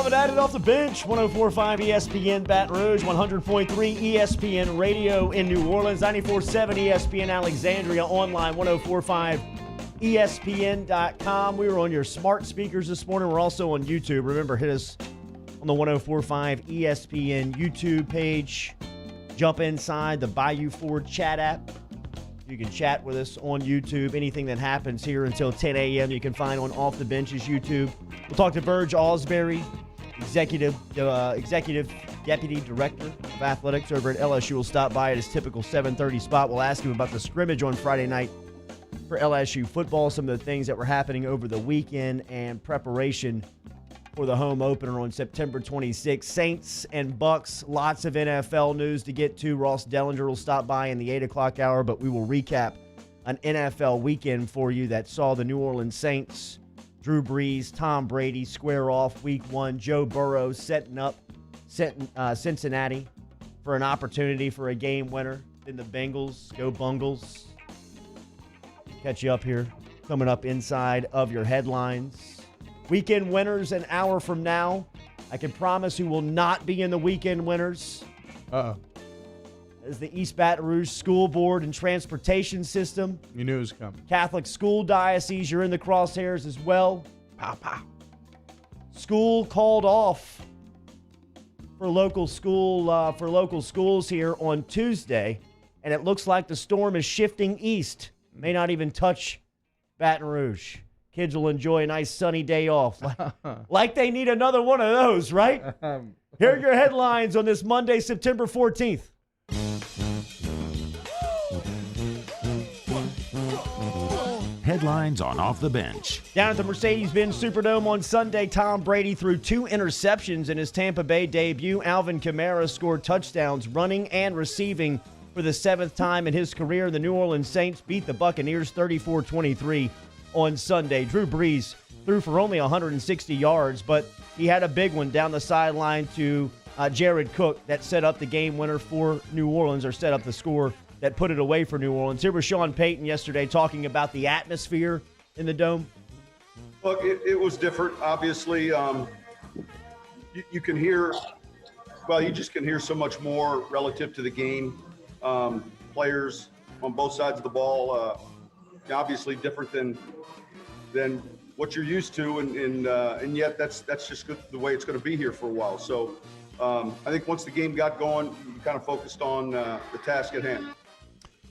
Alvin added off the bench. 104.5 ESPN Baton Rouge, 100.3 ESPN Radio in New Orleans, 94.7 ESPN Alexandria, online 104.5 ESPN.com. We were on your smart speakers this morning. We're also on YouTube. Remember, hit us on the 104.5 ESPN YouTube page. Jump inside the Bayou Ford chat app. You can chat with us on YouTube. Anything that happens here until 10 a.m. you can find on Off the Bench's YouTube. We'll talk to Verge Ausberry, Executive Deputy Director of Athletics over at LSU. Will stop by at his typical 7:30 spot. We'll ask him about the scrimmage on Friday night for LSU football, some of the things that were happening over the weekend, and preparation for the home opener on September 26th. Saints and Bucks, lots of NFL news to get to. Ross Dellinger will stop by in the 8 o'clock hour, but we will recap an NFL weekend for you that saw the New Orleans Saints, Drew Brees, Tom Brady square off week one. Joe Burrow setting up Cincinnati for an opportunity for a game winner. Then the Bengals go Bungles. Catch you up here coming up inside of your headlines. Weekend winners an hour from now. I can promise who will not be in the weekend winners. As the East Baton Rouge School Board and Transportation System. You knew it was coming. Catholic School Diocese, you're in the crosshairs as well. Pow, pow. School called off for local schools here on Tuesday, and it looks like the storm is shifting east. May not even touch Baton Rouge. Kids will enjoy a nice sunny day off. Like they need another one of those, right? Here are your headlines on this Monday, September 14th. Headlines on Off the Bench. Down at the Mercedes-Benz Superdome on Sunday, Tom Brady threw 2 interceptions in his Tampa Bay debut. Alvin Kamara scored touchdowns running and receiving for the 7th time in his career. The New Orleans Saints beat the Buccaneers 34-23 on Sunday. Drew Brees threw for only 160 yards, but he had a big one down the sideline to Jared Cook that set up the game winner for New Orleans, or set up the score that put it away for New Orleans. Here was Sean Payton yesterday talking about the atmosphere in the Dome. Look, it was different, obviously. You can hear, well, you just can hear so much more relative to the game. Players on both sides of the ball, obviously different than what you're used to, and yet that's just good, the way it's going to be here for a while. So I think once the game got going, we kind of focused on the task at hand.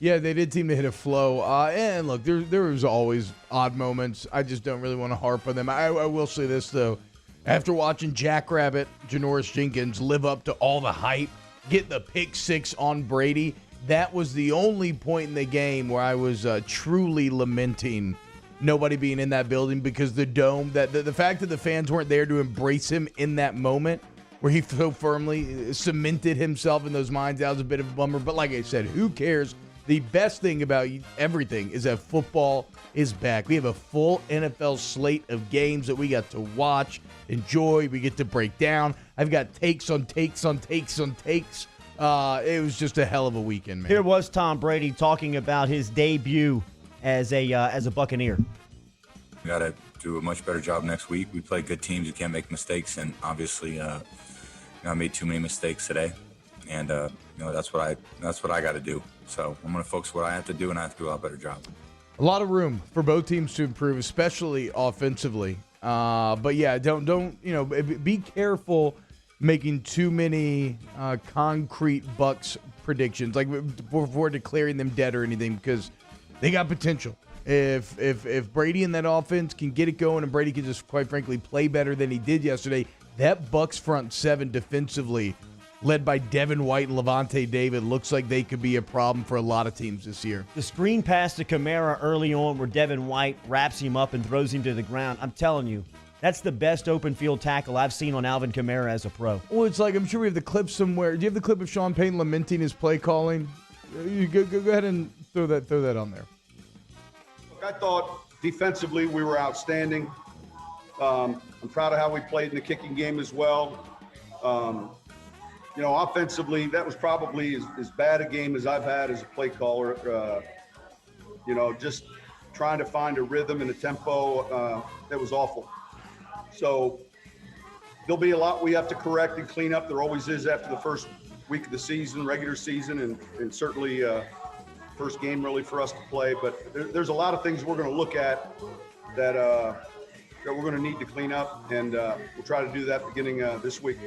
Yeah, they did seem to hit a flow. And look, there was always odd moments. I just don't really want to harp on them. I will say this, though. After watching Jackrabbit Janoris Jenkins live up to all the hype, get the pick 6 on Brady, that was the only point in the game where I was truly lamenting nobody being in that building, because the Dome, the fact that the fans weren't there to embrace him in that moment where he so firmly cemented himself in those minds, that was a bit of a bummer. But like I said, who cares? The best thing about everything is that football is back. We have a full NFL slate of games that we got to watch, enjoy, we get to break down. I've got takes on takes on takes on takes. It was just a hell of a weekend, man. Here was Tom Brady talking about his debut as a Buccaneer. We got to do a much better job next week. We play good teams. You can't make mistakes, and obviously, I made too many mistakes today, and that's what I got to do. So I'm going to focus on what I have to do, and I have to do a lot better job. A lot of room for both teams to improve, especially offensively. But yeah, don't be careful making too many concrete Bucks predictions, like before declaring them dead or anything, because they got potential. If Brady and that offense can get it going, and Brady can just, quite frankly, play better than he did yesterday, that Bucks front seven defensively, led by Devin White and Levante David, looks like they could be a problem for a lot of teams this year. The screen pass to Kamara early on where Devin White wraps him up and throws him to the ground, I'm telling you, that's the best open field tackle I've seen on Alvin Kamara as a pro. Well, it's like, I'm sure we have the clip somewhere. Do you have the clip of Sean Payton lamenting his play calling? You go ahead and throw that on there. I thought defensively we were outstanding. I'm proud of how we played in the kicking game as well. Offensively, that was probably as bad a game as I've had as a play caller. Just trying to find a rhythm and a tempo that was awful. So, there'll be a lot we have to correct and clean up. There always is after the first week of the season, regular season, and certainly first game really for us to play. But there's a lot of things we're going to look at that we're going to need to clean up, and we'll try to do that beginning this week.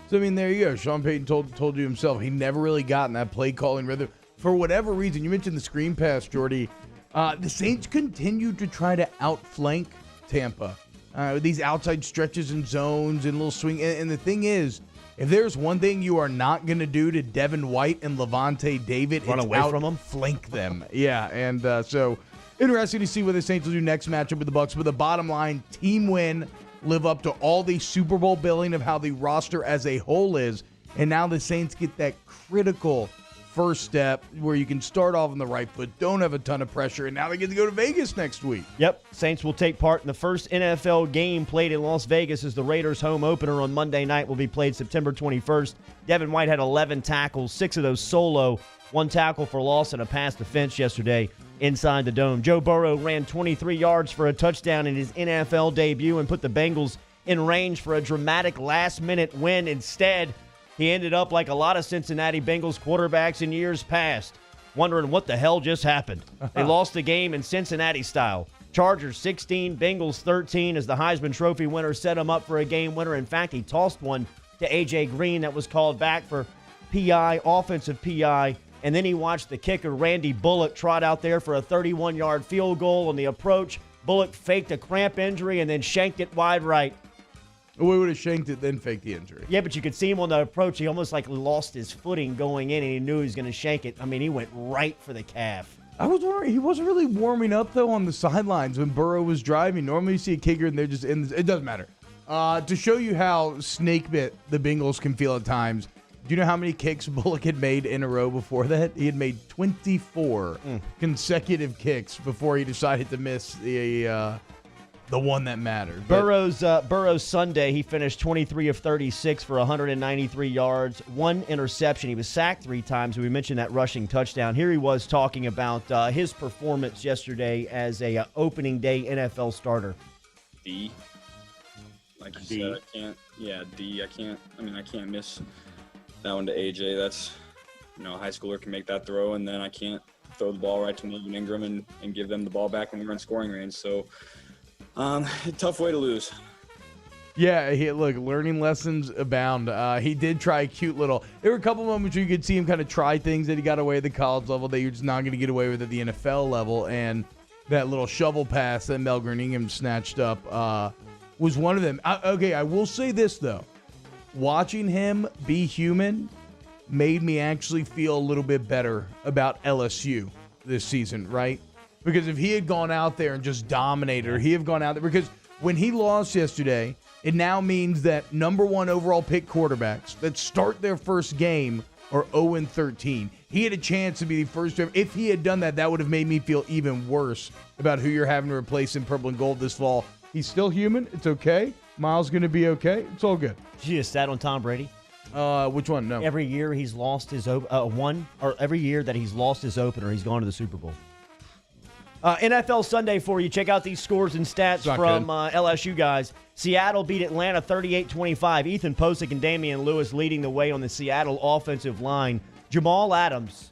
So, I mean, there you go. Sean Payton told you himself he never really got in that play calling rhythm. For whatever reason, you mentioned the screen pass, Jordy. The Saints continue to try to outflank Tampa with these outside stretches and zones and little swing. And the thing is, if there's one thing you are not going to do to Devin White and Levante David, run it's away from them, flank them. Yeah, and so interesting to see what the Saints will do next matchup with the Bucs. But the bottom line, team win, live up to all the Super Bowl billing of how the roster as a whole is, and now the Saints get that critical first step where you can start off on the right foot, don't have a ton of pressure, and now they get to go to Vegas next week. Yep, Saints will take part in the first NFL game played in Las Vegas as the Raiders' home opener on Monday night will be played September 21st. Devin White had 11 tackles, 6 of those solo, 1 tackle for loss and a pass defense yesterday inside the Dome. Joe Burrow ran 23 yards for a touchdown in his NFL debut and put the Bengals in range for a dramatic last-minute win. Instead, he ended up like a lot of Cincinnati Bengals quarterbacks in years past, wondering what the hell just happened. They lost the game in Cincinnati style. Chargers 16, Bengals 13 as the Heisman Trophy winner set him up for a game winner. In fact, he tossed one to A.J. Green that was called back for PI, offensive PI, and then he watched the kicker, Randy Bullock, trot out there for a 31-yard field goal on the approach. Bullock faked a cramp injury and then shanked it wide right. We would have shanked it, then faked the injury. Yeah, but you could see him on the approach. He almost like lost his footing going in, and he knew he was going to shank it. I mean, he went right for the calf. I was wondering, he wasn't really warming up, though, on the sidelines when Burrow was driving. Normally you see a kicker, and they're just in. It doesn't matter. To show you how snake-bit the Bengals can feel at times, do you know how many kicks Bullock had made in a row before that? He had made 24 consecutive kicks before he decided to miss the one that mattered. Burrow's Sunday, he finished 23 of 36 for 193 yards, 1 interception. He was sacked 3 times. We mentioned that rushing touchdown. Here he was talking about his performance yesterday as a opening day NFL starter. D. Like you said, I can't. Yeah, D. I can't miss that one to AJ. That's, a high schooler can make that throw, and then I can't throw the ball right to Melvin Ingram and give them the ball back when we're in scoring range. So, tough way to lose. Yeah, look, learning lessons abound. He did try a cute little. There were a couple moments where you could see him kind of try things that he got away at the college level that you're just not going to get away with at the NFL level. And that little shovel pass that Melvin Ingram snatched up was one of them. I will say this, though. Watching him be human made me actually feel a little bit better about LSU this season, right? Because if he had gone out there and just dominated, or he had gone out there, because when he lost yesterday, it now means that number 1 overall pick quarterbacks that start their first game are 0-13. He had a chance to be the first. If he had done that, that would have made me feel even worse about who you're having to replace in purple and gold this fall. He's still human. It's okay. Miles going to be okay. It's all good. Did you just stat on Tom Brady? Which one? No. Every year he's lost his every year that he's lost his opener, he's gone to the Super Bowl. NFL Sunday for you. Check out these scores and stats from LSU guys. Seattle beat Atlanta 38-25. Ethan Posick and Damian Lewis leading the way on the Seattle offensive line. Jamal Adams,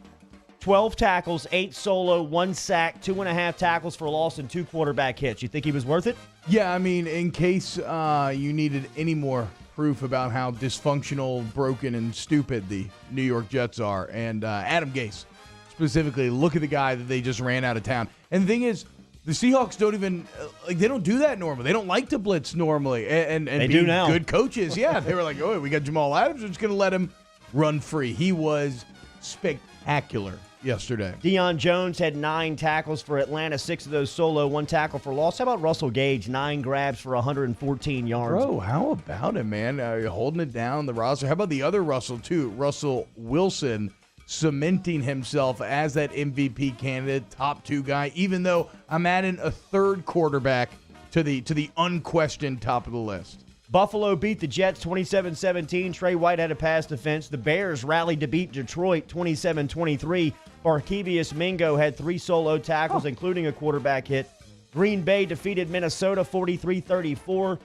12 tackles, 8 solo, 1 sack, 2.5 tackles for loss, and 2 quarterback hits. You think he was worth it? Yeah, I mean, in case you needed any more proof about how dysfunctional, broken, and stupid the New York Jets are, and Adam Gase specifically, look at the guy that they just ran out of town. And the thing is, the Seahawks don't even they don't do that normally. They don't like to blitz normally, and they be do now. Good coaches, yeah, they were like, oh, we got Jamal Adams, we're just going to let him run free. He was spectacular yesterday. Deion Jones had 9 tackles for Atlanta, 6 of those solo, 1 tackle for loss. How about Russell Gage, 9 grabs for 114 yards? Bro, how about him, man? Holding it down, the roster. How about the other Russell, too? Russell Wilson cementing himself as that MVP candidate, top 2 guy, even though I'm adding a 3rd quarterback to the unquestioned top of the list. Buffalo beat the Jets 27-17. Trey White had a pass defense. The Bears rallied to beat Detroit 27-23. Barkevious Mingo had 3 solo tackles, including a quarterback hit. Green Bay defeated Minnesota 43-34.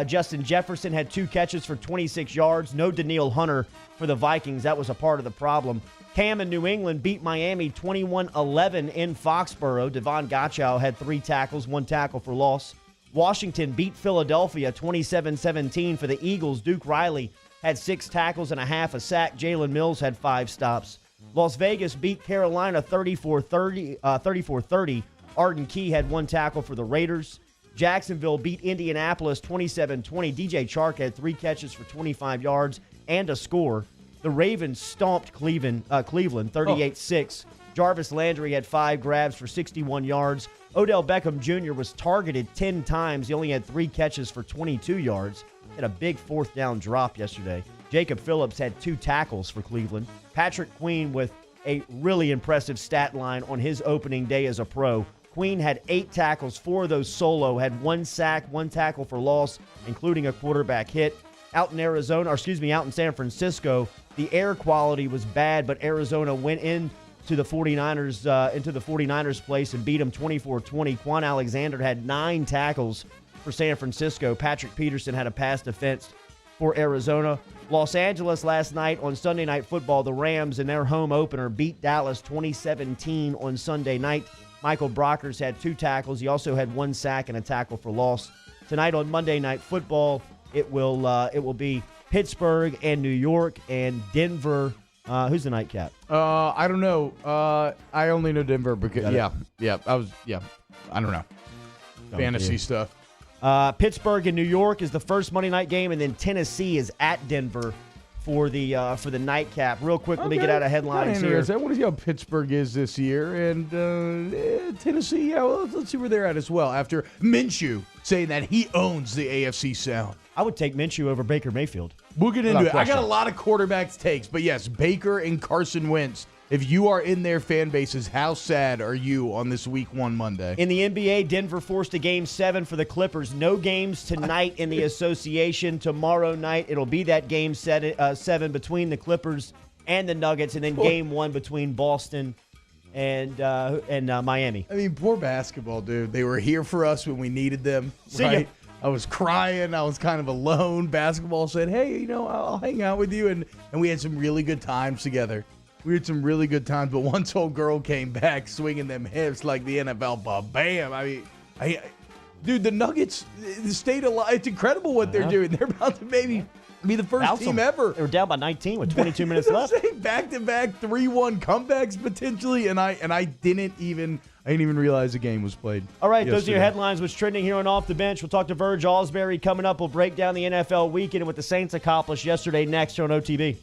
Justin Jefferson had 2 catches for 26 yards. No Danielle Hunter for the Vikings. That was a part of the problem. Cam in New England beat Miami 21-11 in Foxborough. Devon Gottschall had 3 tackles, 1 tackle for loss. Washington beat Philadelphia 27-17 for the Eagles. Duke Riley had 6 tackles and a half a sack. Jalen Mills had 5 stops. Las Vegas beat Carolina 34-30. Arden Key had 1 tackle for the Raiders. Jacksonville beat Indianapolis 27-20. DJ Chark had 3 catches for 25 yards and a score. The Ravens stomped Cleveland 38-6. Jarvis Landry had 5 grabs for 61 yards. Odell Beckham Jr. was targeted 10 times. He only had 3 catches for 22 yards. He had a big 4th down drop yesterday. Jacob Phillips had 2 tackles for Cleveland. Patrick Queen with a really impressive stat line on his opening day as a pro. Queen had 8 tackles, 4 of those solo, had 1 sack, 1 tackle for loss, including a quarterback hit. Out in San Francisco, the air quality was bad, but Arizona went into the 49ers place and beat them 24-20. Quan Alexander had 9 tackles for San Francisco. Patrick Peterson had a pass defense for Arizona. Los Angeles last night on Sunday Night Football, the Rams in their home opener beat Dallas 2017 on Sunday night. Michael Brockers had 2 tackles. He also had 1 sack and a tackle for loss. Tonight on Monday Night Football, it will be Pittsburgh and New York and Denver. Who's the nightcap? I don't know. I only know Denver because I don't know. Fantasy stuff. Pittsburgh and New York is the first Monday night game, and then Tennessee is at Denver for the nightcap. Real quick, let me get out of headlines here. I want to see how Pittsburgh is this year, and Tennessee. Yeah, well, let's see where they're at as well. After Minshew saying that he owns the AFC South, I would take Minshew over Baker Mayfield. We'll get into it. I got a lot of quarterbacks takes, but yes, Baker and Carson Wentz. If you are in their fan bases, how sad are you on this Week 1 Monday? In the NBA, Denver forced a Game 7 for the Clippers. No games tonight in the association. Tomorrow night, it'll be that Game 7 between the Clippers and the Nuggets, and then Game 1 between Boston and Miami. I mean, poor basketball, dude. They were here for us when we needed them. See right? ya. I was crying. I was kind of alone. Basketball said, hey, I'll hang out with you. And we had some really good times together. We had some really good times, but once old girl came back swinging them hips like the NFL, bam! I mean, dude, the Nuggets stayed alive. It's incredible what they're doing. They're about to maybe be the first team ever. They were down by 19 with 22 minutes left. Back-to-back 3-1 comebacks potentially, and I didn't even realize the game was played. All right, those are your headlines. What's trending here on Off the Bench? We'll talk to Verge Ausberry coming up. We'll break down the NFL weekend and what the Saints accomplished yesterday next on OTB.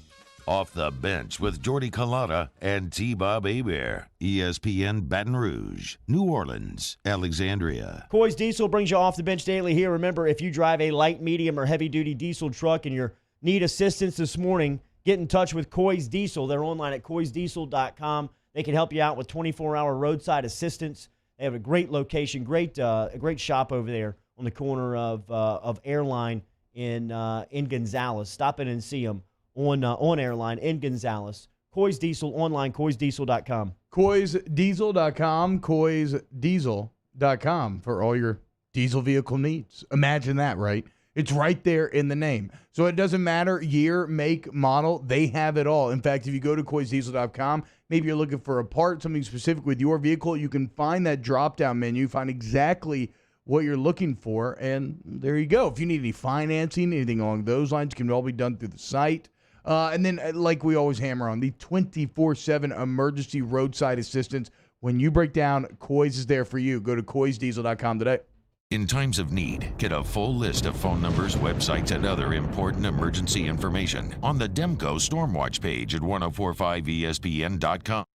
Off the Bench with Jordy Culotta and T-Bob Hebert. ESPN Baton Rouge, New Orleans, Alexandria. Coy's Diesel brings you Off the Bench daily here. Remember, if you drive a light, medium, or heavy-duty diesel truck and you need assistance this morning, get in touch with Coy's Diesel. They're online at coysdiesel.com. They can help you out with 24-hour roadside assistance. They have a great location, a great shop over there on the corner of Airline in Gonzales. Stop in and see them on Airline in Gonzales. Coy's Diesel online, coysdiesel.com. Coysdiesel.com, coysdiesel.com for all your diesel vehicle needs. Imagine that, right? It's right there in the name. So it doesn't matter year, make, model. They have it all. In fact, if you go to coysdiesel.com, maybe you're looking for a part, something specific with your vehicle, you can find that drop-down menu, find exactly what you're looking for, and there you go. If you need any financing, anything along those lines, it can all be done through the site. And then, like we always hammer on, the 24/7 emergency roadside assistance. When you break down, Coys is there for you. Go to coysdiesel.com today. In times of need, get a full list of phone numbers, websites, and other important emergency information on the Demco Stormwatch page at 1045ESPN.com.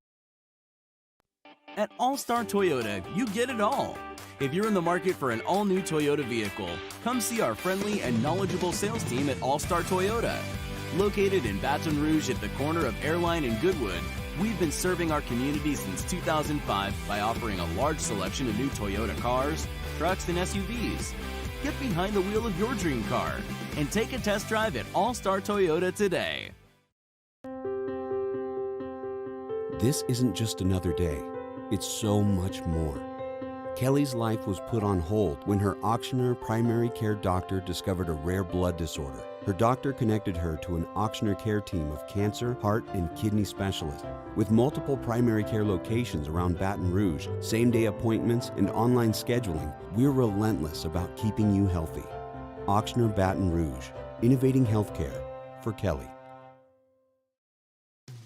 At All-Star Toyota, you get it all. If you're in the market for an all-new Toyota vehicle, come see our friendly and knowledgeable sales team at All-Star Toyota. Located in Baton Rouge at the corner of Airline and Goodwood, we've been serving our community since 2005 by offering a large selection of new Toyota cars, trucks, and SUVs. Get behind the wheel of your dream car and take a test drive at All-Star Toyota today. This isn't just another day. It's so much more. Kelly's life was put on hold when her Auctioner primary care doctor discovered a rare blood disorder. Her doctor connected her to an Auctioner care team of cancer, heart, and kidney specialists. With multiple primary care locations around Baton Rouge, same-day appointments, and online scheduling, we're relentless about keeping you healthy. Auctioner Baton Rouge, innovating healthcare for Kelly.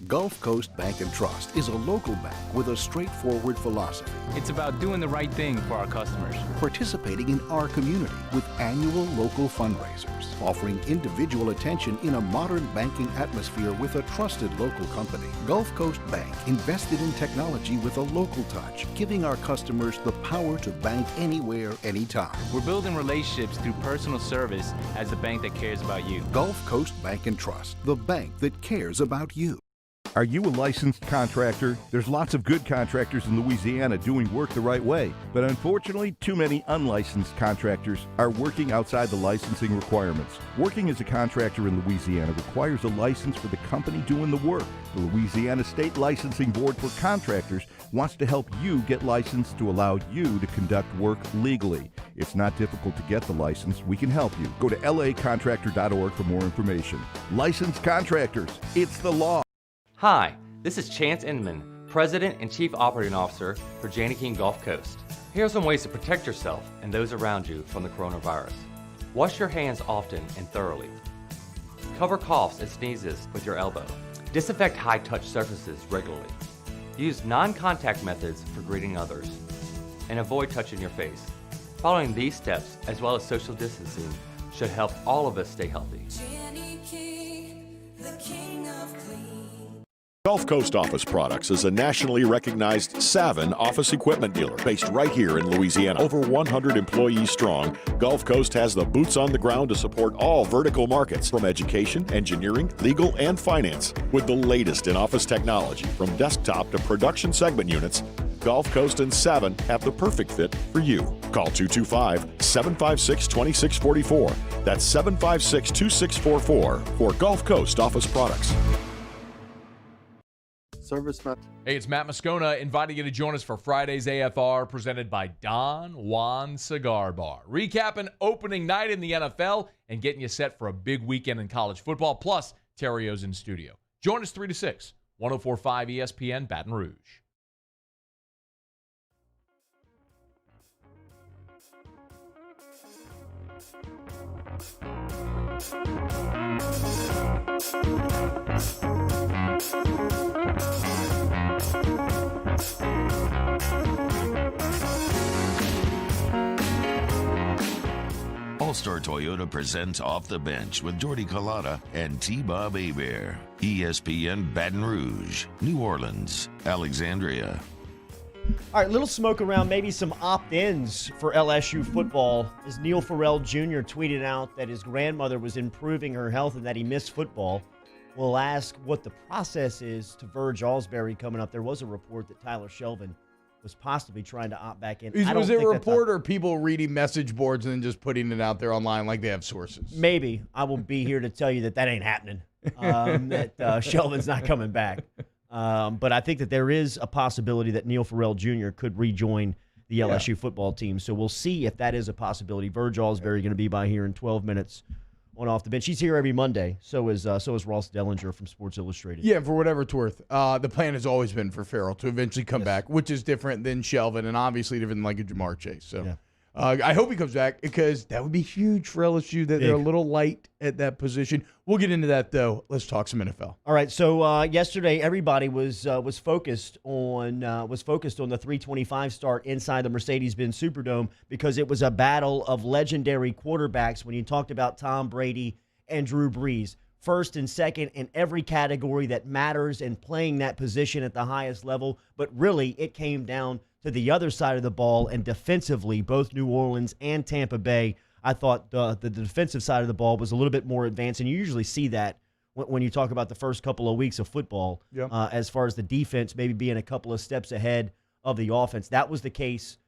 Gulf Coast Bank and Trust is a local bank with a straightforward philosophy. It's about doing the right thing for our customers. Participating in our community with annual local fundraisers. Offering individual attention in a modern banking atmosphere with a trusted local company. Gulf Coast Bank invested in technology with a local touch, giving our customers the power to bank anywhere, anytime. We're building relationships through personal service as a bank that cares about you. Gulf Coast Bank and Trust, the bank that cares about you. Are you a licensed contractor? There's lots of good contractors in Louisiana doing work the right way, but unfortunately, too many unlicensed contractors are working outside the licensing requirements. Working as a contractor in Louisiana requires a license for the company doing the work. The Louisiana State Licensing Board for Contractors wants to help you get licensed to allow you to conduct work legally. It's not difficult to get the license. We can help you. Go to lacontractor.org for more information. Licensed contractors, it's the law. Hi, this is Chance Inman, President and Chief Operating Officer for Janney King Gulf Coast. Here are some ways to protect yourself and those around you from the coronavirus. Wash your hands often and thoroughly. Cover coughs and sneezes with your elbow. Disinfect high-touch surfaces regularly. Use non-contact methods for greeting others. And avoid touching your face. Following these steps, as well as social distancing, should help all of us stay healthy. Janney King, the king of clean. Gulf Coast Office Products is a nationally recognized Savin office equipment dealer based right here in Louisiana. Over 100 employees strong, Gulf Coast has the boots on the ground to support all vertical markets from education, engineering, legal, and finance. With the latest in office technology from desktop to production segment units, Gulf Coast and Savin have the perfect fit for you. Call 225-756-2644. That's 756-2644 for Gulf Coast Office Products. Hey, it's Matt Moscona inviting you to join us for Friday's AFR presented by Don Juan Cigar Bar. Recapping opening night in the NFL and getting you set for a big weekend in college football, plus Terrio's in studio. Join us 3 to 6, 104.5 ESPN Baton Rouge. All-Star Toyota presents Off the Bench with Jordy Collada and T-Bob Hebert. ESPN Baton Rouge, New Orleans, Alexandria. All right, little smoke around maybe some opt-ins for LSU football as Neil Farrell Jr. tweeted out that his grandmother was improving her health and that he missed football. We'll ask what the process is to Verge Ausberry coming up. There was a report that Tyler Shelvin was possibly trying to opt back in. Was it a report or people reading message boards and then just putting it out there online like they have sources? Maybe. I will be here to tell you that ain't happening, that Shelvin's not coming back. But I think that there is a possibility that Neil Farrell Jr. could rejoin the LSU football team. So we'll see if that is a possibility. Verge Ausberry going to be by here in 12 minutes on Off the Bench. He's here every Monday. So is Ross Dellinger from Sports Illustrated. Yeah, for whatever it's worth. The plan has always been for Farrell to eventually come back, which is different than Shelvin and obviously different than like a Jamar Chase. So I hope he comes back because that would be huge for LSU that they're a little light at that position. We'll get into that, though. Let's talk some NFL. All right. So yesterday, everybody was focused on the 325 start inside the Mercedes-Benz Superdome because it was a battle of legendary quarterbacks. When you talked about Tom Brady and Drew Brees, first and second in every category that matters and playing that position at the highest level. But really, it came down to the other side of the ball, and defensively, both New Orleans and Tampa Bay, I thought the defensive side of the ball was a little bit more advanced, and you usually see that when you talk about the first couple of weeks of football, as far as the defense maybe being a couple of steps ahead of the offense. That was the case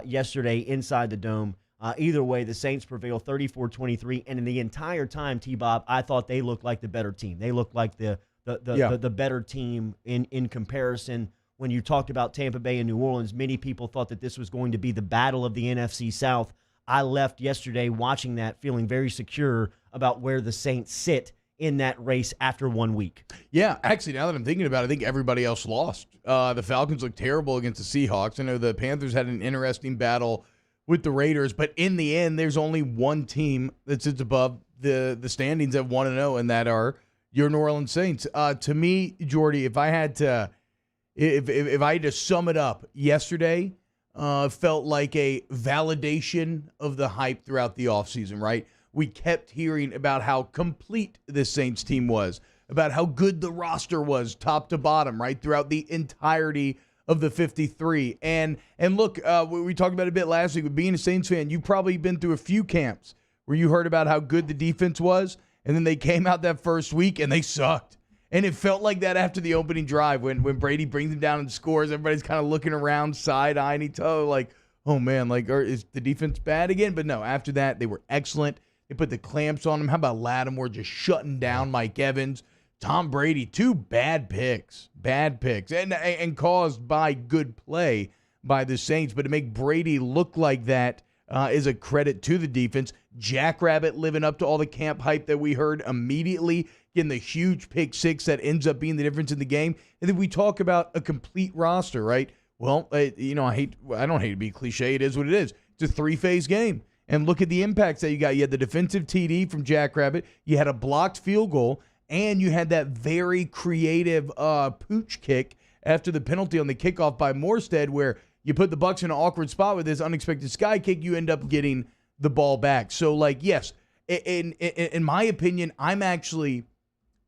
yesterday inside the Dome. Either way, the Saints prevail 34-23, and in the entire time, T-Bob, I thought they looked like the better team. They looked like the better team in comparison when you talked about Tampa Bay and New Orleans, many people thought that this was going to be the battle of the NFC South. I left yesterday watching that feeling very secure about where the Saints sit in that race after 1 week. Yeah, actually, now that I'm thinking about it, I think everybody else lost. The Falcons looked terrible against the Seahawks. I know the Panthers had an interesting battle with the Raiders, but in the end, there's only one team that sits above the standings at 1-0, and that are your New Orleans Saints. To me, Jordy, if I had to sum it up, yesterday felt like a validation of the hype throughout the offseason, right? We kept hearing about how complete this Saints team was, about how good the roster was top to bottom, right, throughout the entirety of the 53. And look, we talked about it a bit last week, but being a Saints fan, you've probably been through a few camps where you heard about how good the defense was, and then they came out that first week and they sucked. And it felt like that after the opening drive when Brady brings them down and scores. Everybody's kind of looking around, side-eyeing each other like, oh, man, like, is the defense bad again? But no, after that, they were excellent. They put the clamps on him. How about Lattimore just shutting down Mike Evans? Tom Brady, 2 bad picks, and caused by good play by the Saints. But to make Brady look like that is a credit to the defense. Jackrabbit living up to all the camp hype that we heard immediately, getting the huge pick 6 that ends up being the difference in the game. And then we talk about a complete roster, right? Well, I don't hate to be cliche. It is what it is. It's a 3-phase game. And look at the impacts that you got. You had the defensive TD from Jackrabbit. You had a blocked field goal. And you had that very creative pooch kick after the penalty on the kickoff by Morstead, where you put the Bucs in an awkward spot with this unexpected sky kick. You end up getting the ball back. So, like, yes, in my opinion, I'm actually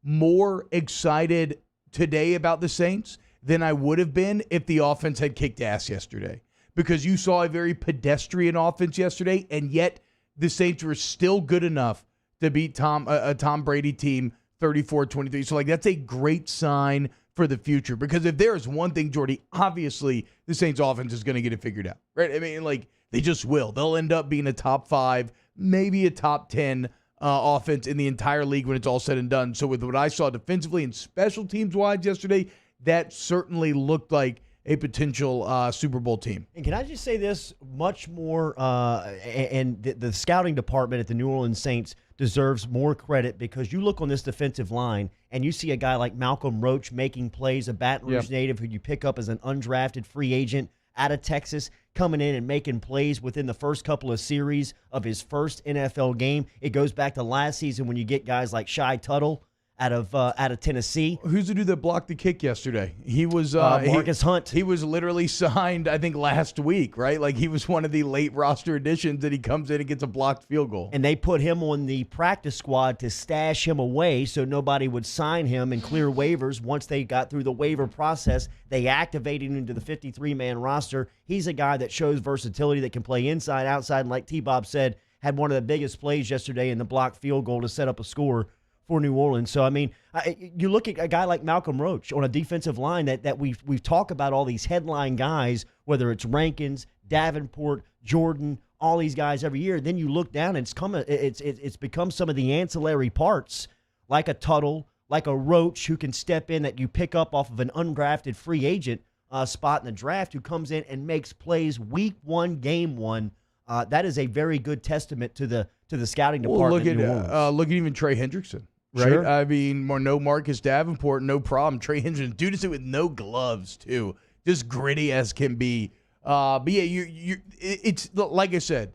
more excited today about the Saints than I would have been if the offense had kicked ass yesterday. Because you saw a very pedestrian offense yesterday, and yet the Saints were still good enough to beat a Tom Brady team 34-23. So, like, that's a great sign for the future. Because if there is one thing, Jordy, obviously the Saints offense is going to get it figured out, right? I mean, like, they just will. They'll end up being a top 5, maybe a top 10 offense in the entire league when it's all said and done. So with what I saw defensively and special teams-wise yesterday, that certainly looked like a potential Super Bowl team. And can I just say this much more, and the scouting department at the New Orleans Saints deserves more credit, because you look on this defensive line and you see a guy like Malcolm Roach making plays, a Baton Rouge native who you pick up as an undrafted free agent out of Texas, coming in and making plays within the first couple of series of his first NFL game. It goes back to last season when you get guys like Shy Tuttle out of Tennessee. Who's the dude that blocked the kick yesterday? He was Marcus Hunt. He was literally signed, I think, last week, right? Like, he was one of the late roster additions that he comes in and gets a blocked field goal. And they put him on the practice squad to stash him away so nobody would sign him and clear waivers. Once they got through the waiver process, they activated him into the 53-man roster. He's a guy that shows versatility, that can play inside, outside, and like T-Bob said, had one of the biggest plays yesterday in the blocked field goal to set up a score for New Orleans. So, I mean, you look at a guy like Malcolm Roach on a defensive line that we've talked about all these headline guys, whether it's Rankins, Davenport, Jordan, all these guys every year. Then you look down and it's become some of the ancillary parts, like a Tuttle, like a Roach, who can step in, that you pick up off of an undrafted free agent spot in the draft, who comes in and makes plays week 1, game 1. That is a very good testament to the scouting department. Look at even Trey Hendrickson. Right? Sure. I mean, no Marcus Davenport, no problem. Trey Hendrickson, dude, is it with no gloves, too. Just gritty as can be. But yeah, it's like I said,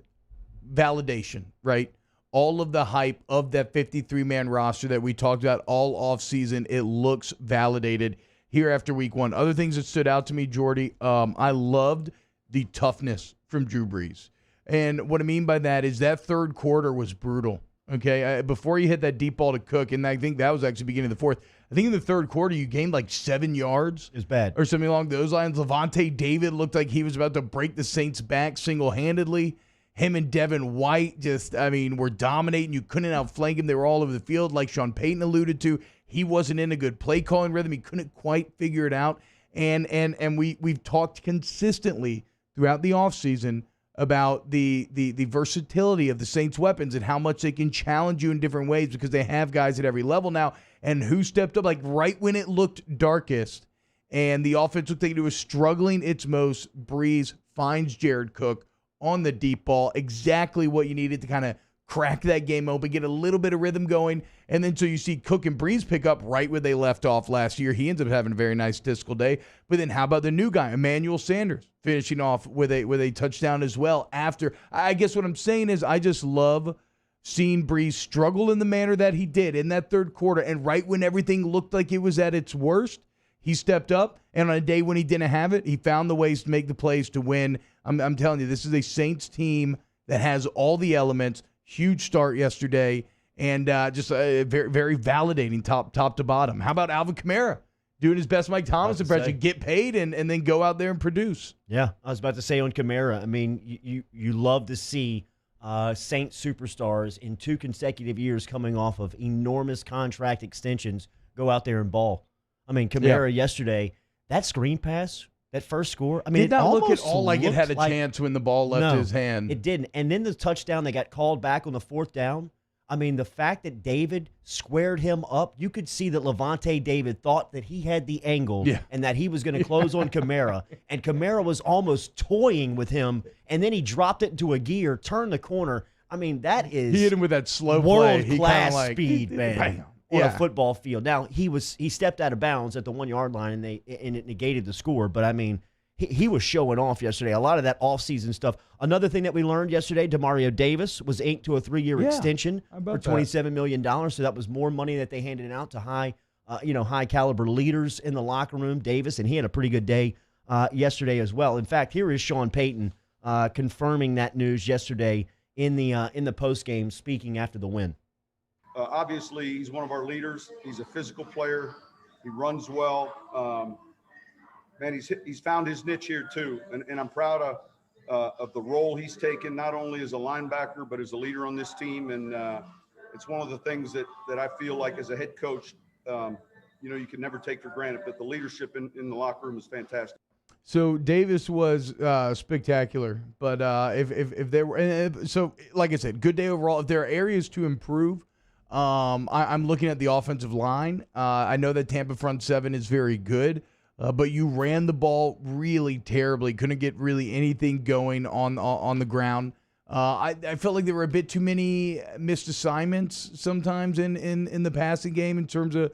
validation, right? All of the hype of that 53-man roster that we talked about all offseason, it looks validated here after week 1. Other things that stood out to me, Jordy, I loved the toughness from Drew Brees. And what I mean by that is that third quarter was brutal. Okay, before you hit that deep ball to Cook, and I think that was actually beginning of the fourth. I think in the third quarter you gained like 7 yards. It's bad. Or something along those lines. Levante David looked like he was about to break the Saints' back single-handedly. Him and Devin White were dominating. You couldn't outflank him. They were all over the field. Like Sean Payton alluded to, he wasn't in a good play-calling rhythm. He couldn't quite figure it out. And we've talked consistently throughout the offseason about the versatility of the Saints' weapons and how much they can challenge you in different ways, because they have guys at every level now. And who stepped up, like, right when it looked darkest and the offense looked like it was struggling its most. Breeze finds Jared Cook on the deep ball, exactly what you needed to kind of crack that game open, get a little bit of rhythm going, and then so you see Cook and Breeze pick up right where they left off last year. He ends up having a very nice statistical day. But then how about the new guy, Emmanuel Sanders, finishing off with a touchdown as well after. I guess what I'm saying is I just love seeing Breeze struggle in the manner that he did in that third quarter, and right when everything looked like it was at its worst, he stepped up, and on a day when he didn't have it, he found the ways to make the plays to win. I'm telling you, this is a Saints team that has all the elements. Huge start yesterday, and just very, very validating top to bottom. How about Alvin Kamara doing his best Mike Thomas impression, get paid, and then go out there and produce? Yeah, I was about to say on Kamara, I mean, you love to see Saints superstars in 2 consecutive years coming off of enormous contract extensions go out there and ball. I mean, Kamara yesterday, that screen pass, that first score, I mean, did not look at all like it had a like, chance when the ball left his hand. It didn't. And then the touchdown they got called back on the 4th down. I mean, the fact that David squared him up, you could see that Levante David thought that he had the angle and that he was going to close on Kamara. And Kamara was almost toying with him, and then he dropped it into a gear, turned the corner. I mean, that is he hit him with that slow play. World-class speed, man. Bam. On a football field. Now, he stepped out of bounds at the 1-yard line, and it negated the score. But, I mean, he was showing off yesterday. A lot of that offseason stuff. Another thing that we learned yesterday, Demario Davis was inked to a 3-year extension for $27 million. So that was more money that they handed out to high-caliber leaders in the locker room, Davis, and he had a pretty good day yesterday as well. In fact, here is Sean Payton confirming that news yesterday in the postgame, speaking after the win. Obviously, he's one of our leaders. He's a physical player. He runs well. Man, he's found his niche here too, and I'm proud of the role he's taken, not only as a linebacker but as a leader on this team. And it's one of the things that I feel like as a head coach, you can never take for granted. But the leadership in the locker room is fantastic. So Davis was spectacular, but if there were, so like I said, good day overall. If there are areas to improve, I'm looking at the offensive line. I know that Tampa front seven is very good, but you ran the ball really terribly. Couldn't get really anything going on the ground. I felt like there were a bit too many missed assignments sometimes in the passing game in terms of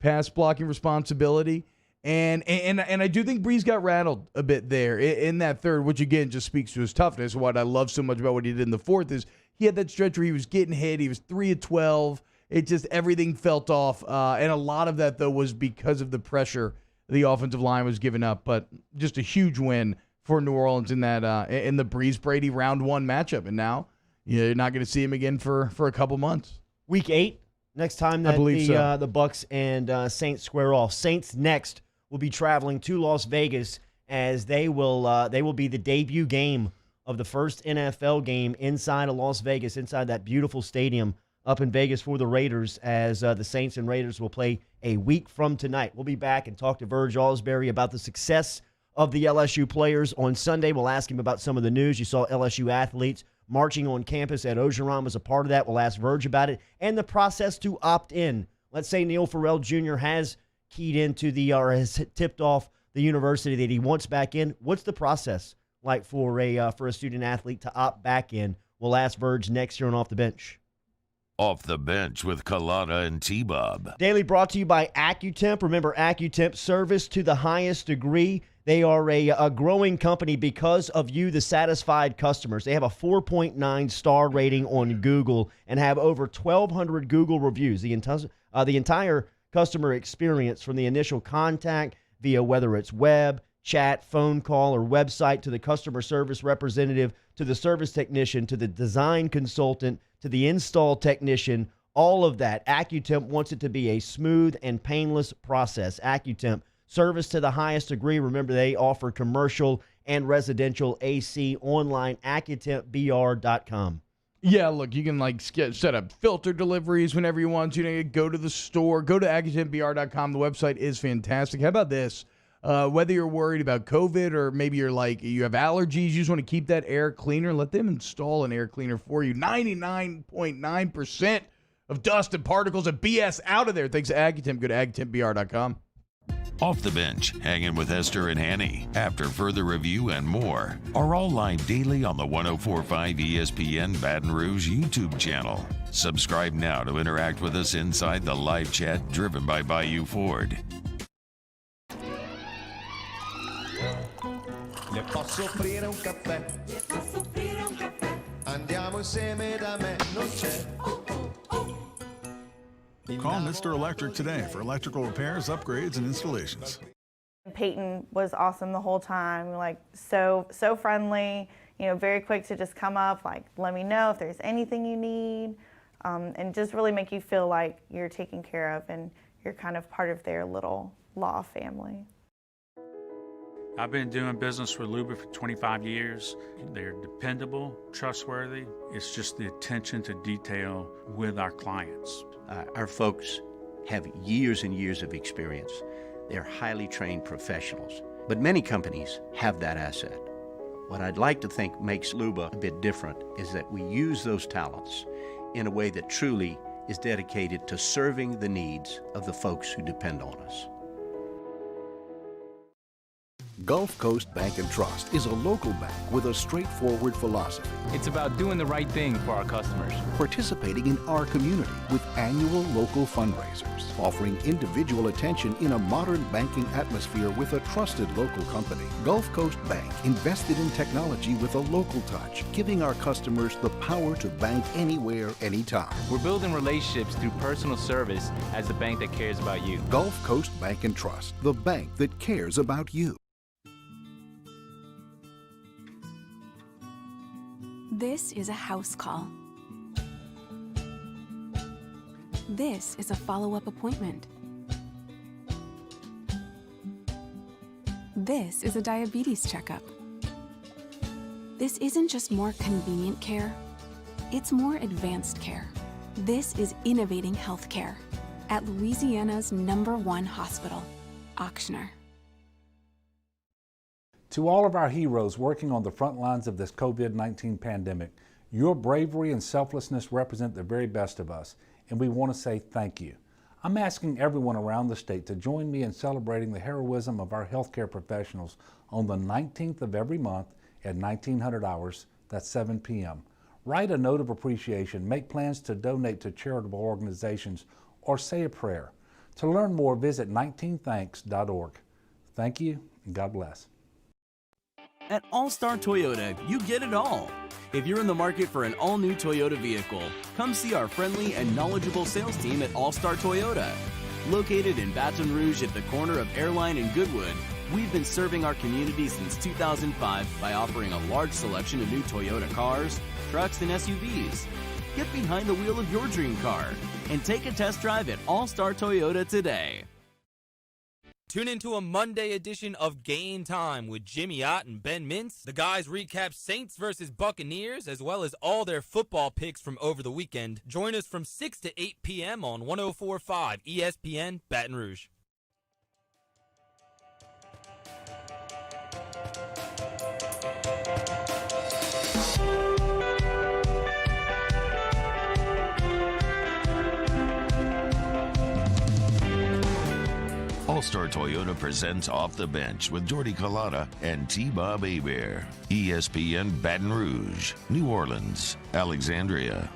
pass blocking responsibility. And I do think Breeze got rattled a bit there in that third, which again just speaks to his toughness. What I love so much about what he did in the fourth is he had that stretch where he was getting hit. He was 3 of 12. It just everything felt off, and a lot of that though was because of the pressure the offensive line was giving up. But just a huge win for New Orleans in that in the Breeze Brady round 1 matchup, and now you're not going to see him again for a couple months. Week 8, next time that the Bucs and Saints square off. Saints next will be traveling to Las Vegas as they will be the debut game of the first NFL game inside of Las Vegas, inside that beautiful stadium up in Vegas for the Raiders, as the Saints and Raiders will play a week from tonight. We'll be back and talk to Verge Ausberry about the success of the LSU players. On Sunday, we'll ask him about some of the news. You saw LSU athletes marching on campus. Ed Ogeron was a part of that. We'll ask Verge about it and the process to opt in. Let's say Neil Farrell Jr. has keyed into or has tipped off the university that he wants back in. What's the process like for a student athlete to opt back in? We'll ask Verge next year on Off the Bench. Off the Bench with Kalana and T-Bob. Daily brought to you by AccuTemp. Remember, AccuTemp, service to the highest degree. They are a growing company because of you, the satisfied customers. They have a 4.9 star rating on Google and have over 1,200 Google reviews. The entire customer experience, from the initial contact via whether it's web, chat, phone call, or website, to the customer service representative, to the service technician, to the design consultant, to the install technician, all of that. AccuTemp wants it to be a smooth and painless process. AccuTemp, service to the highest degree. Remember, they offer commercial and residential AC online, AccuTempBR.com. Yeah, look, you can set up filter deliveries whenever you want. You go to the store, go to AccuTempBR.com. The website is fantastic. How about this? Whether you're worried about COVID or maybe you have allergies, you just want to keep that air cleaner, let them install an air cleaner for you. 99.9% of dust and particles and BS out of there. Thanks to AccuTemp. Go to AccuTempBR.com. Off the Bench, Hanging with Esther and Hanny, After Further Review, and more are all live daily on the 104.5 ESPN Baton Rouge YouTube channel. Subscribe now to interact with us inside the live chat driven by Bayou Ford. Le posso offrire un caffè? Andiamo insieme da me, non c'è. Call Mr. Electric today for electrical repairs, upgrades, and installations. Peyton was awesome the whole time, like so friendly, very quick to just come up, like let me know if there's anything you need, and just really make you feel like you're taken care of and you're kind of part of their little law family. I've been doing business with Luba for 25 years. They're dependable, trustworthy. It's just the attention to detail with our clients. Our folks have years and years of experience. They're highly trained professionals, but many companies have that asset. What I'd like to think makes Luba a bit different is that we use those talents in a way that truly is dedicated to serving the needs of the folks who depend on us. Gulf Coast Bank and Trust is a local bank with a straightforward philosophy. It's about doing the right thing for our customers. Participating in our community with annual local fundraisers, offering individual attention in a modern banking atmosphere with a trusted local company. Gulf Coast Bank invested in technology with a local touch, giving our customers the power to bank anywhere, anytime. We're building relationships through personal service as the bank that cares about you. Gulf Coast Bank and Trust, the bank that cares about you. This is a house call. This is a follow-up appointment. This is a diabetes checkup. This isn't just more convenient care, it's more advanced care. This is innovating healthcare at Louisiana's #1 hospital, Auctioner. To all of our heroes working on the front lines of this COVID-19 pandemic, your bravery and selflessness represent the very best of us, and we want to say thank you. I'm asking everyone around the state to join me in celebrating the heroism of our healthcare professionals on the 19th of every month at 1900 hours, that's 7 p.m. Write a note of appreciation, make plans to donate to charitable organizations, or say a prayer. To learn more, visit 19thanks.org. Thank you, and God bless. At All-Star Toyota, you get it all. If you're in the market for an all-new Toyota vehicle, come see our friendly and knowledgeable sales team at All-Star Toyota. Located in Baton Rouge at the corner of Airline and Goodwood, we've been serving our community since 2005 by offering a large selection of new Toyota cars, trucks, and SUVs. Get behind the wheel of your dream car and take a test drive at All-Star Toyota today. Tune into a Monday edition of Game Time with Jimmy Ott and Ben Mintz. The guys recap Saints versus Buccaneers, as well as all their football picks from over the weekend. Join us from 6 to 8 p.m. on 104.5 ESPN Baton Rouge. All-Star Toyota presents Off the Bench with Jordy Collada and T-Bob Hebert. ESPN Baton Rouge, New Orleans, Alexandria.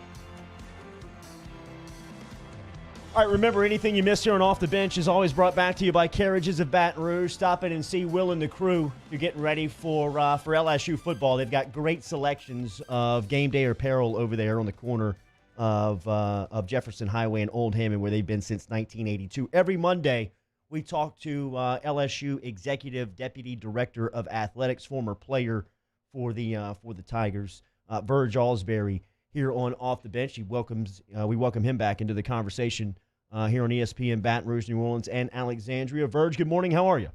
All right, remember, anything you missed here on Off the Bench is always brought back to you by Carriages of Baton Rouge. Stop in and see Will and the crew. You're getting ready for LSU football. They've got great selections of game day apparel over there on the corner of Jefferson Highway and Old Hammond, where they've been since 1982. Every Monday, we talk to LSU Executive Deputy Director of Athletics, former player for the Tigers, Verge Ausberry, here on Off the Bench. We welcome him back into the conversation here on ESPN Baton Rouge, New Orleans, and Alexandria. Verge, good morning. How are you?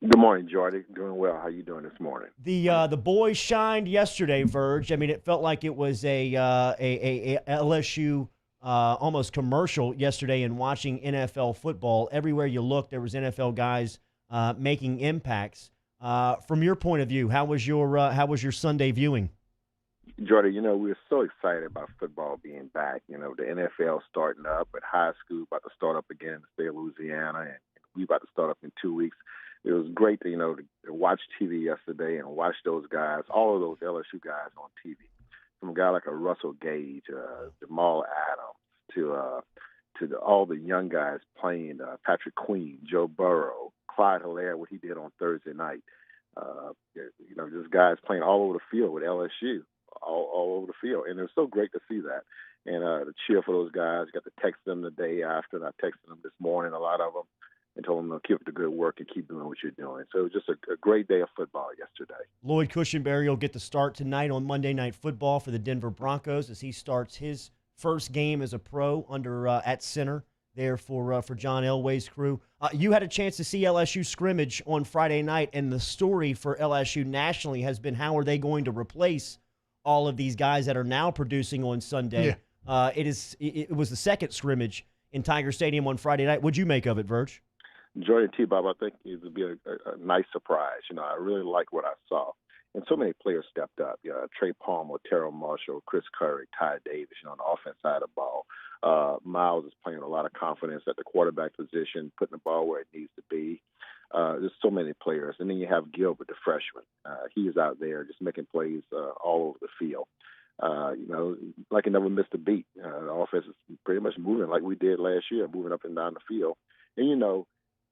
Good morning, Jordy. Doing well. How you doing this morning? The boys shined yesterday, Verge. I mean, it felt like it was a LSU almost commercial yesterday in watching NFL football. Everywhere you looked, there was NFL guys making impacts. From your point of view, how was your Sunday viewing? Jordy, we're so excited about football being back. The NFL starting up, but high school about to start up again in the state of Louisiana, and we about to start up in 2 weeks. It was great to, to watch TV yesterday and watch those guys, all of those LSU guys on TV. From a guy like a Russell Gage, Jamal Adams, to all the young guys playing, Patrick Queen, Joe Burrow, Clyde Hilaire, what he did on Thursday night. Just guys playing all over the field with LSU, all over the field. And it was so great to see that. And to cheer for those guys. Got to text them the day after, and I texted them this morning, a lot of them, and told them to keep up the good work and keep doing what you're doing. So it was just a great day of football yesterday. Lloyd Cushenberry will get the start tonight on Monday Night Football for the Denver Broncos as he starts his first game as a pro under at center there for John Elway's crew. You had a chance to see LSU scrimmage on Friday night, and the story for LSU nationally has been how are they going to replace all of these guys that are now producing on Sunday. Yeah. It was the second scrimmage in Tiger Stadium on Friday night. What'd you make of it, Verge? Jordan T-Bob, I think it would be a nice surprise. I really like what I saw. And so many players stepped up. Trey Palmer, Terrell Marshall, Chris Curry, Ty Davis, on the offense side of the ball. Miles is playing a lot of confidence at the quarterback position, putting the ball where it needs to be. There's so many players. And then you have Gilbert, the freshman. He is out there just making plays all over the field. Like he never missed a beat. The offense is pretty much moving like we did last year, moving up and down the field. And,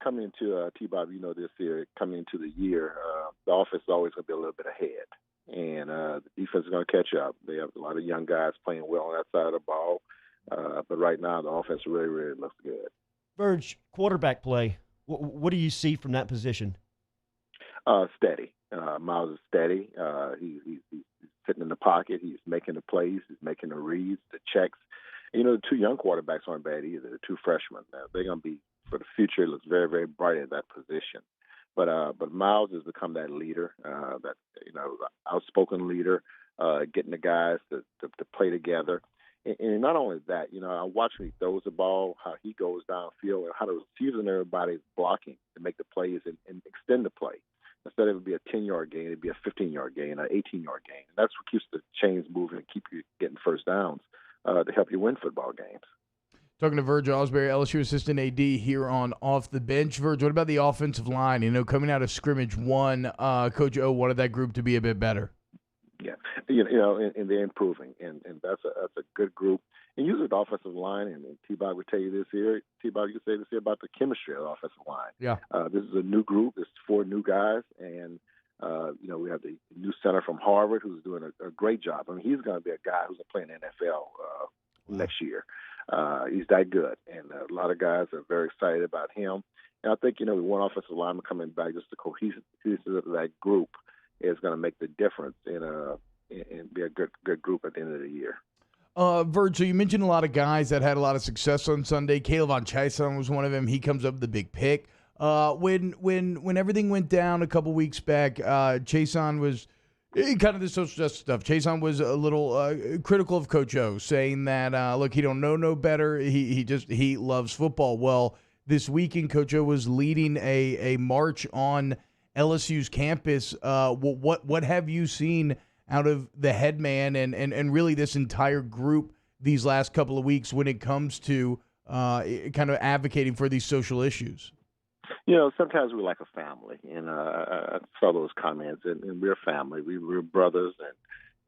coming into T-Bob, this year, coming into the year, the offense is always going to be a little bit ahead. And the defense is going to catch up. They have a lot of young guys playing well on that side of the ball. But right now, the offense really, really looks good. Verge, quarterback play, what do you see from that position? Steady. Miles is steady. He's sitting in the pocket. He's making the plays. He's making the reads, the checks. And, the two young quarterbacks aren't bad either. The two freshmen. They're going to be, for the future, it looks very, very bright at that position. But Miles has become that leader, outspoken leader, getting the guys to play together. And not only that, I watch when he throws the ball, how he goes downfield, and how the receivers and everybody is blocking to make the plays and extend the play. Instead of it be a 10-yard gain, it'd be a 15-yard gain, an 18-yard gain. And that's what keeps the chains moving and keep you getting first downs to help you win football games. Talking to Verge Ausberry, LSU assistant AD here on Off the Bench. Verge, what about the offensive line? Coming out of scrimmage one, Coach O wanted that group to be a bit better. Yeah, and they're improving, and that's a good group. And usually the offensive line, and T-Bob would tell you this here, T-Bob, you can say this here about the chemistry of the offensive line. Yeah. This is a new group. It's 4 new guys, and, we have the new center from Harvard who's doing a great job. I mean, he's going to be a guy who's going to play in the NFL next year. He's that good, and a lot of guys are very excited about him. And I think, with one offensive lineman coming back, just the cohesiveness of that group is going to make the difference and be a good group at the end of the year. Verge, so you mentioned a lot of guys that had a lot of success on Sunday. Caleb Von Chason was one of them. He comes up with the big pick. When everything went down a couple weeks back, Chason was kind of the social justice stuff. Chason was a little critical of Coach O, saying that, look, he don't know no better. He loves football. Well, this weekend, Coach O was leading a march on LSU's campus. What have you seen out of the head man and really this entire group these last couple of weeks when it comes to kind of advocating for these social issues? Sometimes we're like a family, and I saw those comments, and we're family. We're brothers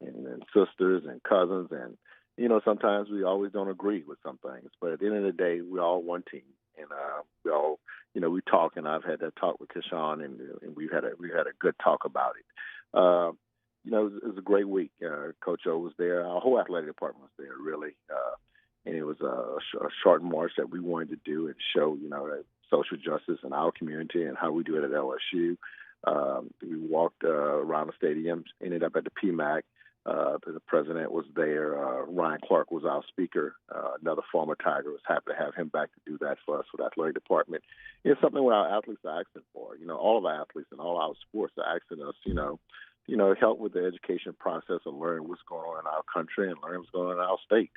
and sisters and cousins, and, sometimes we always don't agree with some things, but at the end of the day, we're all one team, and we all, we talk, and I've had that talk with Keshawn, and we had a good talk about it. It was a great week. Coach O was there. Our whole athletic department was there, really, and it was a short march that we wanted to do and show, that social justice in our community and how we do it at LSU. We walked around the stadium, ended up at the PMAC. The president was there. Ryan Clark was our speaker. Another former Tiger. Was happy to have him back to do that for us for the athletic department. It's something what our athletes are asking for. All of our athletes and all our sports are asking us, help with the education process and learn what's going on in our country and learn what's going on in our state.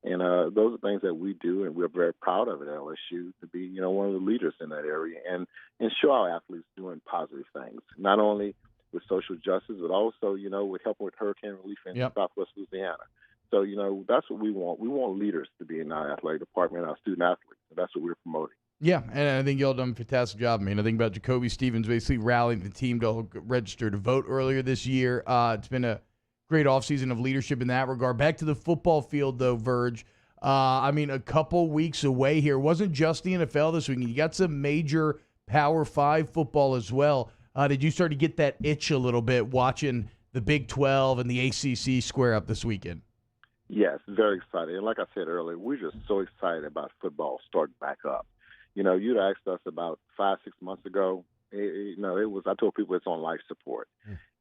And those are things that we do, and we're very proud of it at LSU to be, one of the leaders in that area and show our athletes doing positive things, not only with social justice, but also, with helping with hurricane relief in Southwest Louisiana. So, that's what we want. We want leaders to be in our athletic department, our student athletes, and that's what we're promoting. Yeah, and I think y'all done a fantastic job. I mean, I think about Jacoby Stevens basically rallying the team to register to vote earlier this year. It's been a great offseason of leadership in that regard. Back to the football field, though, Verge. I mean, a couple weeks away here. It wasn't just the NFL this weekend. You got some major Power 5 football as well. Did you start to get that itch a little bit watching the Big 12 and the ACC square up this weekend? Yes, very excited. And like I said earlier, we're just so excited about football starting back up. You know, you'd asked us about 5-6 months ago. It was. I told people it's on life support,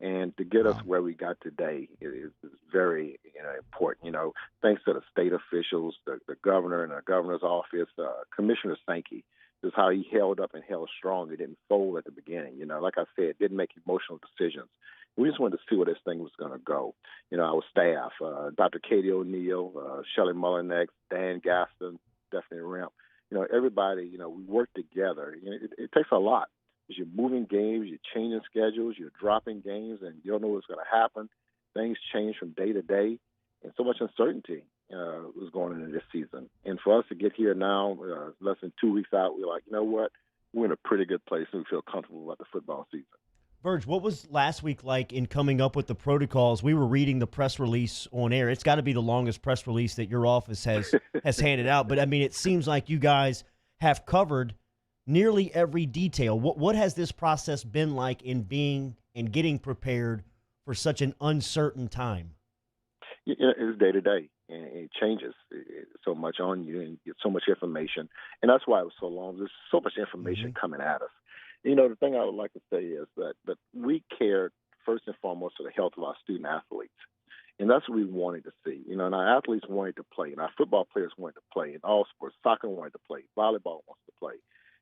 and to get us where we got today is very important. You know, thanks to the state officials, the governor and the governor's office, Commissioner Sankey, just how he held up and held strong. He didn't fold at the beginning. You know, like I said, didn't make emotional decisions. We just wanted to see where this thing was going to go. You know, our staff, Dr. Katie O'Neill, Shelley Mullinex, Dan Gaston, Stephanie Ramp. You know, everybody, we work together. You know, it takes a lot. Because you're moving games, you're changing schedules, you're dropping games, and you don't know what's going to happen. Things change from day to day, and so much uncertainty was going into this season. And for us to get here now, less than 2 weeks out, we're like, you know what? We're in a pretty good place, and we feel comfortable about the football season. Verge, what was last week like in coming up with the protocols? We were reading the press release on air. It's got to be the longest press release that your office has handed out. But, I mean, it seems like you guys have covered nearly every detail. What has this process been like in being and getting prepared for such an uncertain time? It's day to day, and it changes so much on you, and you get so much information. And that's why it was so long. There's so much information coming at us. You know, the thing I would like to say is that we care first and foremost for the health of our student athletes. And that's what we wanted to see. You know, and our athletes wanted to play, and our football players wanted to play, and all sports, soccer wanted to play, volleyball wants to play.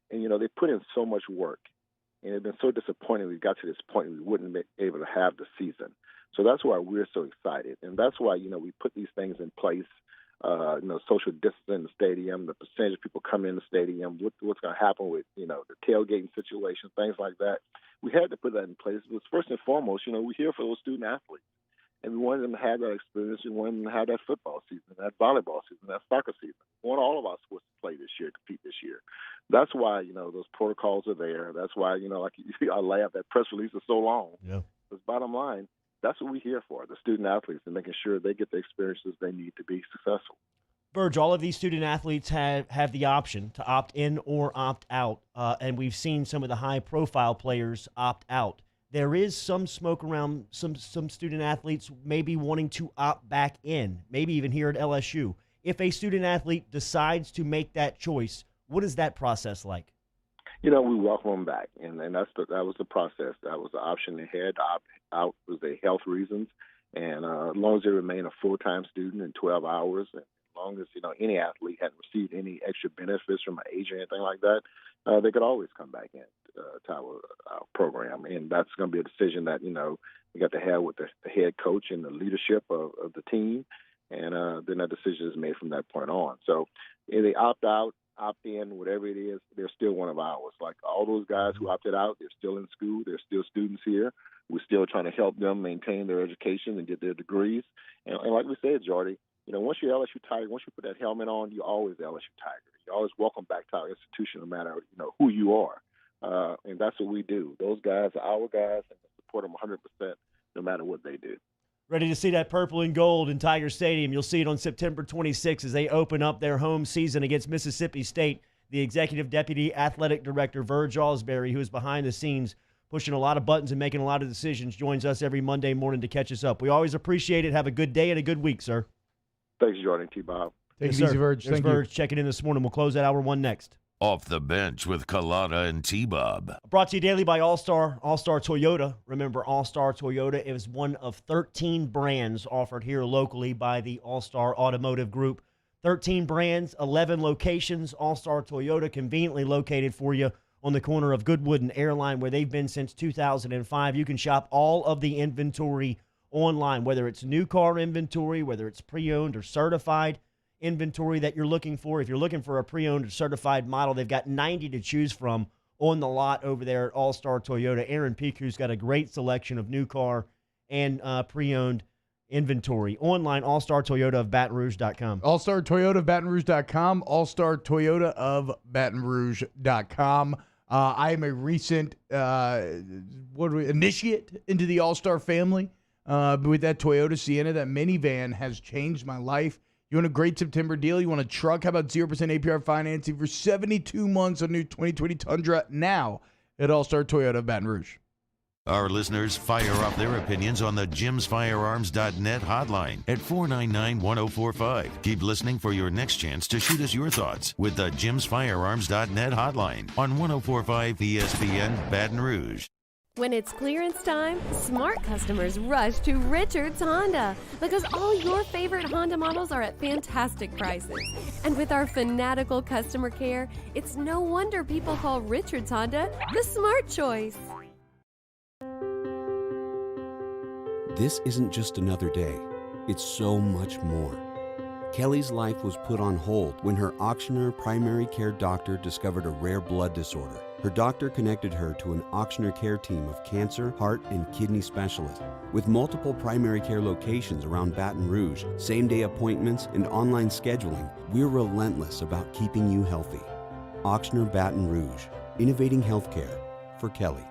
And, they put in so much work, and it's been so disappointing we got to this point we wouldn't be able to have the season. So that's why we're so excited. And that's why, we put these things in place, social distancing in the stadium, the percentage of people coming in the stadium, what's going to happen with, the tailgating situation, things like that. We had to put that in place. It was first and foremost, we're here for those student athletes. And we wanted them to have that experience. We wanted them to have that football season, that volleyball season, that soccer season. We want all of our sports to play this year, compete this year. That's why, those protocols are there. That's why, like I laugh, that press release is so long. Yeah. Because bottom line, that's what we're here for, the student athletes, and making sure they get the experiences they need to be successful. Verge, all of these student athletes have the option to opt in or opt out, and we've seen some of the high-profile players opt out. There is some smoke around some student athletes maybe wanting to opt back in, maybe even here at LSU. If a student athlete decides to make that choice, what is that process like? We welcome them back, and that was the process. That was the option they had. To opt out was their health reasons, and as long as they remain a full-time student in 12 hours, and as long as any athlete hadn't received any extra benefits from an agent or anything like that, they could always come back in to our program. And that's going to be a decision that we got to have with the head coach and the leadership of the team, and then that decision is made from that point on. So if they opt out, opt in, whatever it is, they're still one of ours. Like all those guys who opted out, they're still in school, they're still students here. We're still trying to help them maintain their education and get their degrees. And like we said, Jordy, once you're LSU Tiger, once you put that helmet on, you're always LSU Tiger. You're always welcome back to our institution, no matter who you are. And that's what we do. Those guys are our guys, and we support them 100%, no matter what they do. Ready to see that purple and gold in Tiger Stadium. You'll see it on September 26th as they open up their home season against Mississippi State. The Executive Deputy Athletic Director, Verge Ausberry, who is behind the scenes pushing a lot of buttons and making a lot of decisions, joins us every Monday morning to catch us up. We always appreciate it. Have a good day and a good week, sir. Thanks, Jordan. T-Bob. Take it easy, Verge. There's Thank Verge you. checking in this morning. We'll close at hour 1 next. Off the bench with Kalana and T-Bob. Brought to you daily by All-Star Toyota. Remember, All-Star Toyota is one of 13 brands offered here locally by the All-Star Automotive Group. 13 brands, 11 locations. All-Star Toyota conveniently located for you on the corner of Goodwood and Airline, where they've been since 2005. You can shop all of the inventory online, whether it's new car inventory, whether it's pre-owned or certified inventory that you're looking for. If you're looking for a pre-owned or certified model, they've got 90 to choose from on the lot over there at All-Star Toyota. Aaron Picu's got a great selection of new car and pre-owned inventory. Online, All-Star Toyota of Baton Rouge.com. All-Star Toyota of Baton Rouge.com. All-Star Toyota of Baton Rouge.com. I am a recent initiate into the All-Star family with that Toyota Sienna. That minivan has changed my life. You want a great September deal? You want a truck? How about 0% APR financing for 72 months on new 2020 Tundra now at All-Star Toyota of Baton Rouge? Our listeners fire off their opinions on the jimsfirearms.net hotline at 499-1045. Keep listening for your next chance to shoot us your thoughts with the jimsfirearms.net hotline on 1045 ESPN Baton Rouge. When it's clearance time, smart customers rush to Richards Honda because all your favorite Honda models are at fantastic prices. And with our fanatical customer care, it's no wonder people call Richards Honda the smart choice. This isn't just another day. It's so much more. Kelly's life was put on hold when her auctioneer primary care doctor discovered a rare blood disorder. Her doctor connected her to an auctioneer care team of cancer, heart, and kidney specialists. With multiple primary care locations around Baton Rouge, same-day appointments, and online scheduling, we're relentless about keeping you healthy. Auctioneer Baton Rouge, innovating healthcare for Kelly.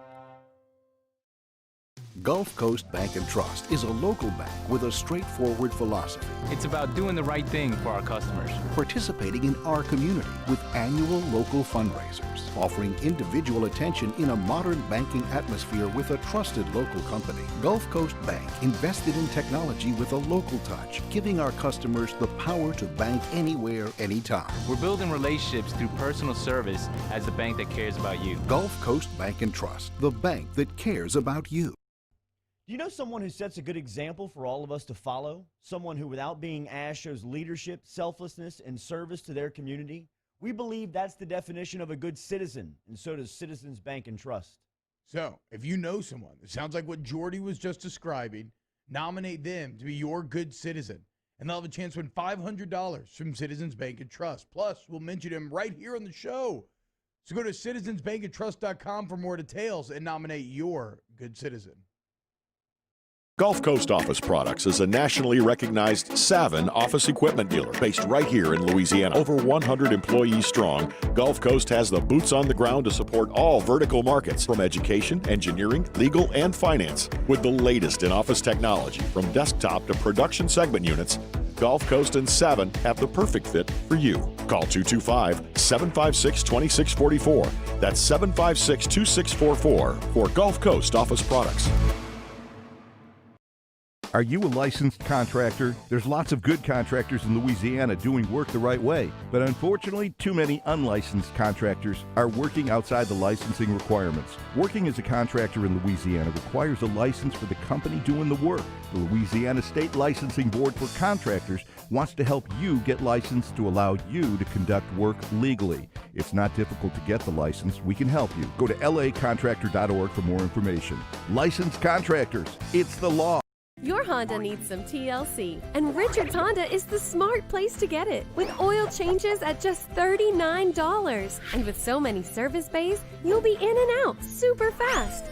Gulf Coast Bank and Trust is a local bank with a straightforward philosophy. It's about doing the right thing for our customers. Participating in our community with annual local fundraisers, offering individual attention in a modern banking atmosphere with a trusted local company. Gulf Coast Bank invested in technology with a local touch, giving our customers the power to bank anywhere, anytime. We're building relationships through personal service as the bank that cares about you. Gulf Coast Bank and Trust, the bank that cares about you. Do you know someone who sets a good example for all of us to follow? Someone who, without being asked, shows leadership, selflessness, and service to their community? We believe that's the definition of a good citizen, and so does Citizens Bank and Trust. So, if you know someone that sounds like what Jordy was just describing, nominate them to be your good citizen, and they'll have a chance to win $500 from Citizens Bank and Trust. Plus, we'll mention him right here on the show. So go to citizensbankandtrust.com for more details and nominate your good citizen. Gulf Coast Office Products is a nationally recognized Savin office equipment dealer based right here in Louisiana. Over 100 employees strong, Gulf Coast has the boots on the ground to support all vertical markets, from education, engineering, legal, and finance. With the latest in office technology, from desktop to production segment units, Gulf Coast and Savin have the perfect fit for you. Call 225-756-2644. That's 756-2644 for Gulf Coast Office Products. Are you a licensed contractor? There's lots of good contractors in Louisiana doing work the right way, but unfortunately, too many unlicensed contractors are working outside the licensing requirements. Working as a contractor in Louisiana requires a license for the company doing the work. The Louisiana State Licensing Board for Contractors wants to help you get licensed to allow you to conduct work legally. It's not difficult to get the license. We can help you. Go to lacontractor.org for more information. Licensed contractors, it's the law. Your Honda needs some TLC, and Richards Honda is the smart place to get it. With oil changes at just $39. And with so many service bays, you'll be in and out super fast.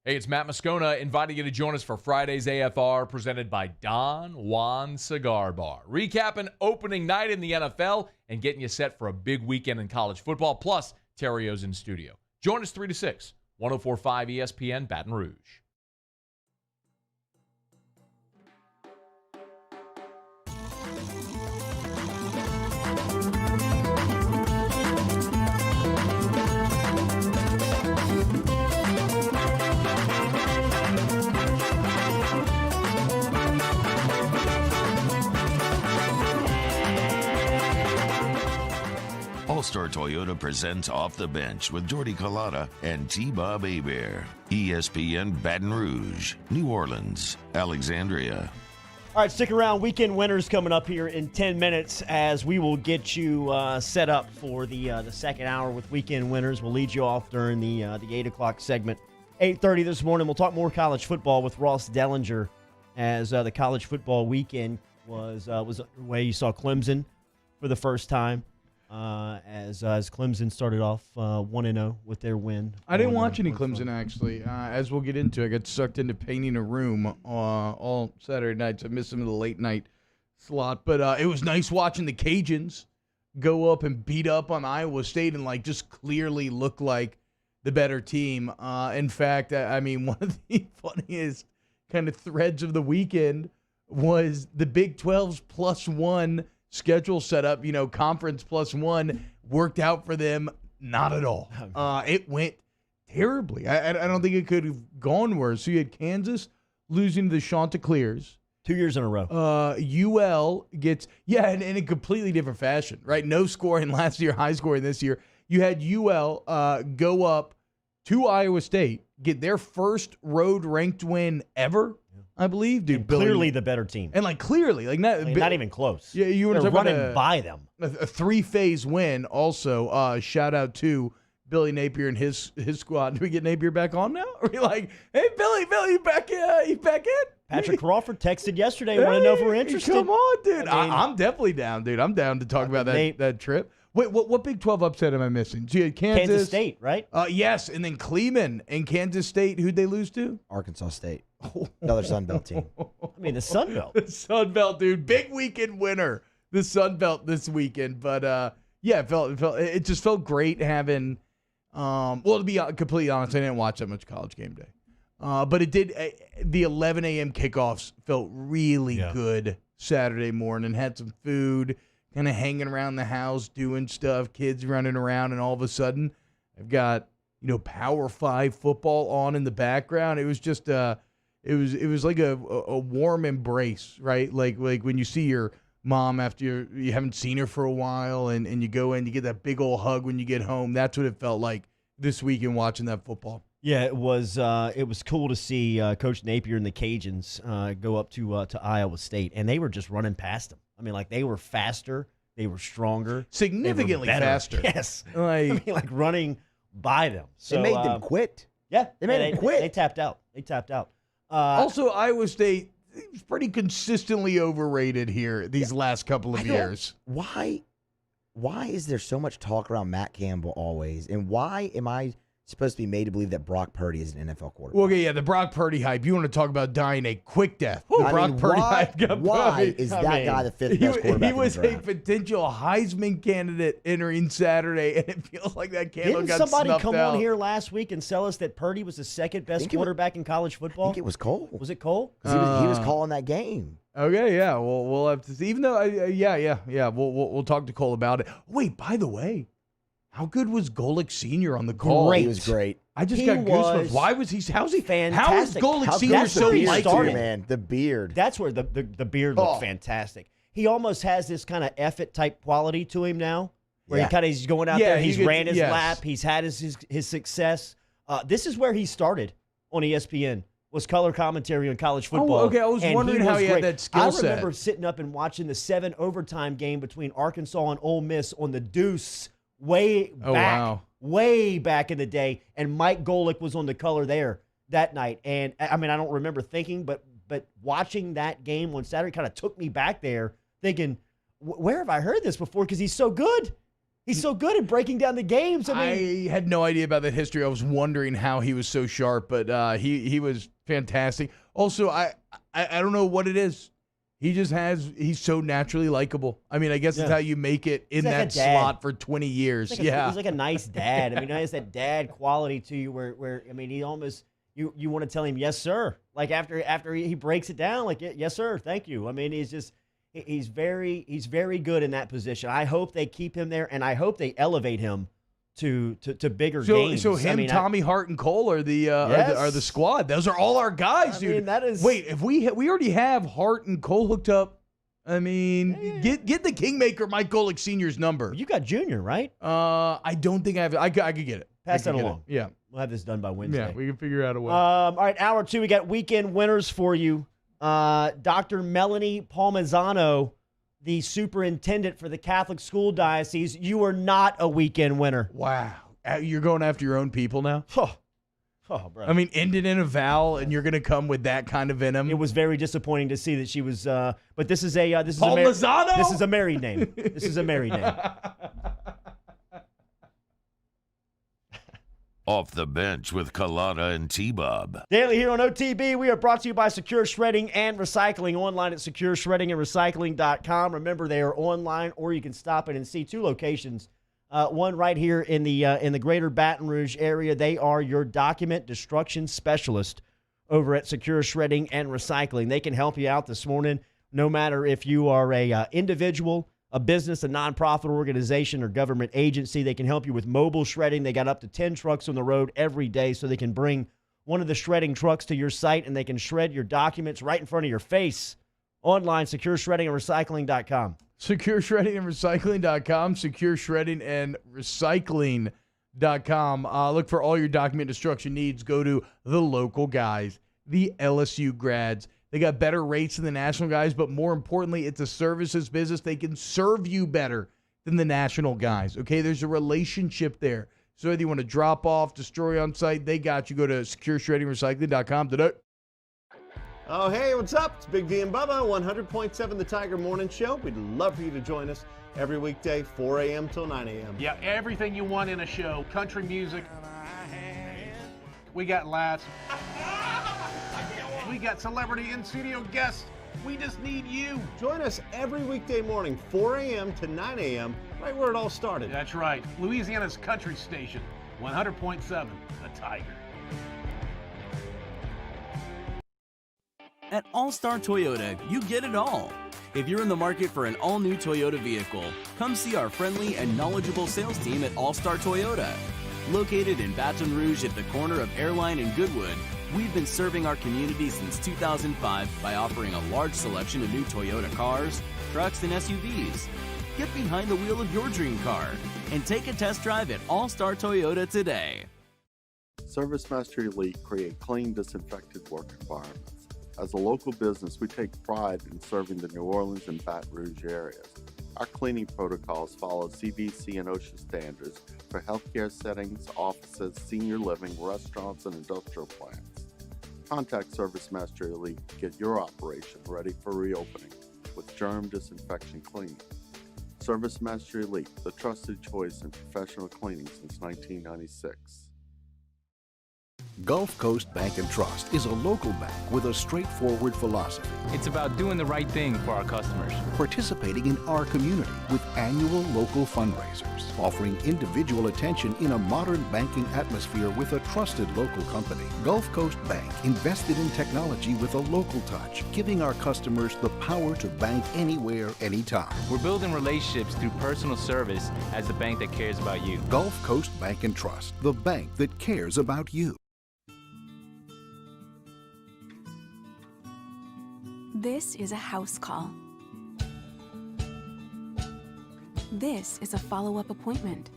Hey, it's Matt Moscona inviting you to join us for Friday's AFR presented by Don Juan Cigar Bar. Recapping opening night in the NFL and getting you set for a big weekend in college football, plus Terrio's in studio. Join us 3 to 6, 104.5 ESPN Baton Rouge. All-Star Toyota presents Off the Bench with Jordy Collada and T-Bob Hebert. ESPN Baton Rouge, New Orleans, Alexandria. All right, stick around. Weekend winners coming up here in 10 minutes as we will get you set up for the second hour with weekend winners. We'll lead you off during the 8 o'clock segment. 8:30 this morning, we'll talk more college football with Ross Dellinger as the college football weekend was underway. You saw Clemson for the first time. as Clemson started off 1-0 with their win. I didn't watch any Clemson, actually. As we'll get into, I got sucked into painting a room all Saturday nights. I missed some of the late night slot. But it was nice watching the Cajuns go up and beat up on Iowa State and, like, just clearly look like the better team. In fact, I mean, one of the funniest kind of threads of the weekend was the Big 12's +1 schedule setup, conference +1 worked out for them. Not at all. It went terribly. I don't think it could have gone worse. So you had Kansas losing to the Chanticleers. 2 years in a row. UL gets, in a completely different fashion, right? No scoring last year, high scoring this year. You had UL go up to Iowa State, get their first road ranked win ever, I believe. Dude, clearly the better team. And clearly, not even close. Yeah, you were running by them. A three-phase win. Also, shout out to Billy Napier and his squad. Do we get Napier back on now? Are we like, hey, Billy, you back in? Patrick Crawford texted yesterday, want to know if we're interested. Come on, dude. I'm definitely down, dude. I'm down to talk about that trip. Wait, what Big 12 upset am I missing? So you had Kansas State, right? Yes, and then Cleveland and Kansas State. Who'd they lose to? Arkansas State. Another Sun Belt team. I mean, the Sun Belt. The Sun Belt, dude. Big weekend winner. The Sun Belt this weekend. But, it just felt great having to be completely honest, I didn't watch that much College Game Day. But it did. The 11 a.m. kickoffs felt really good Saturday morning. Had some food, kind of hanging around the house, doing stuff, kids running around, and all of a sudden, I've got Power 5 football on in the background. It was just it was like a warm embrace, right? Like when you see your mom after you haven't seen her for a while, and you go in, you get that big old hug when you get home. That's what it felt like this weekend watching that football. Yeah, it was cool to see Coach Napier and the Cajuns go up to Iowa State, and they were just running past them. I mean, they were faster, they were stronger, significantly faster. Yes, running by them. So, they made them quit. Yeah, they made them quit. They tapped out. Also, Iowa State is pretty consistently overrated here these last couple of years. Why is there so much talk around Matt Campbell always, and why am I supposed to be made to believe that Brock Purdy is an NFL quarterback? Well, okay, the Brock Purdy hype. You want to talk about dying a quick death. Purdy hype got why is that guy the fifth best quarterback? He was a potential Heisman candidate entering Saturday, and it feels like that candle Didn't got somebody snuffed come out. on here last week and sell us that Purdy was the second best quarterback in college football? I think it was Cole. Was it Cole? Because he was calling that game. Okay, yeah. Well, we'll have to see. Even though, we'll talk to Cole about it. Wait, by the way, how good was Golick Sr. on the call? He was great. I just got goosebumps. Why was he? How's he? Fantastic. How is Golick Sr. so likable? Man, the beard. That's where the beard looked fantastic. He almost has this kind of F-it type quality to him now, where he's going out there, he's ran his lap, he's had his success. This is where he started on ESPN. Was color commentary on college football. Oh, okay. I was wondering how he had that skill set. I remember sitting up and watching the 7 overtime game between Arkansas and Ole Miss on the Deuce way back in the day, and Mike Golick was on the color there that night. And I mean, I don't remember thinking, but watching that game on Saturday kind of took me back there, thinking, where have I heard this before? Because he's so good. He's so good at breaking down the games. I had no idea about that history. I was wondering how he was so sharp, but he was fantastic. Also, I don't know what it is. He's so naturally likable. I mean, I guess it's how you make it in that slot for 20 years. He's like a nice dad. I mean, he has that dad quality to you where I mean, he almost you want to tell him yes, sir. Like after he breaks it down, like yes, sir, thank you. I mean, he's very good in that position. I hope they keep him there, and I hope they elevate him to bigger games. So him, Tommy Hart, and Cole are the squad. Those are all our guys, dude. I mean, that is. Wait, if we already have Hart and Cole hooked up, I mean, get the Kingmaker Mike Golick Sr.'s number. You got Junior, right? I don't think I have it. I could get it. Pass that along. Yeah, we'll have this done by Wednesday. Yeah, we can figure out a way. All right, hour 2. We got weekend winners for you. Dr. Melanie Palmisano, the superintendent for the Catholic School Diocese. You are not a weekend winner. Wow. You're going after your own people now? Oh, bro. I mean, ended in a vowel, and you're going to come with that kind of venom? It was very disappointing to see that she was, but this is a Palmisano? This is a married name. This is a married name. Off the Bench with Kalana and T-Bob. Daily here on OTB, we are brought to you by Secure Shredding and Recycling, online at secureshreddingandrecycling.com. Remember, they are online, or you can stop in and see two locations. One right here in the greater Baton Rouge area. They are your document destruction specialist over at Secure Shredding and Recycling. They can help you out this morning, no matter if you are a individual, a business, a nonprofit organization, or government agency. They can help you with mobile shredding. They got up to 10 trucks on the road every day, so they can bring one of the shredding trucks to your site, and they can shred your documents right in front of your face. Online, secureshreddingandrecycling.com. SecureShreddingandRecycling.com, SecureShreddingandRecycling.com. Look for all your document destruction needs. Go to the local guys, the LSU grads. They got better rates than the national guys, but more importantly, it's a services business. They can serve you better than the national guys, okay? There's a relationship there. So whether you want to drop off, destroy on site, they got you. Go to SecureShreddingRecycling.com today. Oh, hey, what's up? It's Big V and Bubba, 100.7 The Tiger Morning Show. We'd love for you to join us every weekday, 4 a.m. till 9 a.m. Yeah, everything you want in a show. Country music. We got laughs. We got celebrity in-studio guests. We just need you. Join us every weekday morning, 4 a.m. to 9 a.m., right where it all started. That's right. Louisiana's country station, 100.7 The Tiger. At All-Star Toyota, you get it all. If you're in the market for an all-new Toyota vehicle, come see our friendly and knowledgeable sales team at All-Star Toyota. Located in Baton Rouge at the corner of Airline and Goodwood, we've been serving our community since 2005 by offering a large selection of new Toyota cars, trucks, and SUVs. Get behind the wheel of your dream car and take a test drive at All-Star Toyota today. ServiceMaster Elite create clean, disinfected work environments. As a local business, we take pride in serving the New Orleans and Baton Rouge areas. Our cleaning protocols follow CDC and OSHA standards for healthcare settings, offices, senior living, restaurants, and industrial plants. Contact ServiceMaster Elite to get your operation ready for reopening with germ disinfection cleaning. ServiceMaster Elite, the trusted choice in professional cleaning since 1996. Gulf Coast Bank and Trust is a local bank with a straightforward philosophy. It's about doing the right thing for our customers. Participating in our community with annual local fundraisers, offering individual attention in a modern banking atmosphere with a trusted local company. Gulf Coast Bank invested in technology with a local touch, giving our customers the power to bank anywhere, anytime. We're building relationships through personal service as the bank that cares about you. Gulf Coast Bank and Trust, the bank that cares about you. This is a house call. This is a follow-up appointment.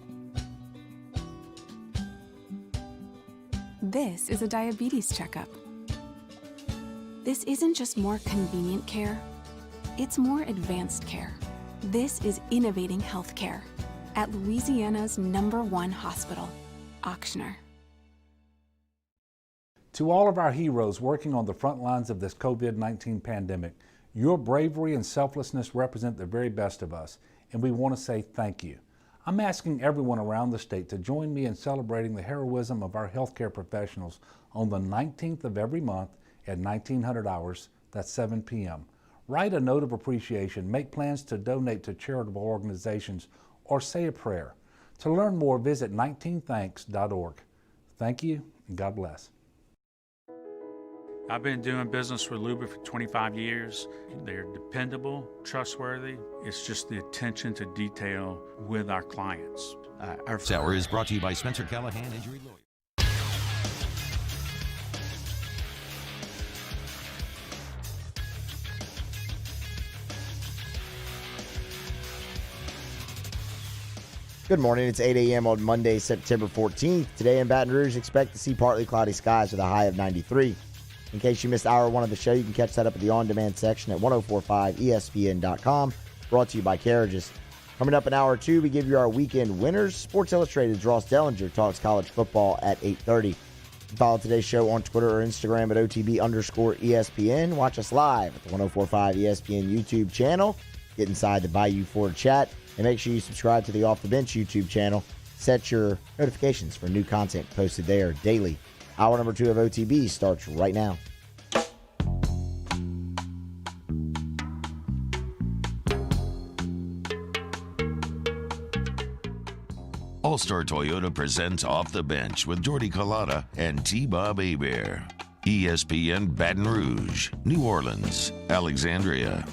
This is a diabetes checkup. This isn't just more convenient care, it's more advanced care. This is innovating healthcare at Louisiana's #1 hospital, Auctioner. To all of our heroes working on the front lines of this COVID-19 pandemic, your bravery and selflessness represent the very best of us, and we want to say thank you. I'm asking everyone around the state to join me in celebrating the heroism of our healthcare professionals on the 19th of every month at 1900 hours, that's 7 p.m. Write a note of appreciation, make plans to donate to charitable organizations, or say a prayer. To learn more, visit 19thanks.org. Thank you, and God bless. I've been doing business with Luba for 25 years. They're dependable, trustworthy. It's just the attention to detail with our clients. Our hour is brought to you by Spencer Callahan Injury Lawyer. Good morning. It's 8 a.m. on Monday, September 14th. Today in Baton Rouge, expect to see partly cloudy skies with a high of 93. In case you missed hour one of the show, you can catch that up at the on-demand section at 1045ESPN.com. Brought to you by Carriages. Coming up in hour two, we give you our weekend winners. Sports Illustrated's Ross Dellinger talks college football at 8:30. You can follow today's show on Twitter or Instagram at OTB_ESPN. Watch us live at the 1045 ESPN YouTube channel. Get inside the Bayou Ford chat. And make sure you subscribe to the Off the Bench YouTube channel Set your notifications for new content posted there daily. Hour number 2 of OTB starts right now. All-Star Toyota presents Off the Bench with Jordy Collada and T-Bob Hebert. ESPN Baton Rouge, New Orleans, Alexandria.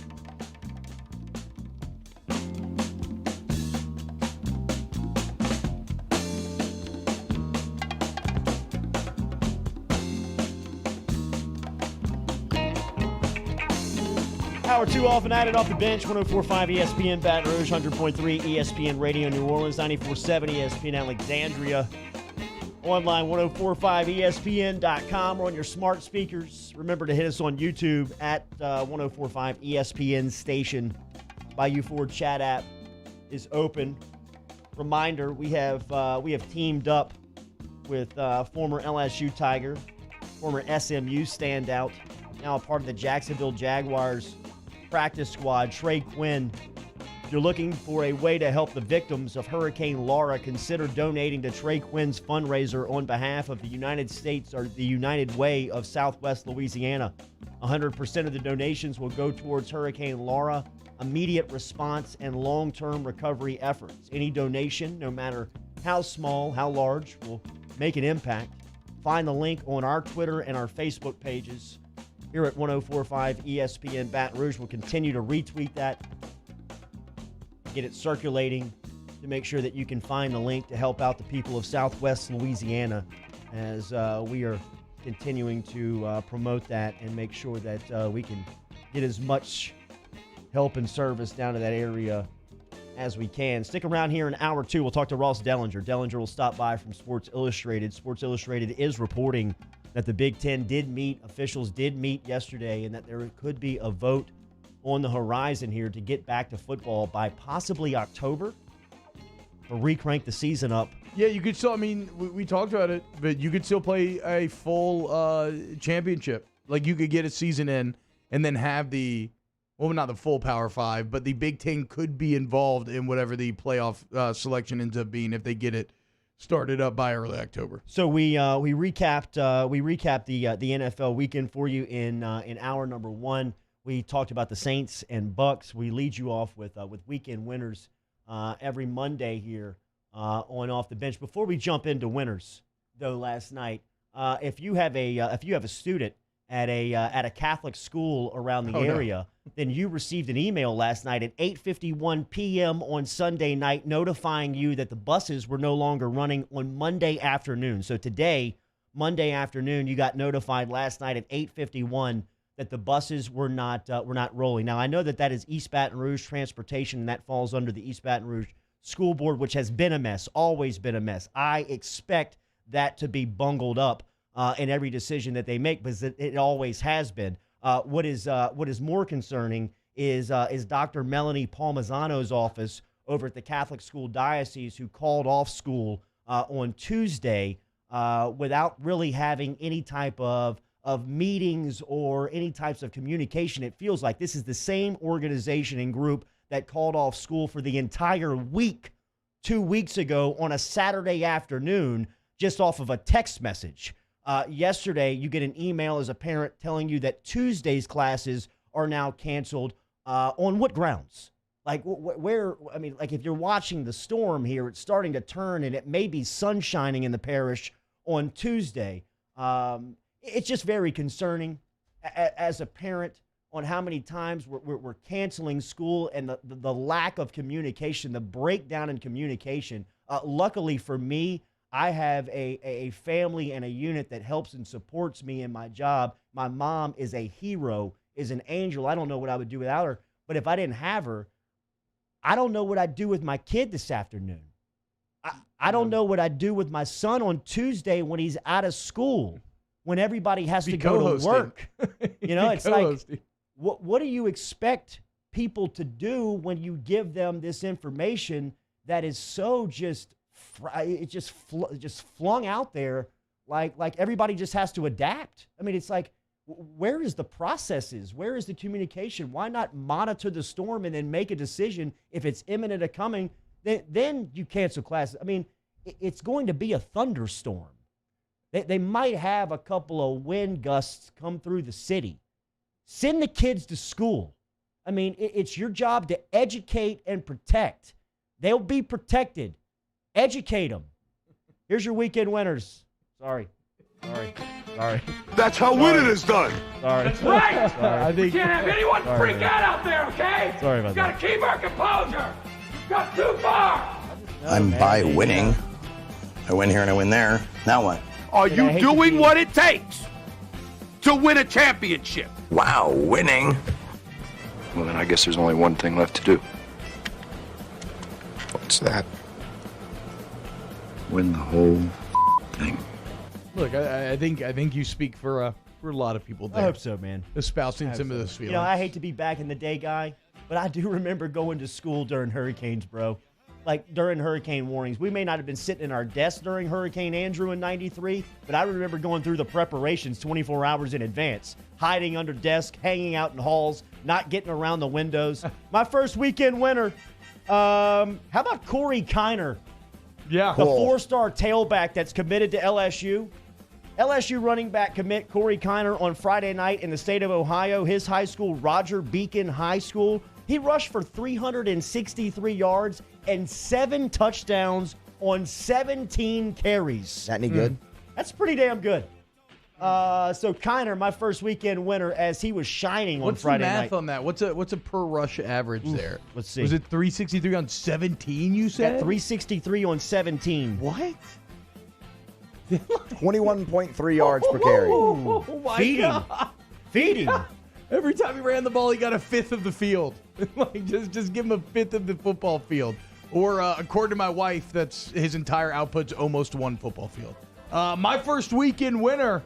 Hour 2 off and at it off the bench. 104.5 ESPN Baton Rouge, 100.3 ESPN Radio New Orleans, 94.7 ESPN Alexandria. Online, 1045ESPN.com or on your smart speakers. Remember to hit us on YouTube at 1045 ESPN station. Bayou Ford chat app is open. Reminder, we have teamed up with former LSU Tiger, former SMU standout, now a part of the Jacksonville Jaguars practice squad, Trey Quinn. If you're looking for a way to help the victims of Hurricane Laura, consider donating to Trey Quinn's fundraiser on behalf of the United States or the United Way of Southwest Louisiana. 100% of the donations will go towards Hurricane Laura immediate response and long-term recovery efforts. Any donation, no matter how small, how large, will make an impact. Find the link on our Twitter and our Facebook pages. Here at 1045 ESPN Baton Rouge, we'll continue to retweet that, get it circulating to make sure that you can find the link to help out the people of Southwest Louisiana as we are continuing to promote that and make sure that we can get as much help and service down to that area as we can. Stick around here in hour 2. We'll talk to Ross Dellinger. Dellinger will stop by from Sports Illustrated. Sports Illustrated is reporting that the Big Ten officials did meet yesterday, and that there could be a vote on the horizon here to get back to football by possibly October or recrank the season up. Yeah, you could still, we talked about it, but you could still play a full championship. Like, you could get a season in and then have not the full Power 5, but the Big Ten could be involved in whatever the playoff selection ends up being if they get it started up by early October. So we recapped the NFL weekend for you in hour number 1. We talked about the Saints and Bucks. We lead you off with weekend winners every Monday here on Off the Bench. Before we jump into winners, though, last night, if you have a student at a Catholic school around the area, then you received an email last night at 8:51 p.m. on Sunday night notifying you that the buses were no longer running on Monday afternoon. So today, Monday afternoon, you got notified last night at 8:51 that the buses were not rolling. Now, I know that is East Baton Rouge Transportation, and that falls under the East Baton Rouge School Board, which has been a mess, always been a mess. I expect that to be bungled up in every decision that they make, because it always has been. What is more concerning is Dr. Melanie Palmisano's office over at the Catholic School Diocese, who called off school on Tuesday without really having any type of meetings or any types of communication. It feels like this is the same organization and group that called off school for the entire week 2 weeks ago on a Saturday afternoon, just off of a text message. Yesterday, you get an email as a parent telling you that Tuesday's classes are now canceled. On what grounds? Like, where? I mean, like, if you're watching the storm here, it's starting to turn, and it may be sun shining in the parish on Tuesday. It's just very concerning as a parent on how many times we're canceling school, and the lack of communication, the breakdown in communication. Luckily for me, I have a family and a unit that helps and supports me in my job. My mom is a hero, is an angel. I don't know what I would do without her. But if I didn't have her, I don't know what I'd do with my kid this afternoon. I don't know what I'd do with my son on Tuesday when he's out of school, when everybody has to go to work. You know, it's like, what do you expect people to do when you give them this information that is so just flung out there, like everybody just has to adapt? I mean, it's like, where is the processes? Where is the communication? Why not monitor the storm and then make a decision if it's imminent or coming? Then you cancel classes. I mean, it's going to be a thunderstorm. They might have a couple of wind gusts come through the city. Send the kids to school. I mean, it's your job to educate and protect. They'll be protected. Educate them. Here's your weekend winners. Sorry. That's how winning is done. Sorry. That's right. Sorry. We can't have anyone freak out there, okay? Sorry about that. Gotta keep our composure. Got too far. I'm by winning. I win here and I win there. Now what? Are you doing what it takes to win a championship? Wow, winning. Well, then I guess there's only one thing left to do. What's that? Win the whole thing. Look, I think you speak for a lot of people there. I hope so, man. Espousing some of those feelings. You know, I hate to be back in the day guy, but I do remember going to school during hurricanes, bro. Like during hurricane warnings. We may not have been sitting in our desks during Hurricane Andrew in 93, but I remember going through the preparations 24 hours in advance, hiding under desks, hanging out in halls, not getting around the windows. My first weekend winner, how about Corey Kiner? Yeah. The four-star tailback that's committed to LSU. LSU running back commit Corey Kiner on Friday night in the state of Ohio, his high school, Roger Beacon High School. He rushed for 363 yards and 7 touchdowns on 17 carries. That any good? That's pretty damn good. So Kiner, my first weekend winner, as he was shining on Friday night. What's the math on that? What's a per rush average there? Let's see. Was it 363 on 17, you said? At 363 on 17. What? 21.3 yards per carry. Oh my God. Feed him. Every time he ran the ball, he got a fifth of the field. Like just give him a fifth of the football field. Or according to my wife, that's his entire output's almost one football field. My first weekend winner.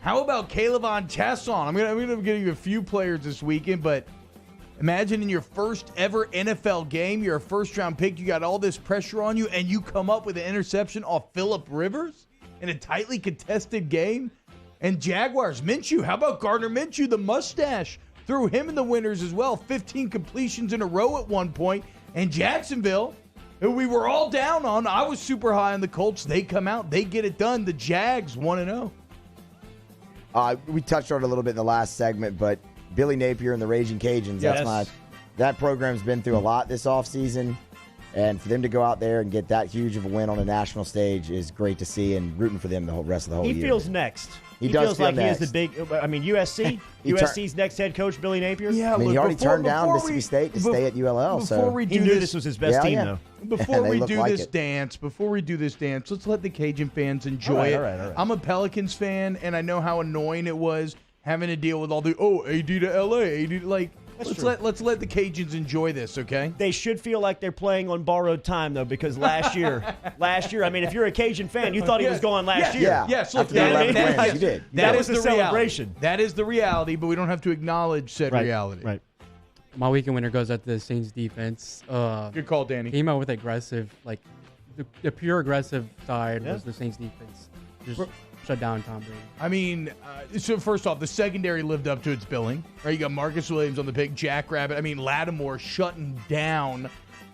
How about Kayvon Thiason? I'm gonna give you a few players this weekend, but imagine in your first ever NFL game, you're a first-round pick, you got all this pressure on you, and you come up with an interception off Phillip Rivers in a tightly contested game. And Jaguars, Minshew, how about Gardner Minshew, the mustache? Threw him in the winners as well. 15 completions in a row at one point. And Jacksonville, who we were all down on, I was super high on the Colts. They come out, they get it done. The Jags 1-0. We touched on it a little bit in the last segment, but Billy Napier and the Raging Cajuns, that program's been through a lot this offseason. And for them to go out there and get that huge of a win on a national stage is great to see, and rooting for them the rest of the whole year. He feels next. He feels does feel like next. he is the big. I mean, USC. USC's next head coach, Billy Napier. Yeah, he already turned down Mississippi State to stay at ULL. He knew this was his best team, though. Before we do this dance, let's let the Cajun fans enjoy it. All right. I'm a Pelicans fan, and I know how annoying it was having to deal with all the AD to LA, AD to let's let the Cajuns enjoy this, okay? They should feel like they're playing on borrowed time, though, because last year, I mean, if you're a Cajun fan, you thought he was going last year. Yes, look, After the 11 wins, you did. That was is the celebration. That is the reality, but we don't have to acknowledge said reality. Right. My weekend winner goes out to the Saints defense. Good call, Danny. Came out with aggressive, like the pure aggressive side was the Saints defense. Just shut down Tom Brady. I mean, so first off, the secondary lived up to its billing. Right, you got Marcus Williams on the pick, Jack Rabbit. I mean, Lattimore shutting down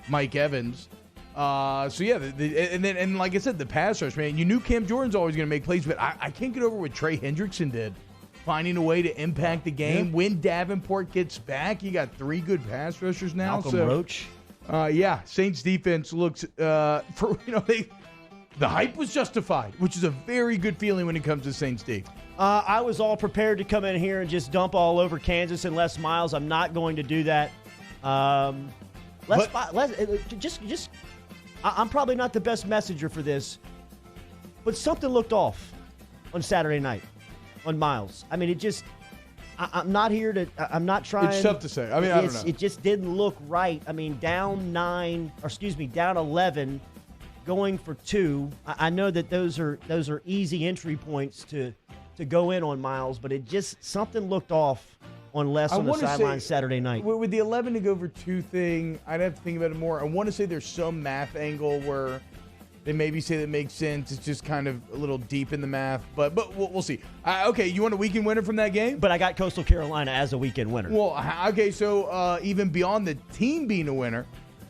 Mike Evans. And like I said, the pass rush, man. You knew Cam Jordan's always going to make plays, but I can't get over what Trey Hendrickson did. Finding a way to impact the game. Yeah. When Davenport gets back, you got 3 good pass rushers now. Malcolm Roach. Saints defense looks the hype was justified, which is a very good feeling when it comes to Saints D. I was all prepared to come in here and just dump all over Kansas and Les Miles. I'm not going to do that. I'm probably not the best messenger for this, but something looked off on Saturday night on Miles. I mean, I'm not here to. I'm not trying. It's tough to say. I mean, I don't know. It just didn't look right. I mean, down 11. Going for 2. I know that those are easy entry points to go in on Miles, but it just something looked off on Les on the sideline Saturday night. With the 11 to go for 2 thing, I'd have to think about it more. I want to say there's some math angle where they maybe say that makes sense. It's just kind of a little deep in the math, but we'll see. Okay, you want a weekend winner from that game? But I got Coastal Carolina as a weekend winner. Well, okay, so even beyond the team being a winner,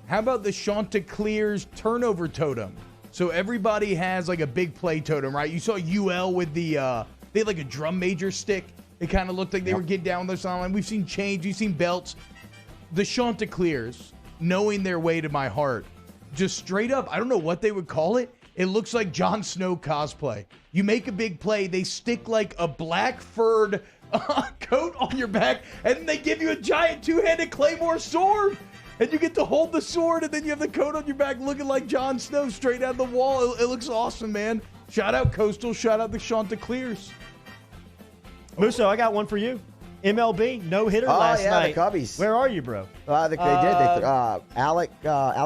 how about the Chanticleer's turnover totem? So everybody has like a big play totem, right? You saw UL with they had like a drum major stick. It kind of looked like they were getting down their sideline. We've seen chains, we've seen belts. The Chanticleers, knowing their way to my heart, just straight up, I don't know what they would call it. It looks like Jon Snow cosplay. You make a big play, they stick like a black furred coat on your back, and then they give you a giant two-handed claymore sword. And you get to hold the sword, and then you have the coat on your back looking like Jon Snow straight out of the wall. It looks awesome, man. Shout out Coastal. Shout out the Chanticleers. Musso, I got one for you. MLB, no-hitter last night. The Cubbies. Where are you, bro? They did. Alec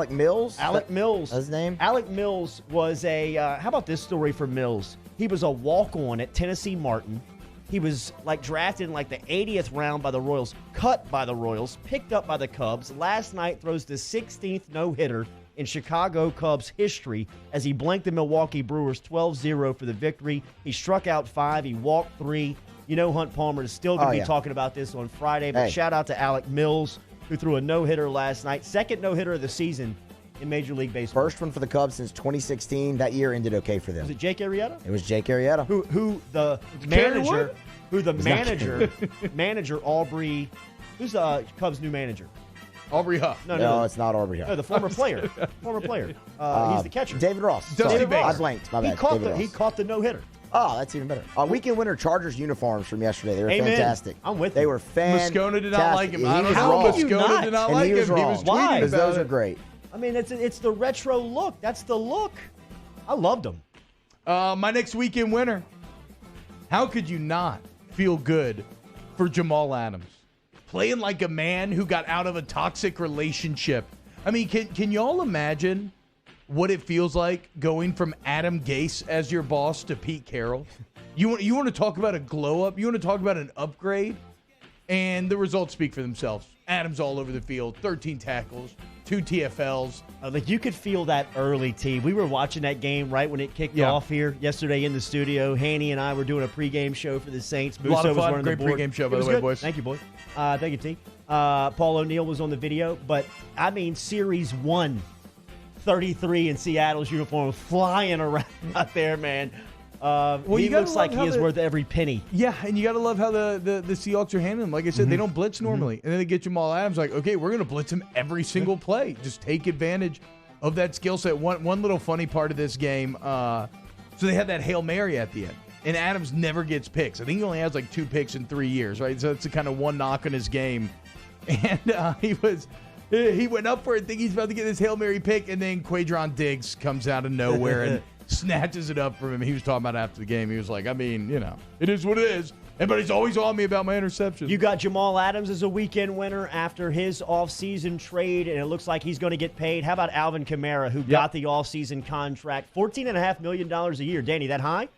Mills. Alec Mills. That's his name? Alec Mills was how about this story for Mills? He was a walk-on at Tennessee Martin. He was drafted in the 80th round by the Royals, cut by the Royals, picked up by the Cubs. Last night throws the 16th no-hitter in Chicago Cubs history as he blanked the Milwaukee Brewers 12-0 for the victory. He struck out 5. He walked 3. You know Hunt Palmer is still going to be talking about this on Friday, but shout out to Alec Mills, who threw a no-hitter last night. Second no-hitter of the season in Major League Baseball. First one for the Cubs since 2016. That year ended okay for them. Was it Jake Arrieta? It was Jake Arrieta. Who the manager Aubrey, who's the Cubs' new manager? Aubrey Huff. No, it's not Aubrey Huff. No, the former player. He's the catcher. David Ross. David Ross. I blanked. My bad. He caught the no-hitter. Oh, that's even better. Weekend winner Chargers uniforms from yesterday. They were Amen. fantastic. I'm with They you. were fantastic. Moscona did not like him. I don't know. Moscona did not like him. He was wrong. Why? Because those are great. I mean, it's the retro look. That's the look. I loved them. My next weekend winner. How could you not feel good for Jamal Adams? Playing like a man who got out of a toxic relationship. I mean, can y'all imagine what it feels like going from Adam Gase as your boss to Pete Carroll? You want to talk about a glow up? You want to talk about an upgrade? And the results speak for themselves. Adams all over the field, 13 tackles, 2 TFLs. You could feel that early, T. We were watching that game right when it kicked off here yesterday in the studio. Haney and I were doing a pregame show for the Saints. A lot of Musso was fun. running Great the board. pregame show, by It the was way, good. boys. Thank you, boys. Thank you, T. Paul O'Neill was on the video. But, I mean, Series 1, 33 in Seattle's uniform, flying around out there, man. He looks like he is worth every penny. Yeah, and you got to love how the Seahawks are handling him. Like I said, they don't blitz normally. And then they get Jamal Adams okay, we're going to blitz him every single play. Just take advantage of that skill set. One little funny part of this game, so they had that Hail Mary at the end. And Adams never gets picks. I think he only has 2 picks in 3 years, right? So that's the kind of one knock on his game. And he went up for it, think he's about to get this Hail Mary pick, and then Quadron Diggs comes out of nowhere and snatches it up from him. He was talking about after the game. He was like, I mean, it is what it is. But he's always on me about my interceptions. You got Jamal Adams as a weekend winner after his offseason trade, and it looks like he's going to get paid. How about Alvin Kamara, who got the offseason contract, $14.5 million a year? Danny, that high?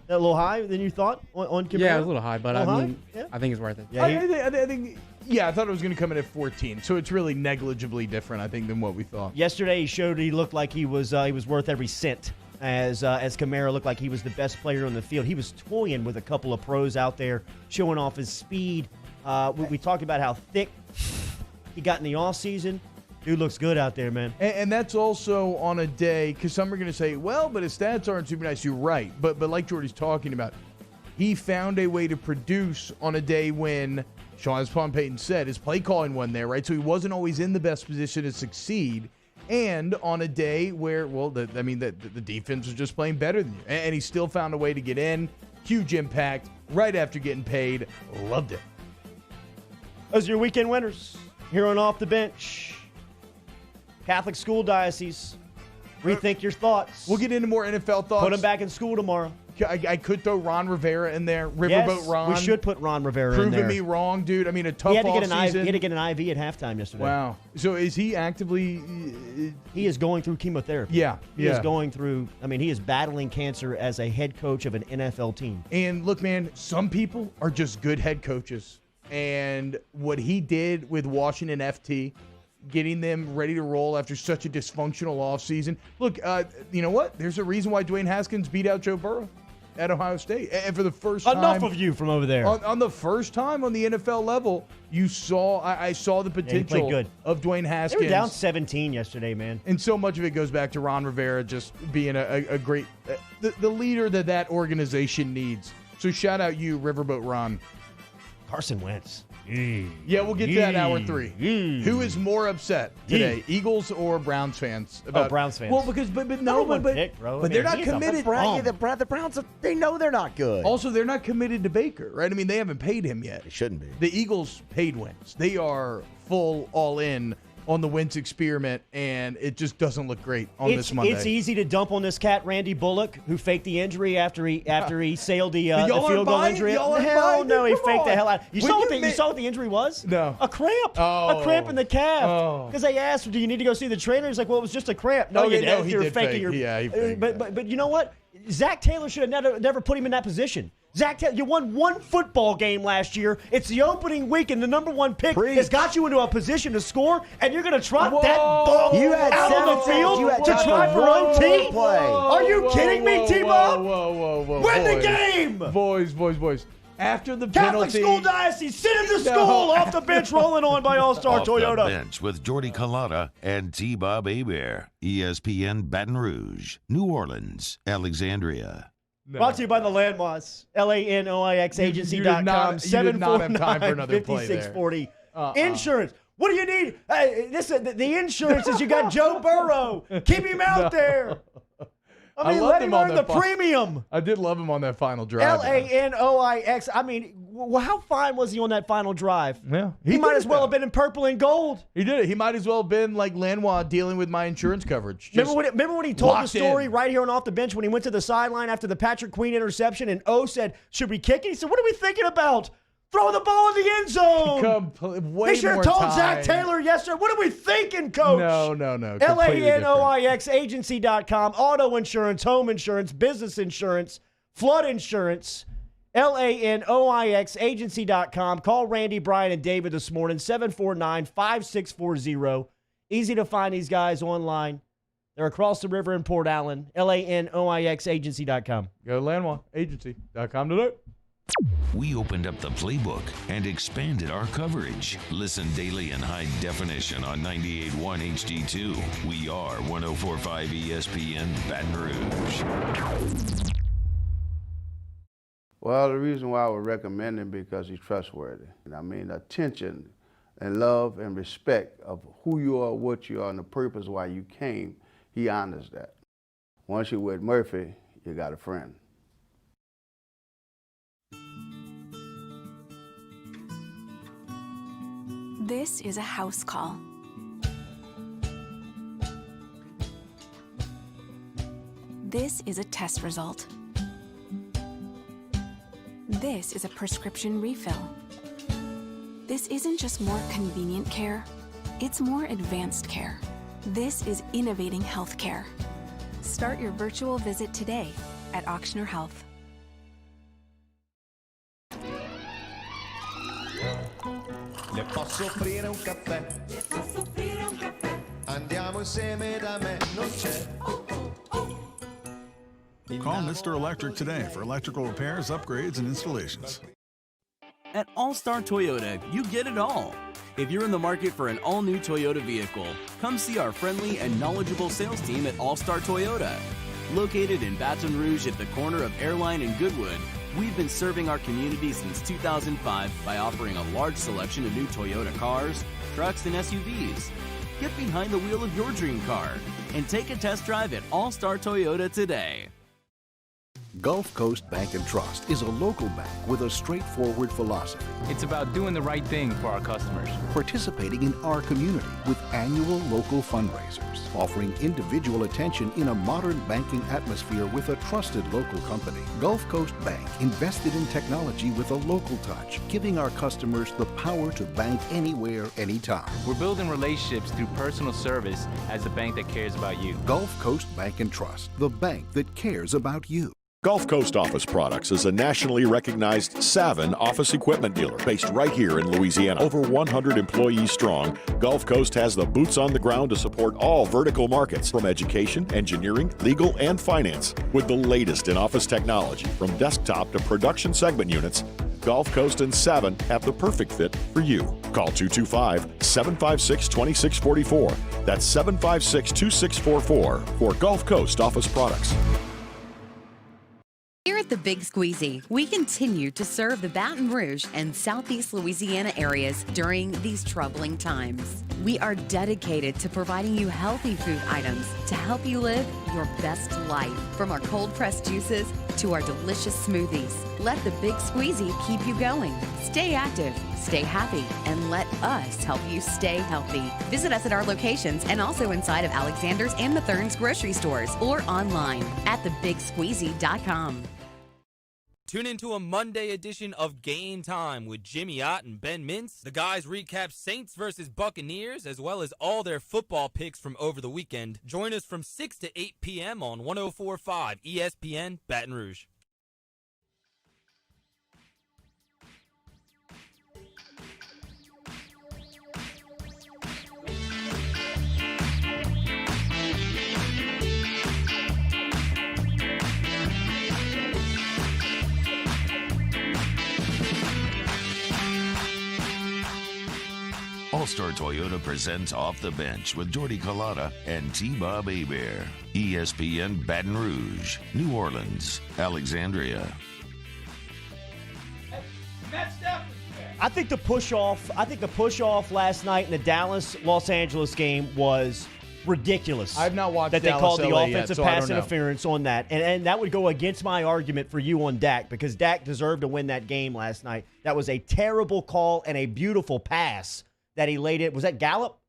That a little higher than you thought on Kamara? Yeah, it was a little high, but I think it's worth it. I thought it was going to come in at 14, so it's really negligibly different, I think, than what we thought. Yesterday, he showed he looked like he was worth every cent. As Kamara looked like he was the best player on the field. He was toying with a couple of pros out there, showing off his speed. We talked about how thick he got in the offseason. Dude looks good out there, man. And that's also on a day, because some are going to say, well, but his stats aren't super nice. You're right. But like Jordy's talking about, he found a way to produce on a day when, as Sean Payton said, his play calling wasn't there, right? So he wasn't always in the best position to succeed. And on a day where, the defense was just playing better than you. And he still found a way to get in. Huge impact right after getting paid. Loved it. Those are your weekend winners here on Off the Bench. Catholic School Diocese. Rethink your thoughts. We'll get into more NFL thoughts. Put them back in school tomorrow. I could throw Ron Rivera in there. Riverboat Ron. We should put Ron Rivera in there. Proving me wrong, dude. I mean, a tough offseason. He had to get an IV at halftime yesterday. Wow. So is he actively... He is going through chemotherapy. Yeah. He is going through... he is battling cancer as a head coach of an NFL team. And look, man, some people are just good head coaches. And what he did with Washington FT... getting them ready to roll after such a dysfunctional offseason. Look, you know what? There's a reason why Dwayne Haskins beat out Joe Burrow. at Ohio State. And for the first time. Enough of you from over there. On the first time on the NFL level, I saw the potential of Dwayne Haskins. They were down 17 yesterday, man. And so much of it goes back to Ron Rivera just being a great the leader that organization needs. So shout out you, Riverboat Ron. Carson Wentz. Yeah, we'll get to that hour 3. Who is more upset today, Eagles or Browns fans? Browns fans. Well, because but they're not committed. The Browns, they know they're not good. Also, they're not committed to Baker, right? I mean, they haven't paid him yet. They shouldn't be. The Eagles paid Wentz. They are full all in on the Wentz experiment, and it just doesn't look great on this Monday. It's easy to dump on this cat, Randy Bullock, who faked the injury after he sailed the field goal injury. Hell no, he faked the hell out. You saw what the injury was? No. A cramp. A cramp in the calf. Because they asked, do you need to go see the trainer? He's like, well, it was just a cramp. No, he you're did faking fake. He faked but you know what? Zach Taylor should have never put him in that position. Zach Taylor, you won one football game last year. It's the opening week, and the number one pick has got you into a position to score, and you're going to trot that ball out on the field to try for your own team? Are you kidding me, T-Bob? Whoa. Win the game! Boys. After the Catholic penalty. school diocese, send him to school off the bench, rolling on by All-Star Off Toyota. the bench with Jordy Culotta and T-Bob Hebert. ESPN Baton Rouge, New Orleans, Alexandria. Brought to you by the Landmoss, LANOIXagency.com, You did not have time for another play there. 5640. Insurance. What do you need? Hey, the insurance is you got Joe Burrow. Keep him out there. I mean, let him earn the premium. I did love him on that final drive. LANOIX. I mean, how fine was he on that final drive? Yeah. He might as well have been in purple and gold. He did it. He might as well have been like Lanois dealing with my insurance coverage. Remember when he told the story right here on Off the Bench when he went to the sideline after the Patrick Queen interception and O said, should we kick it? He said, what are we thinking about? Throw the ball in the end zone. They should have told Zach Taylor yesterday. What are we thinking, Coach? No. LANOIXagency.com. Auto insurance, home insurance, business insurance, flood insurance. LANOIXagency.com. Call Randy, Brian, and David this morning. 749-5640. Easy to find these guys online. They're across the river in Port Allen. LANOIXagency.com. Go to LanoisAgency.com today. We opened up the playbook and expanded our coverage. Listen daily in high definition on 98.1 HD2. We are 104.5 ESPN Baton Rouge. Well, the reason why I would recommend him because he's trustworthy. I mean, attention and love and respect of who you are, what you are, and the purpose why you came, he honors that. Once you're with Murphy, you got a friend. This is a house call. This is a test result. This is a prescription refill. This isn't just more convenient care, it's more advanced care. This is innovating healthcare. Start your virtual visit today at Auctioner Health. Le posso offrire un caffè? Le posso offrire un caffè? Andiamo insieme da me, non c'è. Call Mr. Electric today for electrical repairs, upgrades, and installations. At All-Star Toyota, you get it all. If you're in the market for an all-new Toyota vehicle, come see our friendly and knowledgeable sales team at All-Star Toyota. Located in Baton Rouge at the corner of Airline and Goodwood, we've been serving our community since 2005 by offering a large selection of new Toyota cars, trucks, and SUVs. Get behind the wheel of your dream car and take a test drive at All-Star Toyota today. Gulf Coast Bank & Trust is a local bank with a straightforward philosophy. It's about doing the right thing for our customers. Participating in our community with annual local fundraisers. Offering individual attention in a modern banking atmosphere with a trusted local company. Gulf Coast Bank invested in technology with a local touch, giving our customers the power to bank anywhere, anytime. We're building relationships through personal service as a bank that cares about you. Gulf Coast Bank & Trust, the bank that cares about you. Gulf Coast Office Products is a nationally recognized Savin office equipment dealer based right here in Louisiana. Over 100 employees strong, Gulf Coast has the boots on the ground to support all vertical markets, from education, engineering, legal, and finance. With the latest in office technology, from desktop to production segment units, Gulf Coast and Savin have the perfect fit for you. Call 225-756-2644. That's 756-2644 for Gulf Coast Office Products. Here at the Big Squeezy, we continue to serve the Baton Rouge and Southeast Louisiana areas during these troubling times. We are dedicated to providing you healthy food items to help you live your best life. From our cold-pressed juices to our delicious smoothies, let the Big Squeezy keep you going. Stay active, stay happy, and let us help you stay healthy. Visit us at our locations and also inside of Alexander's and Mathern's grocery stores or online at thebigsqueezy.com. Tune into a Monday edition of Game Time with Jimmy Ott and Ben Mintz. The guys recap Saints versus Buccaneers, as well as all their football picks from over the weekend. Join us from 6 to 8 p.m. on 104.5 ESPN Baton Rouge. All-Star Toyota presents Off the Bench with Jordy Collada and T-Bob Hebert. ESPN Baton Rouge, New Orleans, Alexandria. I think the push off last night in the Dallas-Los Angeles game was ridiculous. I've not watched that Dallas, they called the LA offensive yet, so pass interference on that, and that would go against my argument for you on Dak, because Dak deserved to win that game last night. That was a terrible call and a beautiful pass that he laid it. Was that Gallup?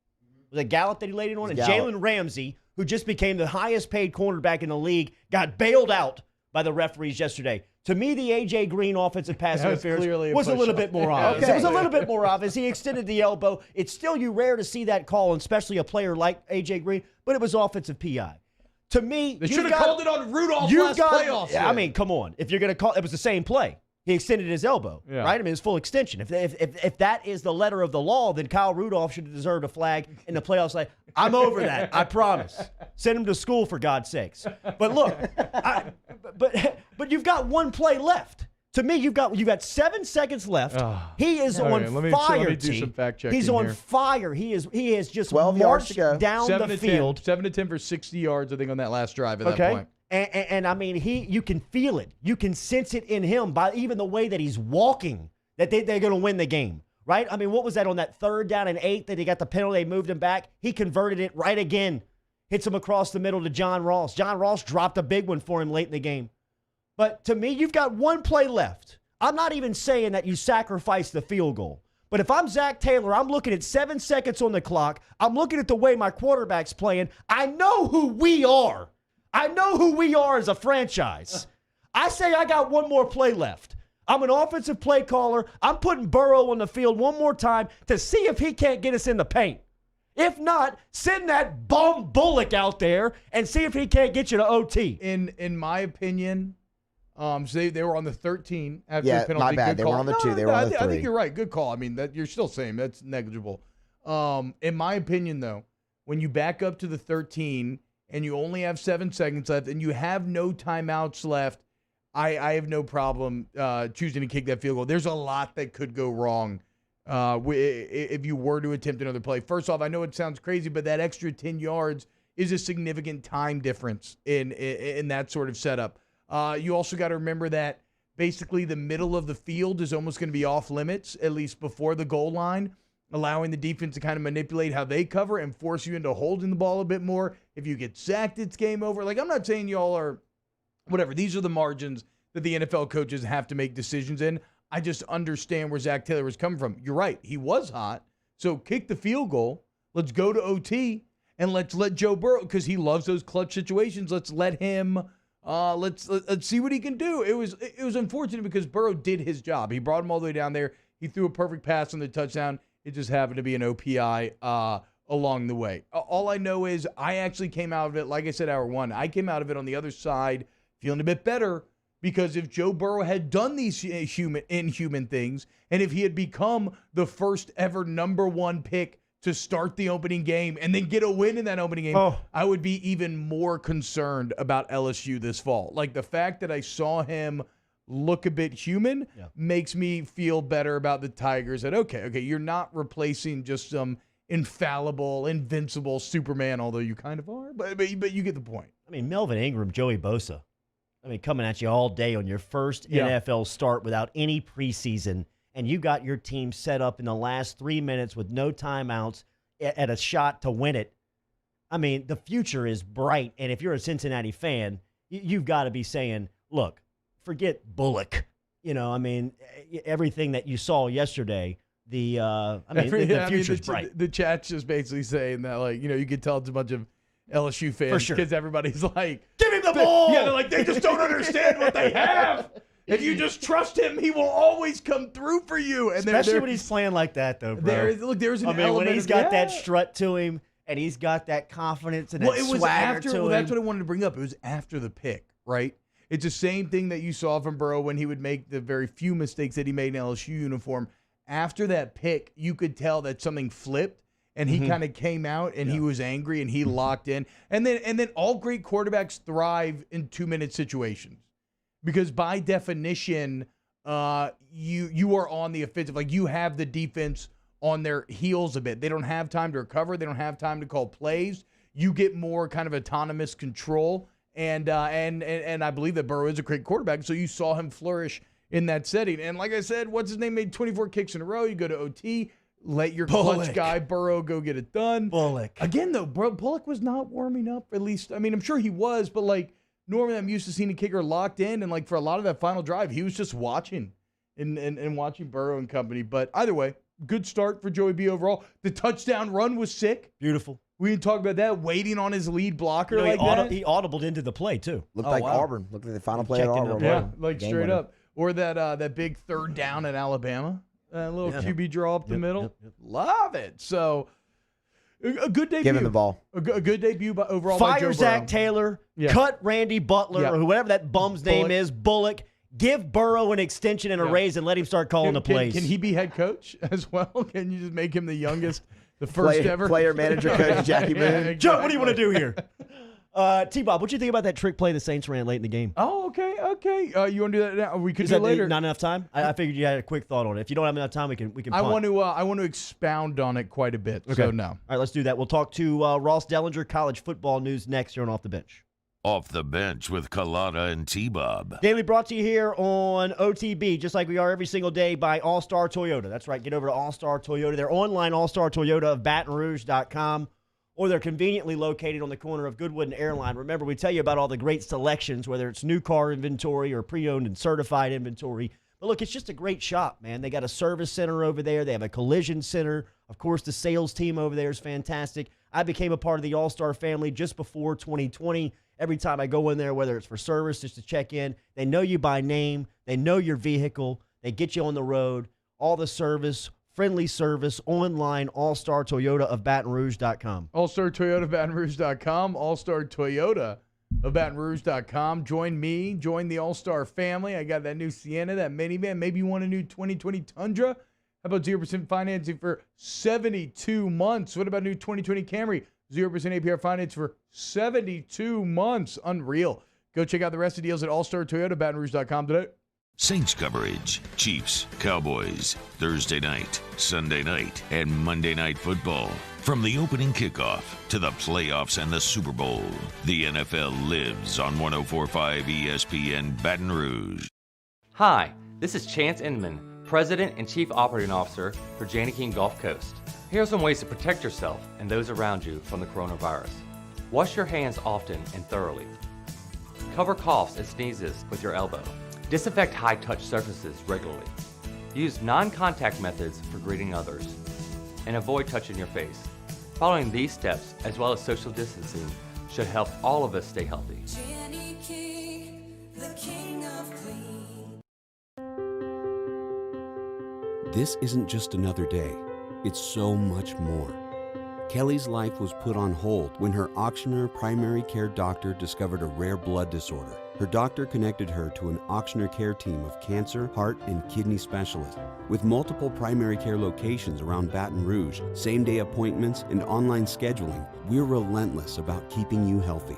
Was it Gallup that he laid it on? And Jalen Ramsey, who just became the highest paid cornerback in the league, got bailed out by the referees yesterday. To me, the A.J. Green offensive pass interference was a little bit more obvious. It was a little bit more obvious. He extended the elbow. It's still rare to see that call, especially a player like A.J. Green, but it was offensive PI. To me, they should have called it on Rudolph last playoffs. I mean, come on. If you're going to call it was the same play. He extended his elbow, right? I mean, it's full extension. If that is the letter of the law, then Kyle Rudolph should have deserved a flag in the playoffs. Like, I'm over that. I promise. Send him to school, for God's sakes. But look, but you've got one play left. To me, you've got 7 seconds left. He is on fire. Let me do some fact checking. He's on here. fire. He has just 12 yards to go. Down the field. 7 to 10 for 60 yards, I think, on that last drive at that point. And I mean, you can feel it. You can sense it in him by even the way that he's walking, that they're going to win the game, right? I mean, what was that on that 3rd down and 8 that he got the penalty, they moved him back? He converted it right again. Hits him across the middle to John Ross. John Ross dropped a big one for him late in the game. But to me, you've got one play left. I'm not even saying that you sacrifice the field goal. But if I'm Zach Taylor, I'm looking at 7 seconds on the clock. I'm looking at the way my quarterback's playing. I know who we are. I know who we are as a franchise. I say I got one more play left. I'm an offensive play caller. I'm putting Burrow on the field one more time to see if he can't get us in the paint. If not, send that bum Bullock out there and see if he can't get you to OT. In my opinion, so they were on the 13 after the penalty. My bad. They were on the 2. They were on the 3. I think you're right. Good call. I mean, that you're still saying that's negligible. In my opinion, though, when you back up to the 13 and you only have 7 seconds left and you have no timeouts left, I have no problem choosing to kick that field goal. There's a lot that could go wrong if you were to attempt another play. First off, I know it sounds crazy, but that extra 10 yards is a significant time difference in that sort of setup. You also got to remember that basically the middle of the field is almost going to be off limits, at least before the goal line, allowing the defense to kind of manipulate how they cover and force you into holding the ball a bit more. If you get sacked, it's game over. Like, I'm not saying y'all are whatever. These are the margins that the NFL coaches have to make decisions in. I just understand where Zach Taylor was coming from. You're right. He was hot. So kick the field goal. Let's go to OT, and let's let Joe Burrow, because he loves those clutch situations. Let's let him let's see what he can do. It was unfortunate because Burrow did his job. He brought him all the way down there. He threw a perfect pass on the touchdown. It just happened to be an OPI along the way. All I know is I actually came out of it, like I said, hour 1. I came out of it on the other side feeling a bit better Because if Joe Burrow had done these inhuman things, and if he had become the first ever number 1 pick to start the opening game and then get a win in that opening game, I would be even more concerned about LSU this fall. Like, the fact that I saw him look a bit human makes me feel better about the Tigers. That, okay, you're not replacing just some infallible, invincible Superman, although you kind of are, but you get the point. I mean, Melvin Ingram, Joey Bosa. I mean, coming at you all day on your first NFL start without any preseason, and you got your team set up in the last 3 minutes with no timeouts at a shot to win it. I mean, the future is bright, and if you're a Cincinnati fan, you've got to be saying, look, forget Bullock. You know, I mean, everything that you saw yesterday, the future's bright. The chat's just basically saying that, like, you know, you could tell it's a bunch of LSU fans because everybody's like, give him the ball. Yeah, they're like, they just don't understand what they have. If you just trust him, he will always come through for you. And especially when he's playing like that, though, bro. There's an element when he's got that strut to him and he's got that confidence and that swagger to him. That's what I wanted to bring up. It was after the pick, right? It's the same thing that you saw from Burrow when he would make the very few mistakes that he made in LSU uniform. After that pick, you could tell that something flipped. And he kind of came out and he was angry and he locked in. And then all great quarterbacks thrive in 2-minute situations. Because by definition, you are on the offensive. Like, you have the defense on their heels a bit. They don't have time to recover. They don't have time to call plays. You get more kind of autonomous control. And I believe that Burrow is a great quarterback. So you saw him flourish in that setting. And like I said, what's his name made 24 kicks in a row. You go to OT. Let your clutch guy, Burrow, go get it done. Bullock. Again, though, Bullock was not warming up, at least. I mean, I'm sure he was, but, like, normally I'm used to seeing a kicker locked in, and, like, for a lot of that final drive, he was just watching and watching Burrow and company. But either way, good start for Joey B overall. The touchdown run was sick. Beautiful. We didn't talk about that, waiting on his lead blocker he audibled into the play, too. Looked like Auburn. Looked like the final play at Auburn. Yeah, like Game straight winner. Up. Or that big third down at Alabama. A little QB draw up the middle. Love it. So, a good debut. Give him the ball. A good debut overall Fire by Joe Zach Burrow. Taylor. Cut Randy Butler or whoever that bum's name is. Bullock. Give Burrow an extension and a raise and let him start calling the plays. Can he be head coach as well? Can you just make him the youngest, the first ever? Player, manager, coach, Jackie Moon. Exactly. Joe, what do you want to do here? T-Bob, what do you think about that trick play the Saints ran late in the game? Oh, okay. You want to do that now? We could do it later. Not enough time? I figured you had a quick thought on it. If you don't have enough time, we can punt. I want to expound on it quite a bit. Okay. So no. All right, let's do that. We'll talk to Ross Dellinger, college football news next here on Off the Bench. Off the Bench with Kalata and T-Bob. Daily brought to you here on OTB, just like we are every single day by All-Star Toyota. That's right. Get over to All-Star Toyota. They're online, All-Star Toyota of BatonRouge.com. Or they're conveniently located on the corner of Goodwood and Airline. Remember, we tell you about all the great selections, whether it's new car inventory or pre-owned and certified inventory. But look, it's just a great shop, man. They got a service center over there. They have a collision center. Of course, the sales team over there is fantastic. I became a part of the All-Star family just before 2020. Every time I go in there, whether it's for service, just to check in, they know you by name. They know your vehicle. They get you on the road. All the service, friendly service, online, All-Star Toyota of BatonRouge.com. All-Star Toyota of BatonRouge.com. All-Star Toyota of BatonRouge.com. Join me. Join the All-Star family. I got that new Sienna, that minivan. Maybe you want a new 2020 Tundra. How about 0% financing for 72 months? What about new 2020 Camry? 0% APR finance for 72 months. Unreal. Go check out the rest of the deals at All-Star Toyota, BatonRouge.com today. Saints coverage, Chiefs, Cowboys, Thursday night, Sunday night, and Monday Night Football. From the opening kickoff to the playoffs and the Super Bowl, the NFL lives on 104.5 ESPN Baton Rouge. Hi, this is Chance Inman, President and Chief Operating Officer for Jani-King Gulf Coast. Here are some ways to protect yourself and those around you from the coronavirus. Wash your hands often and thoroughly. Cover coughs and sneezes with your elbow. Disinfect high-touch surfaces regularly. Use non-contact methods for greeting others. And avoid touching your face. Following these steps, as well as social distancing, should help all of us stay healthy. Jani-King, the king of clean. This isn't just another day. It's so much more. Kelly's life was put on hold when her auctioneer primary care doctor discovered a rare blood disorder. Her doctor connected her to an auctioneer care team of cancer, heart, and kidney specialists. With multiple primary care locations around Baton Rouge, same-day appointments, and online scheduling, we're relentless about keeping you healthy.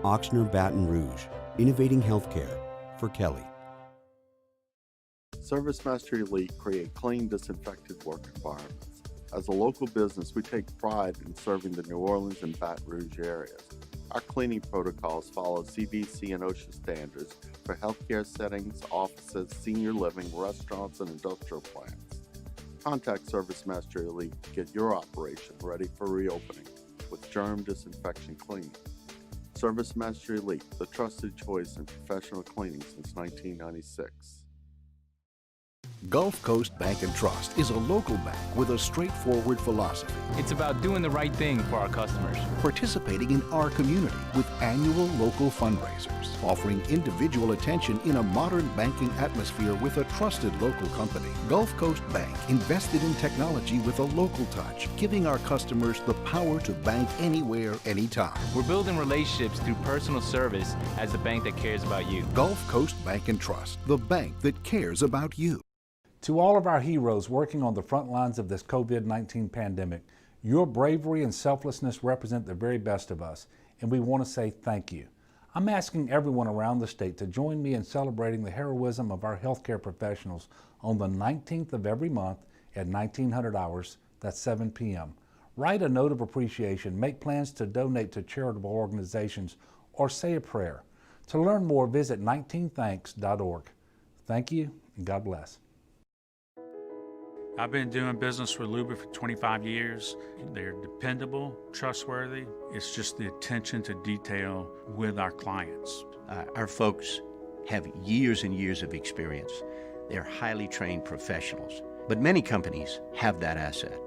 Auctioneer Baton Rouge, innovating healthcare for Kelly. ServiceMaster Elite create clean, disinfected work environments. As a local business, we take pride in serving the New Orleans and Baton Rouge areas. Our cleaning protocols follow CDC and OSHA standards for healthcare settings, offices, senior living, restaurants, and industrial plants. Contact ServiceMaster Elite to get your operation ready for reopening with germ disinfection cleaning. ServiceMaster Elite, the trusted choice in professional cleaning since 1996. Gulf Coast Bank and Trust is a local bank with a straightforward philosophy. It's about doing the right thing for our customers. Participating in our community with annual local fundraisers, offering individual attention in a modern banking atmosphere with a trusted local company. Gulf Coast Bank invested in technology with a local touch, giving our customers the power to bank anywhere, anytime. We're building relationships through personal service as the bank that cares about you. Gulf Coast Bank and Trust, the bank that cares about you. To all of our heroes working on the front lines of this COVID-19 pandemic, your bravery and selflessness represent the very best of us, and we want to say thank you. I'm asking everyone around the state to join me in celebrating the heroism of our healthcare professionals on the 19th of every month at 1900 hours, that's 7 p.m. Write a note of appreciation, make plans to donate to charitable organizations, or say a prayer. To learn more, visit 19thanks.org. Thank you, and God bless. I've been doing business with Luba for 25 years. They're dependable, trustworthy. It's just the attention to detail with our clients. Our folks have years and years of experience. They're highly trained professionals, but many companies have that asset.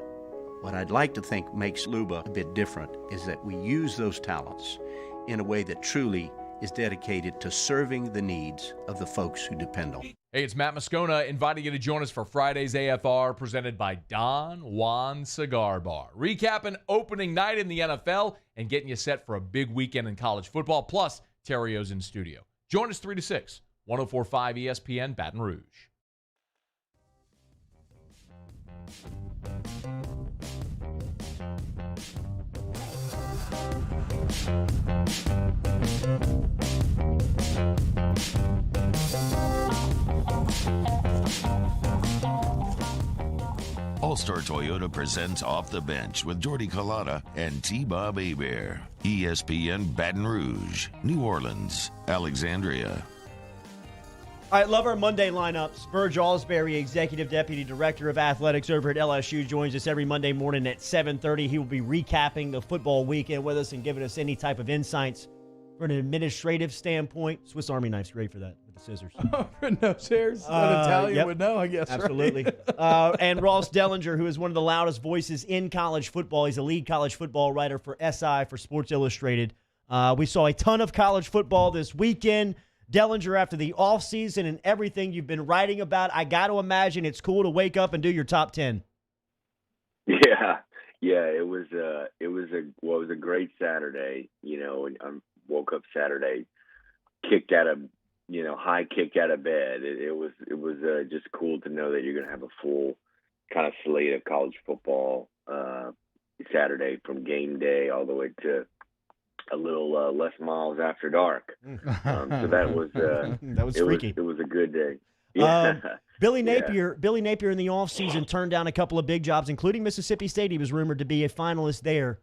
What I'd like to think makes Luba a bit different is that we use those talents in a way that truly is dedicated to serving the needs of the folks who depend on it. Hey, it's Matt Moscona inviting you to join us for Friday's AFR presented by Don Juan Cigar Bar. Recapping opening night in the NFL and getting you set for a big weekend in college football, plus Terrio's in studio. Join us 3 to 6, 104.5 ESPN Baton Rouge. All-Star Toyota presents Off the Bench with Jordy Collada and T-Bob Hebert. ESPN Baton Rouge, New Orleans, Alexandria. All right, love our Monday lineups. Verge Ausberry, Executive Deputy Director of Athletics over at LSU, joins us every Monday morning at 7:30. He will be recapping the football weekend with us and giving us any type of insights from an administrative standpoint. Swiss Army knife's great for that with the scissors. No chairs. An Italian yep. would know, I guess. Absolutely. Right? And Ross Dellinger, who is one of the loudest voices in college football. He's a lead college football writer for SI for Sports Illustrated. We saw a ton of college football this weekend. Dellinger, after the offseason and everything you've been writing about, I got to imagine it's cool to wake up and do your top 10. Yeah, it was a great Saturday. You know, I woke up Saturday, high kicked out of bed. It was just cool to know that you're going to have a full kind of slate of college football Saturday from game day all the way to a little less miles after dark. So that was freaky. It was a good day. Yeah. Billy Napier in the offseason turned down a couple of big jobs, including Mississippi State. He was rumored to be a finalist there.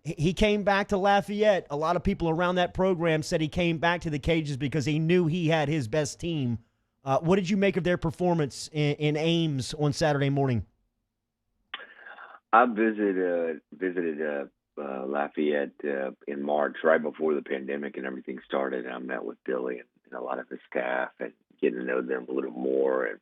He came back to Lafayette. A lot of people around that program said he came back to the Cajuns because he knew he had his best team. What did you make of their performance in Ames on Saturday morning? I visited Lafayette in March, right before the pandemic and everything started. And I met with Billy and a lot of his staff and getting to know them a little more. And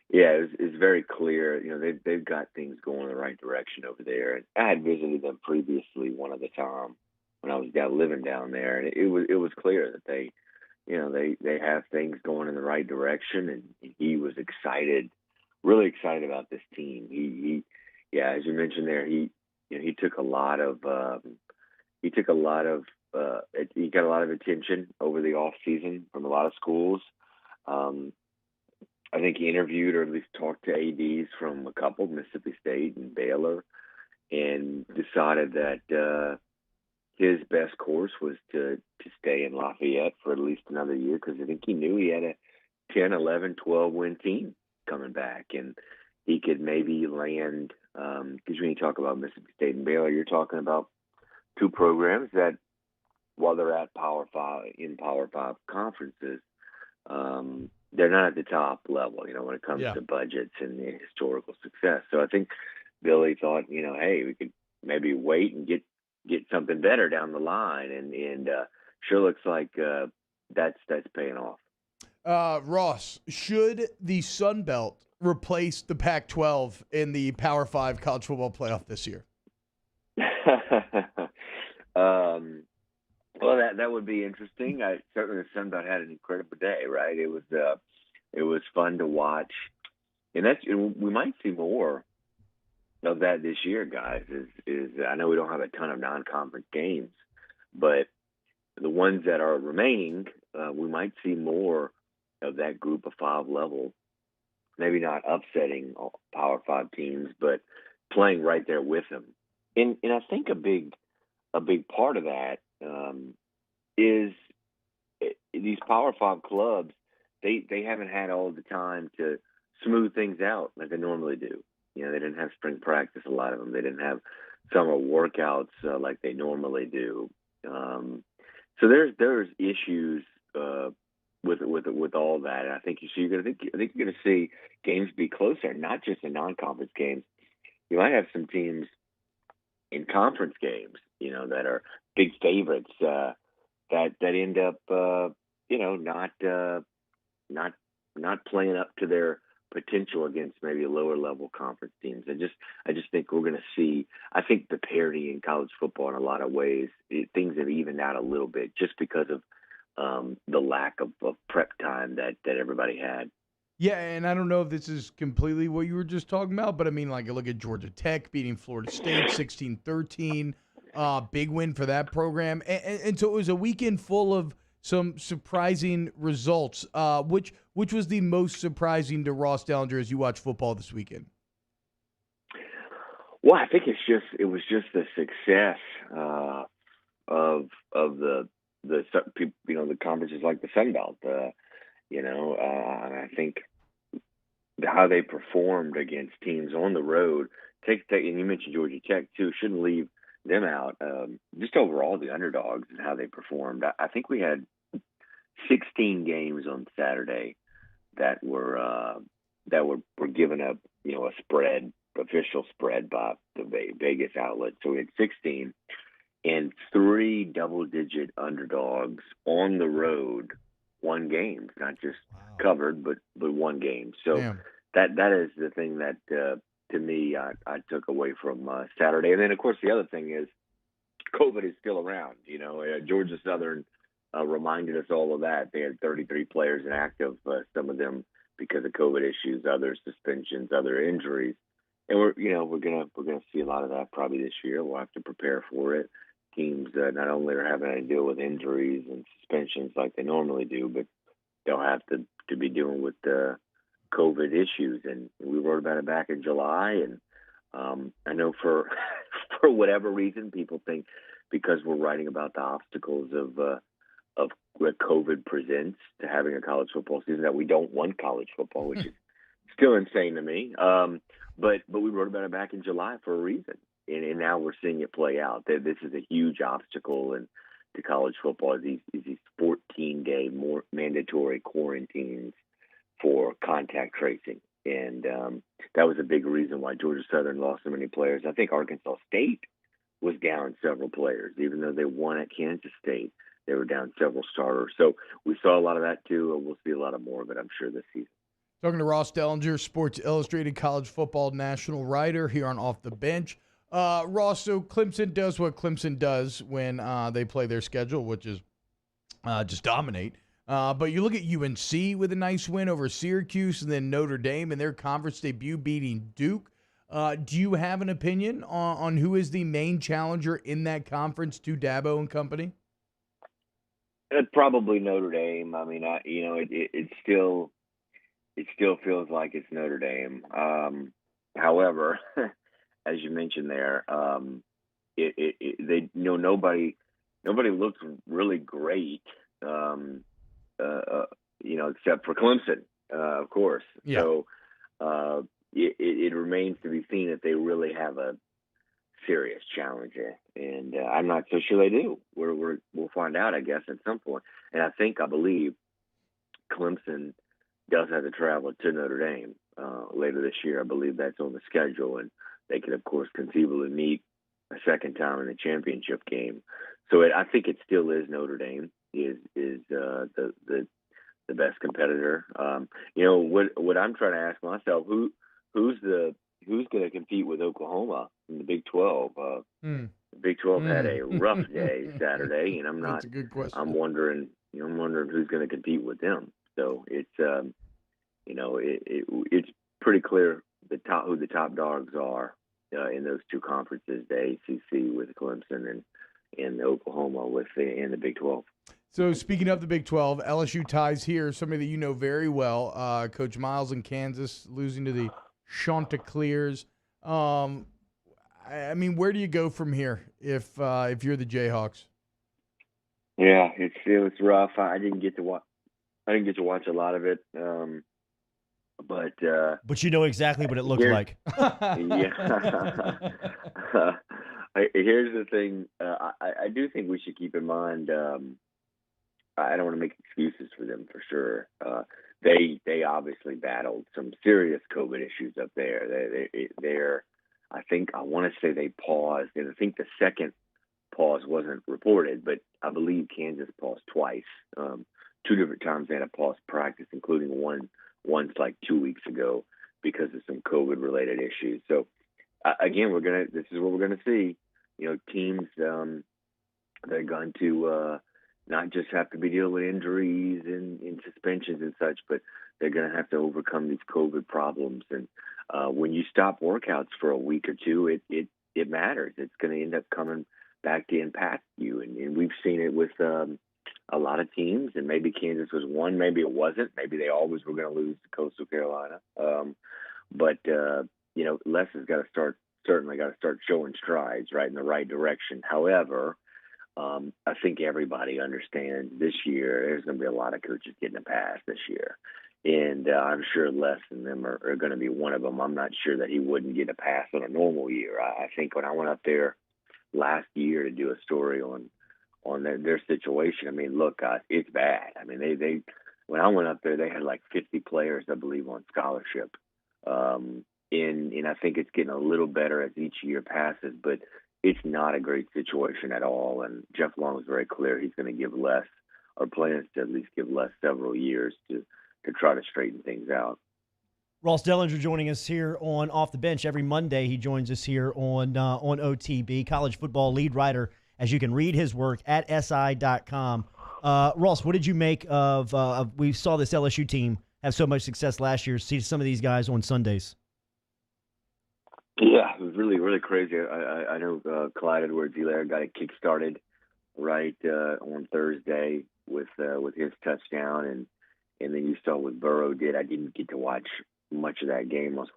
yeah, it's very clear. You know, they've got things going in the right direction over there. And I had visited them previously one other time when I was living down there, and it was clear that they have things going in the right direction. And he was excited, really excited about this team. He as you mentioned there, he took a lot of he got a lot of attention over the off season from a lot of schools. I think he interviewed or at least talked to ADs from a couple, Mississippi State and Baylor, and decided that his best course was to stay in Lafayette for at least another year, because I think he knew he had a 10, 11, 12-win team coming back, and he could maybe land, because when you talk about Mississippi State and Baylor, you're talking about two programs that, while they're at Power 5 conferences, they're not at the top level, when it comes to budgets and the historical success. So I think Billy thought, hey, we could maybe wait and get something better down the line, and sure looks like that's paying off. Ross, should the Sun Belt replace the Pac-12 in the Power 5 college football playoff this year? Well, that would be interesting. Certainly the Sun Belt had an incredible day, right? It was fun to watch, and we might see more of that this year, guys. Is I know we don't have a ton of non-conference games, but the ones that are remaining, we might see more of that group of 5 level. Maybe not upsetting Power 5 teams, but playing right there with them. And I think a big part of that is these Power 5 clubs. They haven't had all the time to smooth things out like they normally do. They didn't have spring practice, a lot of them. They didn't have summer workouts like they normally do. So there's issues with all that. And I think you're going to see games be closer, not just in non-conference games. You might have some teams in conference games, that are big favorites that end up, not playing up to their potential against maybe lower level conference teams. I just think we're going to see. I think the parity in college football, in a lot of ways, things have evened out a little bit just because of the lack of prep time that everybody had. Yeah, and I don't know if this is completely what you were just talking about, but I mean, like, look at Georgia Tech beating Florida State 16-13, big win for that program. And so it was a weekend full of some surprising results. Which was the most surprising to Ross Dellinger as you watch football this weekend? Well, I think it was just the success of the conferences like the Sun Belt. And I think how they performed against teams on the road. And you mentioned Georgia Tech too. Shouldn't leave them out. Just overall, the underdogs and how they performed. I think we had 16 games on Saturday that were given up, a spread, official spread by the Vegas outlet. So we had 16 and 3 double-digit underdogs on the road. One game, not just covered, but one game. So that is the thing that to me I took away from Saturday. And then of course the other thing is COVID is still around. Georgia Southern reminded us all of that. They had 33 players inactive, some of them because of COVID issues, others suspensions, other injuries. And we're gonna see a lot of that probably this year. We'll have to prepare for it. Teams not only are having to deal with injuries and suspensions like they normally do, but they'll have to be dealing with COVID issues. And we wrote about it back in July. And I know for whatever reason, people think because we're writing about the obstacles of what COVID presents to having a college football season that we don't want college football, which is still insane to me. But we wrote about it back in July for a reason. And now we're seeing it play out. This is a huge obstacle to college football. These 14-day more mandatory quarantines for contact tracing, and that was a big reason why Georgia Southern lost so many players. I think Arkansas State was down several players, even though they won at Kansas State. They were down several starters. So we saw a lot of that too, and we'll see a lot of more of it, I'm sure, this season. Talking to Ross Dellinger, Sports Illustrated college football national writer here on Off the Bench. Ross, so Clemson does what Clemson does when they play their schedule, which is just dominate. But you look at UNC with a nice win over Syracuse, and then Notre Dame in their conference debut beating Duke. Do you have an opinion on who is the main challenger in that conference to Dabo and company? Probably Notre Dame. I mean, it still feels like it's Notre Dame. However, as you mentioned there, nobody looks really great, except for Clemson, of course. Yeah. So it remains to be seen if they really have a serious challenger, and I'm not so sure they do. We'll find out, I guess, at some point. And I believe Clemson does have to travel to Notre Dame later this year. I believe that's on the schedule, and they could, of course, conceivably meet a second time in the championship game. So I think it still is Notre Dame is the best competitor. What I'm trying to ask myself, who's going to compete with Oklahoma in the Big 12? The Big 12 had a rough day Saturday, and That's a good question. I'm wondering who's going to compete with them. So it's it's pretty clear who the top dogs are in those two conferences, the ACC with Clemson and Oklahoma in the Big 12. So speaking of the Big 12, LSU ties here, somebody that you know very well, Coach Miles in Kansas, losing to the Chanticleers. I mean, where do you go from here if you're the Jayhawks? Yeah, it's rough. I didn't get to watch a lot of it, but you know exactly what it looked like. Yeah. Here's the thing. I do think we should keep in mind. I don't want to make excuses for them for sure. They obviously battled some serious COVID issues up there. They're I want to say they paused, and I think the second pause wasn't reported, but I believe Kansas paused twice. 2 different times they had a pause practice, including once like 2 weeks ago because of some COVID-related issues. So again, this is what we're gonna see. Teams they're going to not just have to be dealing with injuries and suspensions and such, but they're going to have to overcome these COVID problems. And when you stop workouts for a week or two, it matters. It's going to end up coming back to impact you. And we've seen it with a lot of teams, and maybe Kansas was one, maybe it wasn't. Maybe they always were going to lose to Coastal Carolina. But Les has certainly got to start showing strides right in the right direction. However, I think everybody understands this year there's going to be a lot of coaches getting a pass this year. And I'm sure Les and them are going to be one of them. I'm not sure that he wouldn't get a pass on a normal year. I think when I went up there last year to do a story on their situation, I mean, look, it's bad. I mean, they when I went up there, they had like 50 players, I believe, on scholarship. And I think it's getting a little better as each year passes, but it's not a great situation at all. And Jeff Long is very clear he's going to give Les, or plans to at least give Les several years to try to straighten things out. Ross Dellinger joining us here on Off the Bench. Every Monday he joins us here on OTB, college football lead writer, as you can read his work at SI.com. Ross, what did you make of we saw this LSU team have so much success last year, see some of these guys on Sundays? Yeah, it was really, really crazy. I know Clyde Edwards-Helaire got it kick-started right on Thursday with his touchdown, and then you saw what Burrow did. I didn't get to watch much of that game. I was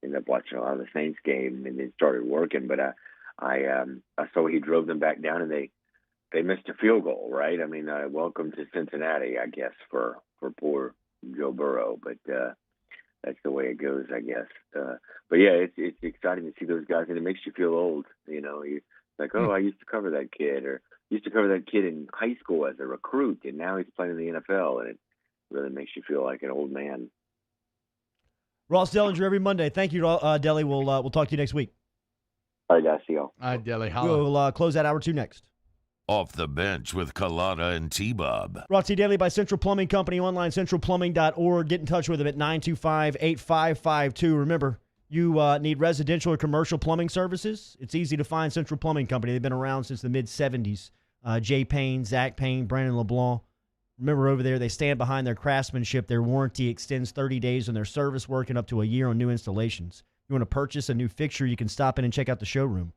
ended up watching a lot of the Saints game, and then started working. But I saw he drove them back down, and they missed a field goal. Right? I mean, welcome to Cincinnati, I guess, for poor Joe Burrow. But that's the way it goes, I guess. But yeah, it's exciting to see those guys, and it makes you feel old. You're like, oh, I used to cover that kid, or used to cover that kid in high school as a recruit, and now he's playing in the NFL, and it really makes you feel like an old man. Ross Dellinger every Monday. Thank you, Delly. We'll talk to you next week. All right, guys. See y'all. All right, Delly. We'll close out hour 2 next. Off the Bench with Kalata and T-Bob. Brought to you daily by Central Plumbing Company, online centralplumbing.org. Get in touch with them at 925-8552. Remember, you need residential or commercial plumbing services? It's easy to find Central Plumbing Company. They've been around since the mid-'70s. Jay Payne, Zach Payne, Brandon LeBlanc. Remember over there, they stand behind their craftsmanship. Their warranty extends 30 days on their service work and up to a year on new installations. you want to purchase a new fixture, you can stop in and check out the showroom.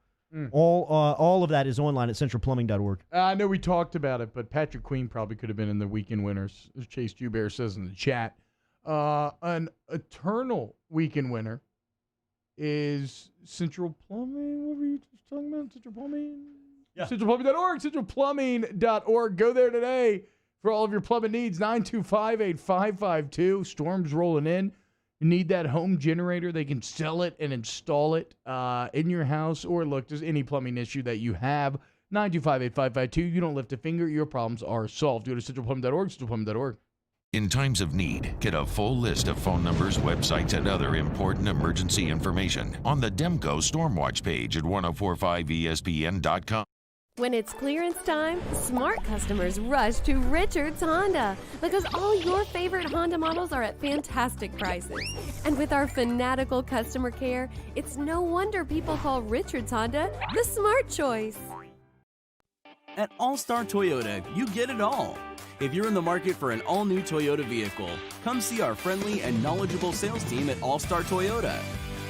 All of that is online at centralplumbing.org. I know we talked about it, but Patrick Queen probably could have been in the weekend winners, as Chase Joubert says in the chat. An eternal weekend winner is Central Plumbing. What were you just talking about? Central Plumbing? Yeah. CentralPlumbing.org. CentralPlumbing.org. Go there today for all of your plumbing needs. 925-8552. Storms rolling in. You need that home generator. They can sell it and install it in your house. Or look, there's any plumbing issue that you have. 925-8552. You don't lift a finger. Your problems are solved. Go to CentralPlumbing.org. CentralPlumbing.org. In times of need, get a full list of phone numbers, websites, and other important emergency information on the Demco Stormwatch page at 1045ESPN.com. When it's clearance time, smart customers rush to Richard's Honda because all your favorite Honda models are at fantastic prices. And with our fanatical customer care, it's no wonder people call Richard's Honda the smart choice. At All Star Toyota, you get it all. If you're in the market for an all-new Toyota vehicle, come see our friendly and knowledgeable sales team at All Star Toyota.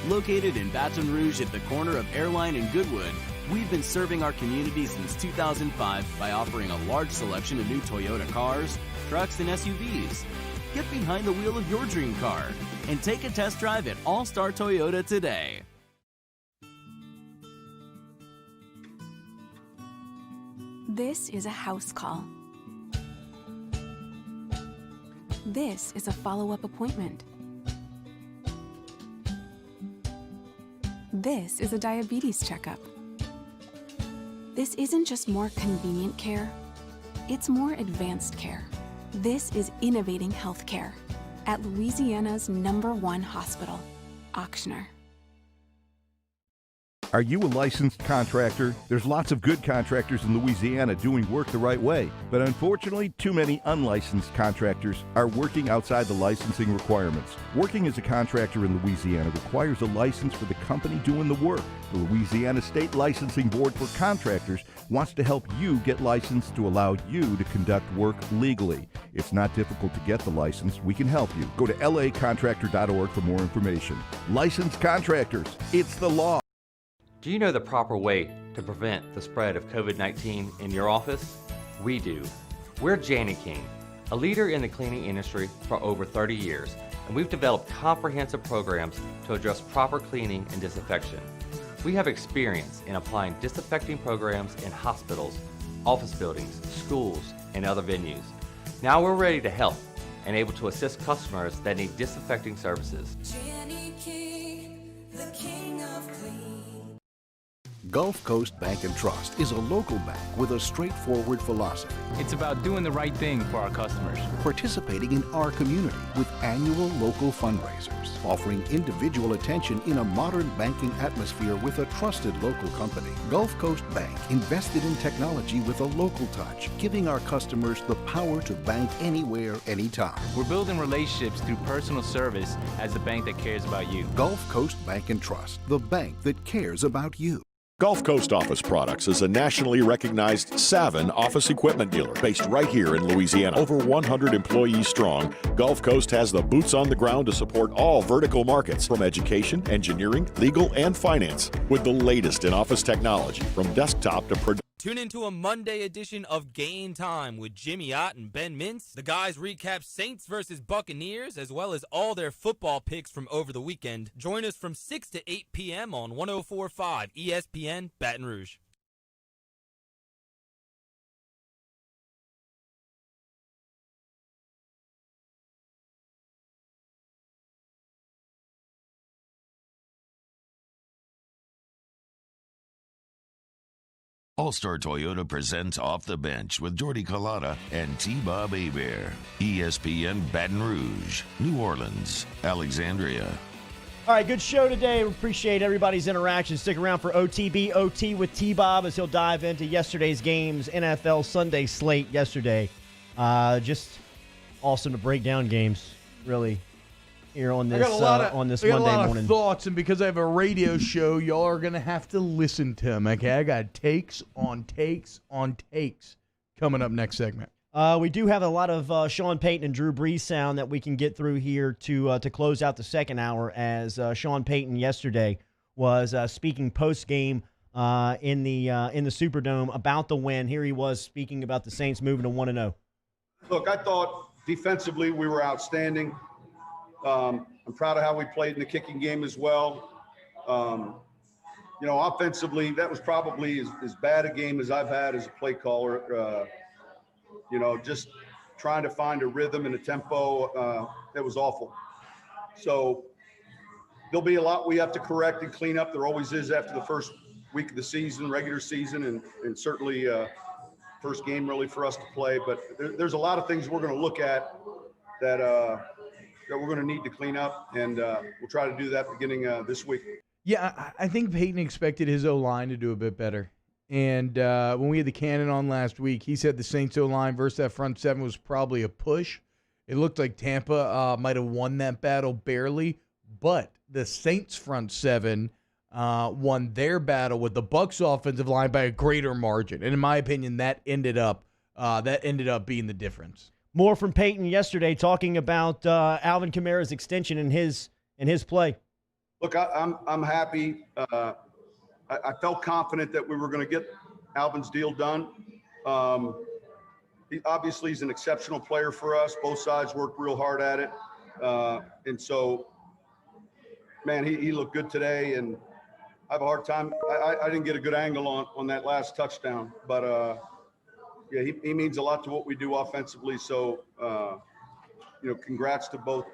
Located in Baton Rouge at the corner of Airline and Goodwood, we've been serving our community since 2005 by offering a large selection of new Toyota cars, trucks, and SUVs. Get behind the wheel of your dream car and take a test drive at All Star Toyota today. This is a house call. This is a follow-up appointment. This is a diabetes checkup. This isn't just more convenient care, it's more advanced care. This is innovating healthcare at Louisiana's #1 hospital, Auctioner. Are you a licensed contractor? There's lots of good contractors in Louisiana doing work the right way, but unfortunately, too many unlicensed contractors are working outside the licensing requirements. Working as a contractor in Louisiana requires a license for the company doing the work. The Louisiana State Licensing Board for Contractors wants to help you get licensed to allow you to conduct work legally. It's not difficult to get the license. We can help you. Go to lacontractor.org for more information. Licensed contractors, it's the law. Do you know the proper way to prevent the spread of COVID-19 in your office? We do. We're Jani-King, a leader in the cleaning industry for over 30 years, and we've developed comprehensive programs to address proper cleaning and disinfection. We have experience in applying disinfecting programs in hospitals, office buildings, schools, and other venues. Now we're ready to help and able to assist customers that need disinfecting services. Jani-King, the king of clean. Gulf Coast Bank and Trust is a local bank with a straightforward philosophy. It's about doing the right thing for our customers. Participating in our community with annual local fundraisers, offering individual attention in a modern banking atmosphere with a trusted local company. Gulf Coast Bank invested in technology with a local touch, giving our customers the power to bank anywhere, anytime. We're building relationships through personal service as the bank that cares about you. Gulf Coast Bank and Trust, the bank that cares about you. Gulf Coast Office Products is a nationally recognized Savin office equipment dealer based right here in Louisiana. Over 100 employees strong, Gulf Coast has the boots on the ground to support all vertical markets, from education, engineering, legal, and finance, with the latest in office technology, from desktop to production. Tune into a Monday edition of Game Time with Jimmy Ott and Ben Mintz. The guys recap Saints versus Buccaneers, as well as all their football picks from over the weekend. Join us from 6 to 8 p.m. on 104.5 ESPN Baton Rouge. All-Star Toyota presents Off the Bench with Jordy Collada and T-Bob Hebert. ESPN Baton Rouge, New Orleans, Alexandria. All right, good show today. We appreciate everybody's interaction. Stick around for OTB OT with T-Bob as he'll dive into yesterday's games, NFL Sunday slate yesterday. Just awesome to break down games, really, here on this Monday morning. I got a lot of thoughts, and because I have a radio show, y'all are going to have to listen to them, okay? I got takes on takes on takes coming up next segment. We do have a lot of Sean Payton and Drew Brees sound that we can get through here to close out the second hour, as Sean Payton yesterday was speaking post-game in the Superdome about the win. Here he was speaking about the Saints moving to 1-0. Look, I thought defensively we were outstanding. I'm proud of how we played in the kicking game as well. Offensively, that was probably as bad a game as I've had as a play caller. Just trying to find a rhythm and a tempo that was awful. So there'll be a lot we have to correct and clean up. There always is after the first week of the season, regular season, and certainly first game really for us to play. But there's a lot of things we're going to look at that we're going to need to clean up, and we'll try to do that beginning this week. Yeah, I think Peyton expected his O-line to do a bit better. And when we had the Cannon on last week, he said the Saints O-line versus that front seven was probably a push. It looked like Tampa might have won that battle barely, but the Saints front seven won their battle with the Bucs offensive line by a greater margin. And in my opinion, that ended up being the difference. More from Peyton yesterday talking about Alvin Kamara's extension and his play. Look, I'm happy. I felt confident that we were going to get Alvin's deal done. He obviously is an exceptional player for us. Both sides worked real hard at it. And so, man, he looked good today, and I have a hard time. I didn't get a good angle on that last touchdown, but yeah, he means a lot to what we do offensively. So, congrats to both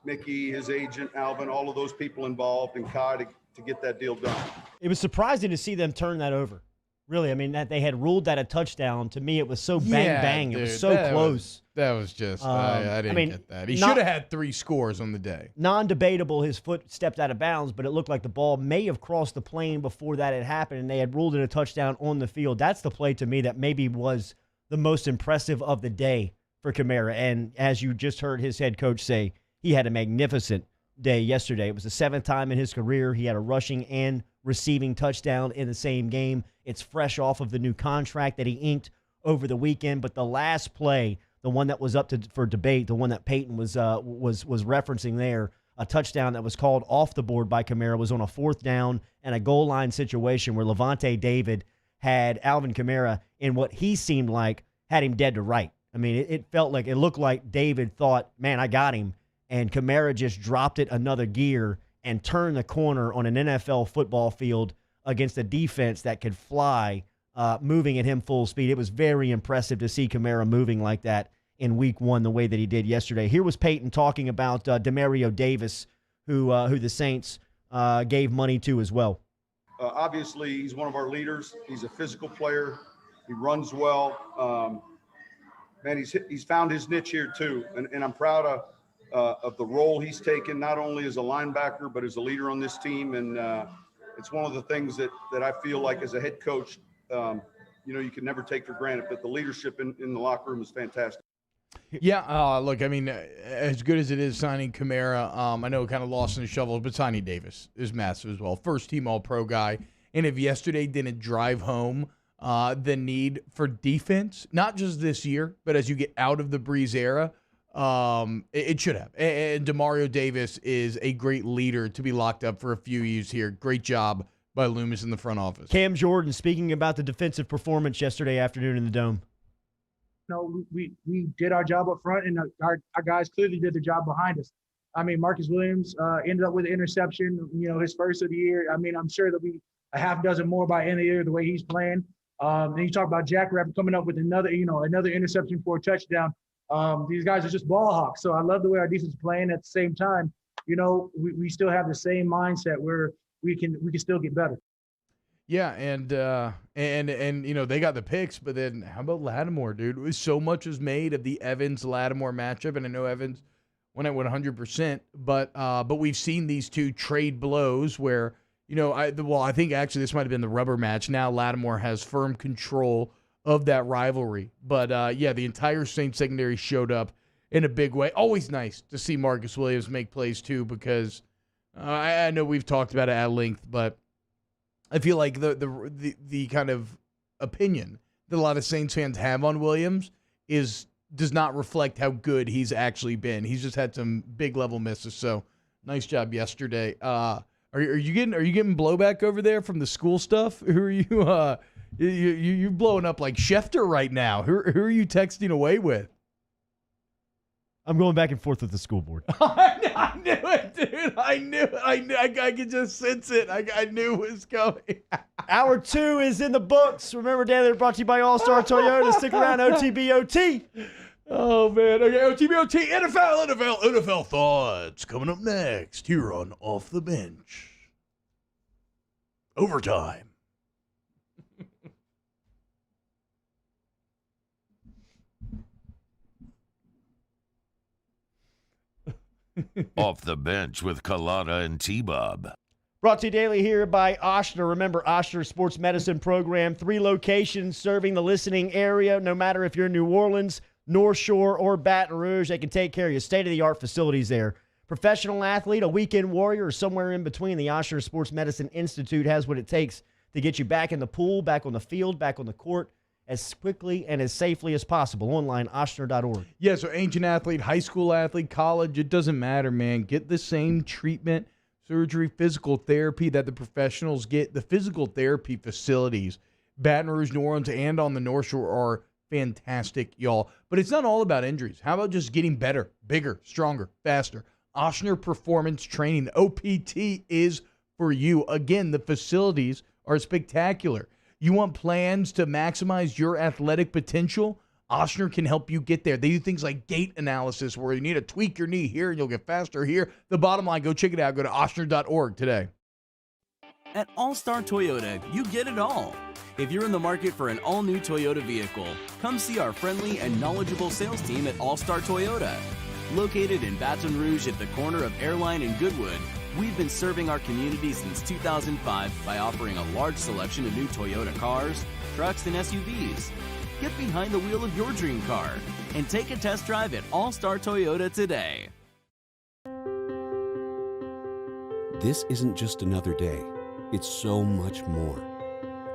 Mickey, his agent, Alvin, all of those people involved, and Kai to get that deal done. It was surprising to see them turn that over. Really, I mean, that they had ruled that a touchdown. To me, it was so bang. Dude, it was so close. That was just, I didn't get that. He should have had 3 scores on the day. Non-debatable, his foot stepped out of bounds, but it looked like the ball may have crossed the plane before that had happened, and they had ruled it a touchdown on the field. That's the play to me that maybe was the most impressive of the day for Kamara. And as you just heard his head coach say, he had a magnificent day yesterday. It was the 7th time in his career he had a rushing and receiving touchdown in the same game. It's fresh off of the new contract that he inked over the weekend. But the last play, the one that was up for debate, the one that Peyton was referencing there, a touchdown that was called off the board by Kamara, was on a 4th down and a goal line situation where Levante David had Alvin Kamara in what he seemed like had him dead to right. I mean, it looked like David thought, man, I got him. And Kamara just dropped it another gear and turned the corner on an NFL football field against a defense that could fly, moving at him full speed. It was very impressive to see Kamara moving like that in week 1 the way that he did yesterday. Here was Peyton talking about Demario Davis, who the Saints gave money to as well. Obviously, he's one of our leaders. He's a physical player. He runs well. Man, he's found his niche here too, and I'm proud of the role he's taken, not only as a linebacker, but as a leader on this team. And it's one of the things that I feel like as a head coach, you can never take for granted, but the leadership in the locker room is fantastic. Yeah, look, I mean, as good as it is signing Kamara, I know kind of lost in the shovels, but signing Davis is massive as well. First team All-Pro guy. And if yesterday didn't drive home the need for defense, not just this year, but as you get out of the Breeze era, it should have. And Demario Davis is a great leader to be locked up for a few years here. Great job by Loomis in the front office. Cam Jordan speaking about the defensive performance yesterday afternoon in the Dome. We did our job up front, and our guys clearly did the job behind us. I mean, Marcus Williams ended up with an interception, his first of the year. I mean, I'm sure there'll be a half dozen more by the end of the year the way he's playing. And you talk about Jackrabbit coming up with another interception for a touchdown. These guys are just ball hawks. So I love the way our defense is playing. At the same time, we still have the same mindset where we can still get better. Yeah, and they got the picks, but then how about Lattimore, dude? So much was made of the Evans-Lattimore matchup, and I know Evans went at 100%, but we've seen these two trade blows where, I think actually this might have been the rubber match. Now Lattimore has firm control of that rivalry. But, the entire Saints secondary showed up in a big way. Always nice to see Marcus Williams make plays, too, because I know we've talked about it at length, but I feel like the kind of opinion that a lot of Saints fans have on Williams does not reflect how good he's actually been. He's just had some big level misses. So nice job yesterday. Are you getting blowback over there from the school stuff? Who are you? You're blowing up like Schefter right now. Who are you texting away with? I'm going back and forth with the school board. I knew it, dude. I knew it. I could just sense it. I knew it was coming. Hour 2 is in the books. Remember, Daily brought to you by All-Star Toyota. Stick around, OTBOT. Oh, man. Okay, OTBOT, NFL thoughts coming up next here on Off the Bench. Overtime. Off the Bench with Kalana and T-Bob. Brought to you daily here by Ochsner. Remember, Ochsner Sports Medicine Program, 3 locations serving the listening area. No matter if you're in New Orleans, North Shore, or Baton Rouge, they can take care of you. State-of-the-art facilities there. Professional athlete, a weekend warrior, or somewhere in between, the Ochsner Sports Medicine Institute has what it takes to get you back in the pool, back on the field, back on the court, as quickly and as safely as possible. Online, ochsner.org. Yeah, so ancient athlete, high school athlete, college, it doesn't matter, man. Get the same treatment, surgery, physical therapy that the professionals get. The physical therapy facilities, Baton Rouge, New Orleans, and on the North Shore are fantastic, y'all. But it's not all about injuries. How about just getting better, bigger, stronger, faster? Ochsner Performance Training, OPT, is for you. Again, the facilities are spectacular. You want plans to maximize your athletic potential? Ochsner can help you get there. They do things like gait analysis where you need to tweak your knee here and you'll get faster here. The bottom line, go check it out. Go to ochsner.org today. At All-Star Toyota, you get it all. If you're in the market for an all-new Toyota vehicle, come see our friendly and knowledgeable sales team at All-Star Toyota. Located in Baton Rouge at the corner of Airline and Goodwood, we've been serving our community since 2005 by offering a large selection of new Toyota cars, trucks, and SUVs. Get behind the wheel of your dream car and take a test drive at All-Star Toyota today. This isn't just another day. It's so much more.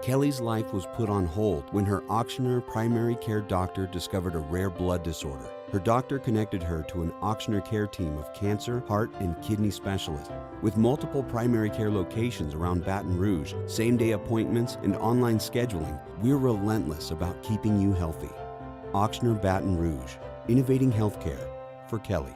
Kelly's life was put on hold when her Ochsner primary care doctor discovered a rare blood disorder. Her doctor connected her to an Ochsner care team of cancer, heart, and kidney specialists. With multiple primary care locations around Baton Rouge, same-day appointments, and online scheduling, we're relentless about keeping you healthy. Ochsner Baton Rouge, innovating healthcare for Kelly.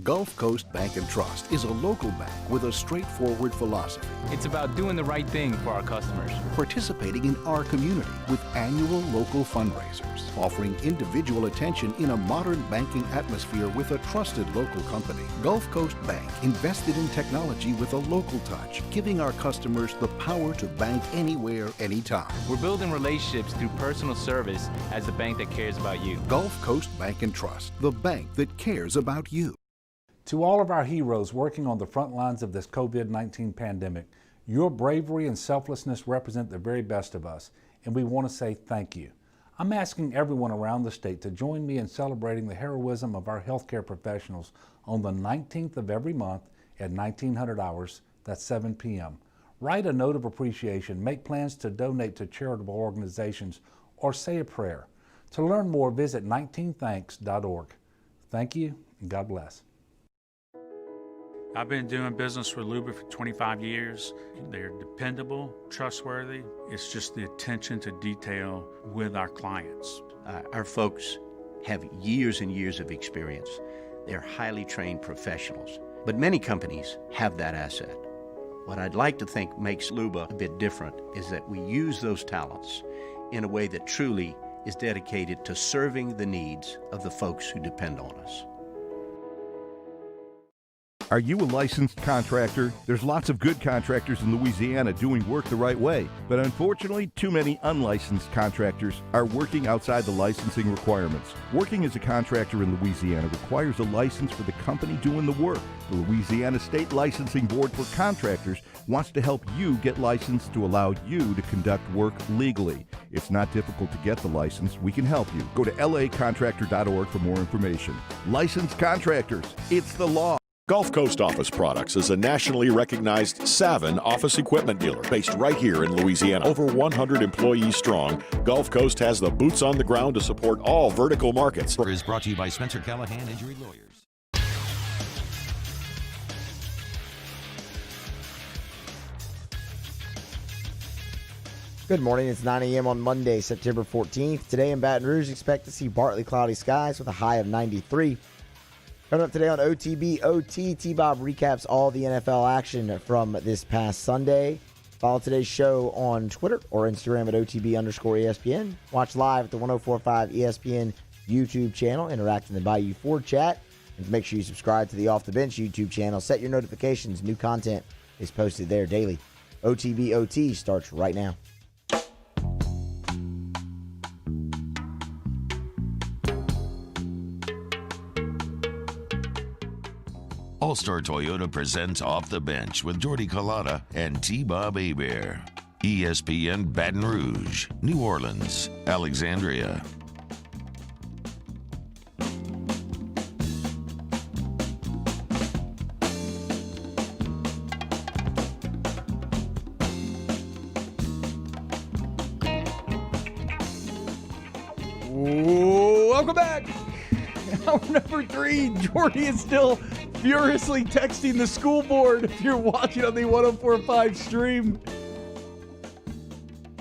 Gulf Coast Bank and Trust is a local bank with a straightforward philosophy. It's about doing the right thing for our customers. Participating in our community with annual local fundraisers, offering individual attention in a modern banking atmosphere with a trusted local company. Gulf Coast Bank invested in technology with a local touch, giving our customers the power to bank anywhere, anytime. We're building relationships through personal service as the bank that cares about you. Gulf Coast Bank and Trust, the bank that cares about you. To all of our heroes working on the front lines of this COVID-19 pandemic, your bravery and selflessness represent the very best of us, and we want to say thank you. I'm asking everyone around the state to join me in celebrating the heroism of our healthcare professionals on the 19th of every month at 1900 hours, that's 7 p.m. Write a note of appreciation, make plans to donate to charitable organizations, or say a prayer. To learn more, visit 19thanks.org. Thank you, and God bless. I've been doing business with Luba for 25 years. They're dependable, trustworthy. It's just the attention to detail with our clients. Our folks have years and years of experience. They're highly trained professionals, but many companies have that asset. What I'd like to think makes Luba a bit different is that we use those talents in a way that truly is dedicated to serving the needs of the folks who depend on us. Are you a licensed contractor? There's lots of good contractors in Louisiana doing work the right way, but unfortunately, too many unlicensed contractors are working outside the licensing requirements. Working as a contractor in Louisiana requires a license for the company doing the work. The Louisiana State Licensing Board for Contractors wants to help you get licensed to allow you to conduct work legally. It's not difficult to get the license. We can help you. Go to lacontractor.org for more information. Licensed contractors, it's the law. Gulf Coast Office Products is a nationally recognized Savin office equipment dealer based right here in Louisiana. Over 100 employees strong, Gulf Coast has the boots on the ground to support all vertical markets. Is brought to you by Spencer Callahan Injury Lawyers. Good morning. It's 9 a.m. on Monday, September 14th. Today in Baton Rouge, expect to see partly cloudy skies with a high of 93. Coming up today on OTB OT, T-Bob recaps all the NFL action from this past Sunday. Follow today's show on Twitter or Instagram at OTB_ESPN. Watch live at the 104.5 ESPN YouTube channel. Interact in the Bayou Ford chat. And make sure you subscribe to the Off the Bench YouTube channel. Set your notifications. New content is posted there daily. OTB OT starts right now. All-Star Toyota presents Off the Bench with Jordy Collada and T-Bob Hebert. ESPN Baton Rouge, New Orleans, Alexandria. Welcome back. Hour number 3. Jordy is still furiously texting the school board if you're watching on the 104.5 stream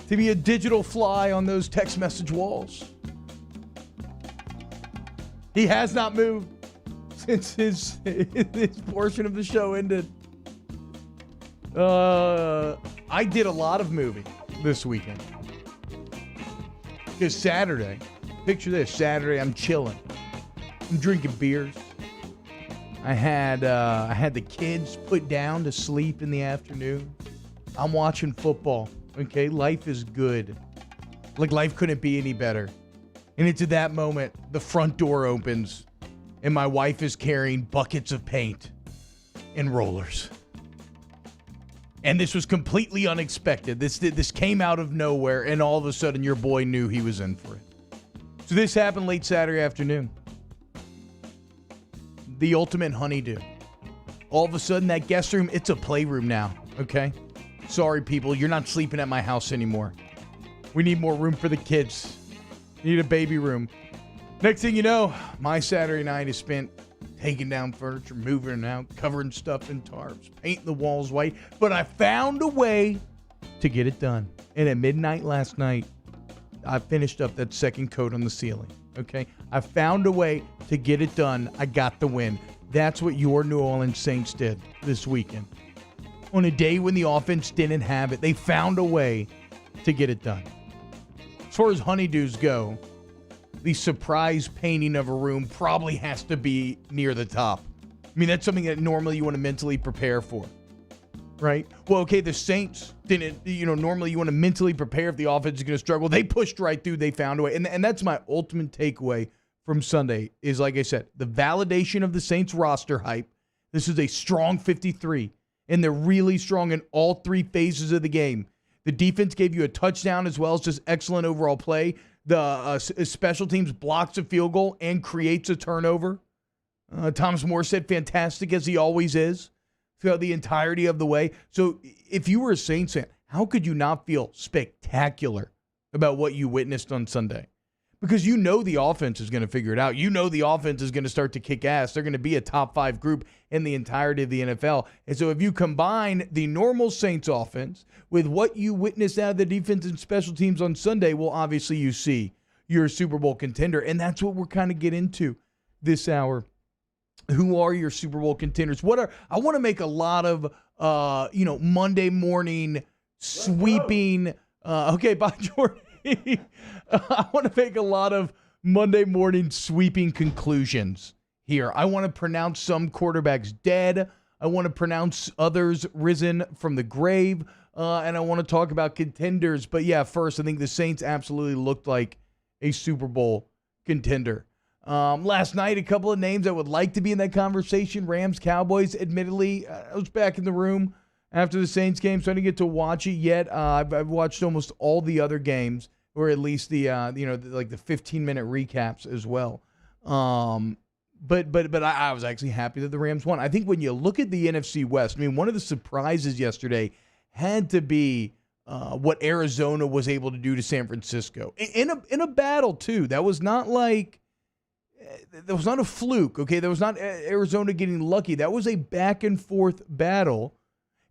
to be a digital fly on those text message walls. He has not moved since his portion of the show ended. I did a lot of moving this weekend. Because Saturday, picture this, Saturday I'm chilling. I'm drinking beers. I had the kids put down to sleep in the afternoon. I'm watching football. Okay, life is good. Like life couldn't be any better. And it's at that moment the front door opens and my wife is carrying buckets of paint and rollers. And this was completely unexpected. This came out of nowhere and all of a sudden your boy knew he was in for it. So this happened late Saturday afternoon. The ultimate honeydew. All of a sudden, that guest room, it's a playroom now, okay? Sorry, people, you're not sleeping at my house anymore. We need more room for the kids. Need a baby room. Next thing you know, my Saturday night is spent taking down furniture, moving it out, covering stuff in tarps, painting the walls white. But I found a way to get it done. And at midnight last night, I finished up that second coat on the ceiling. Okay, I found a way to get it done. I got the win. That's what your New Orleans Saints did this weekend. On a day when the offense didn't have it, they found a way to get it done. As far as honeydews go, the surprise painting of a room probably has to be near the top. I mean, that's something that normally you want to mentally prepare for. Right? Well, okay, the Saints didn't, normally you want to mentally prepare if the offense is going to struggle. They pushed right through. They found a way. And that's my ultimate takeaway from Sunday is, like I said, the validation of the Saints roster hype. This is a strong 53, and they're really strong in all three phases of the game. The defense gave you a touchdown as well as just excellent overall play. The special teams blocks a field goal and creates a turnover. Thomas Morstead, fantastic as he always is throughout the entirety of the way. So if you were a Saints fan, how could you not feel spectacular about what you witnessed on Sunday? Because you know the offense is going to figure it out. You know the offense is going to start to kick ass. They're going to be a top 5 group in the entirety of the NFL. And so if you combine the normal Saints offense with what you witnessed out of the defense and special teams on Sunday, well, obviously you see you're a Super Bowl contender. And that's what we're kind of getting into this hour. Who are your Super Bowl contenders? I want to make a lot of, Monday morning sweeping. Okay, bye, Jordan. I want to make a lot of Monday morning sweeping conclusions here. I want to pronounce some quarterbacks dead. I want to pronounce others risen from the grave. And I want to talk about contenders. But yeah, first, I think the Saints absolutely looked like a Super Bowl contender. Last night, a couple of names that would like to be in that conversation. Rams, Cowboys. Admittedly, I was back in the room after the Saints game, so I didn't get to watch it yet. I've watched almost all the other games, or at least the 15-minute recaps as well. But I was actually happy that the Rams won. I think when you look at the NFC West, I mean, one of the surprises yesterday had to be what Arizona was able to do to San Francisco in a battle too. That was not like that was not a fluke. Okay, that was not Arizona getting lucky. That was a back and forth battle.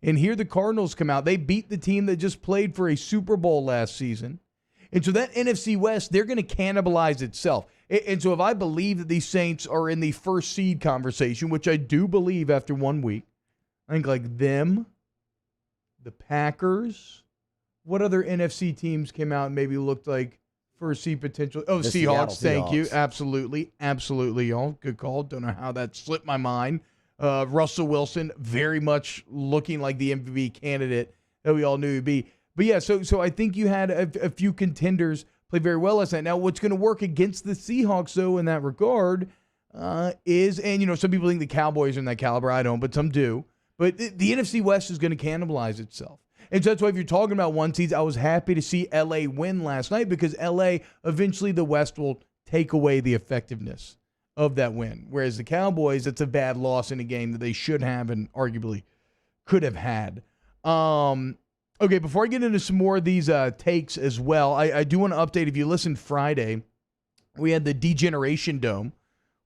And here the Cardinals come out. They beat the team that just played for a Super Bowl last season. And so that NFC West, they're going to cannibalize itself. And so if I believe that these Saints are in the first seed conversation, which I do believe after 1 week, I think like them, the Packers, what other NFC teams came out and maybe looked like first seed potential? Oh, Seahawks, thank you. Absolutely, y'all. Good call. Don't know how that slipped my mind. Russell Wilson, very much looking like the MVP candidate that we all knew he'd be. But yeah, so I think you had a few contenders play very well last night. Now, what's going to work against the Seahawks, though, in that regard, is, and you know, some people think the Cowboys are in that caliber. I don't, but some do. But the NFC West is going to cannibalize itself. And so that's why if you're talking about one seeds, I was happy to see LA win last night because LA, eventually the West will take away the effectiveness of that win. Whereas the Cowboys, it's a bad loss in a game that they should have and arguably could have had. Okay, before I get into some more of these takes as well, I do want to update. If you listened Friday, we had the Degeneration Dome,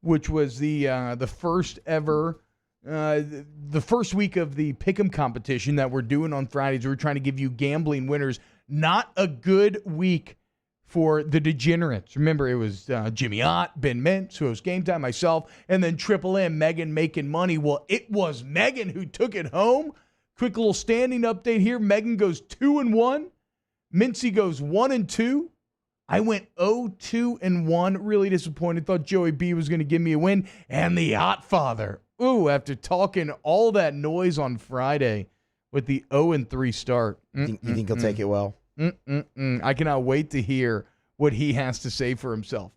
which was the first ever, the first week of the Pick'em competition that we're doing on Fridays. We're trying to give you gambling winners. Not a good week for the degenerates. Remember, it was Jimmy Ott, Ben Mintz, who hosts Game Time, myself, and then Triple M, Megan making money. Well, it was Megan who took it home. Quick little standing update here. Megan goes 2-1. Mincy goes 1-2. I went 0-2-1. Really disappointed. Thought Joey B was going to give me a win. And the Hot Father. Ooh, after talking all that noise on Friday with the 0-3 start. You think he'll take it well? I cannot wait to hear what he has to say for himself.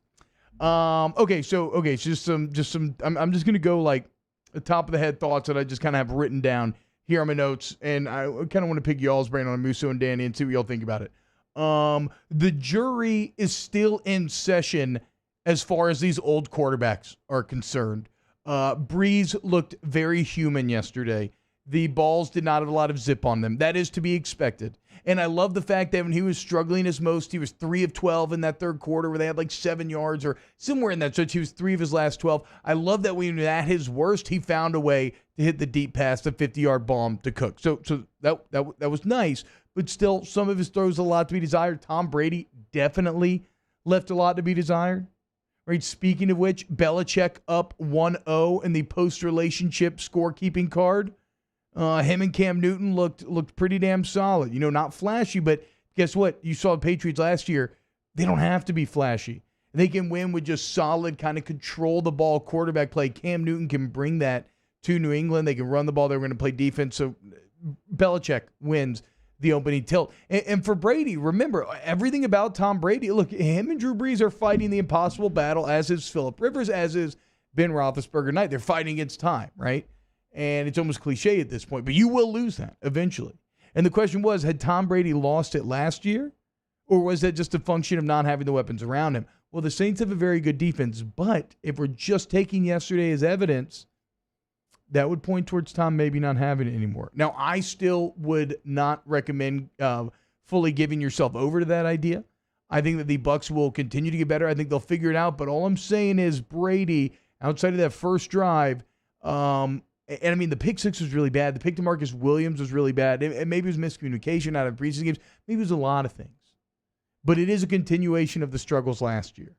Okay, just some. I'm just going to go like the top of the head thoughts that I just kind of have written down here on my notes, and I kind of want to pick y'all's brain on Musso and Danny and see what y'all think about it. The jury is still in session as far as these old quarterbacks are concerned. Breeze looked very human yesterday. The balls did not have a lot of zip on them. That is to be expected. And I love the fact that when he was struggling his most, he was 3 of 12 in that third quarter where they had like 7 yards or somewhere in that stretch. He was 3 of his last 12. I love that when he was at his worst, he found a way to hit the deep pass, the 50-yard bomb to Cook. So that was nice, but still some of his throws a lot to be desired. Tom Brady definitely left a lot to be desired. Right. Speaking of which, Belichick up 1-0 in the post-relationship scorekeeping card. Him and Cam Newton looked pretty damn solid. You know, not flashy, but guess what? You saw the Patriots last year. They don't have to be flashy. They can win with just solid, kind of control the ball quarterback play. Cam Newton can bring that to New England. They can run the ball. They're going to play defense. So Belichick wins the opening tilt. And for Brady, remember, everything about Tom Brady, look, him and Drew Brees are fighting the impossible battle, as is Phillip Rivers, as is Ben Roethlisberger Knight. They're fighting against time, right? And it's almost cliche at this point, but you will lose that eventually. And the question was, had Tom Brady lost it last year? Or was that just a function of not having the weapons around him? Well, the Saints have a very good defense, but if we're just taking yesterday as evidence, that would point towards Tom maybe not having it anymore. Now, I still would not recommend fully giving yourself over to that idea. I think that the Bucs will continue to get better. I think they'll figure it out. But all I'm saying is Brady, outside of that first drive, and I mean, the pick six was really bad. The pick to Marcus Williams was really bad. And maybe it was miscommunication out of preseason games. Maybe it was a lot of things. But it is a continuation of the struggles last year.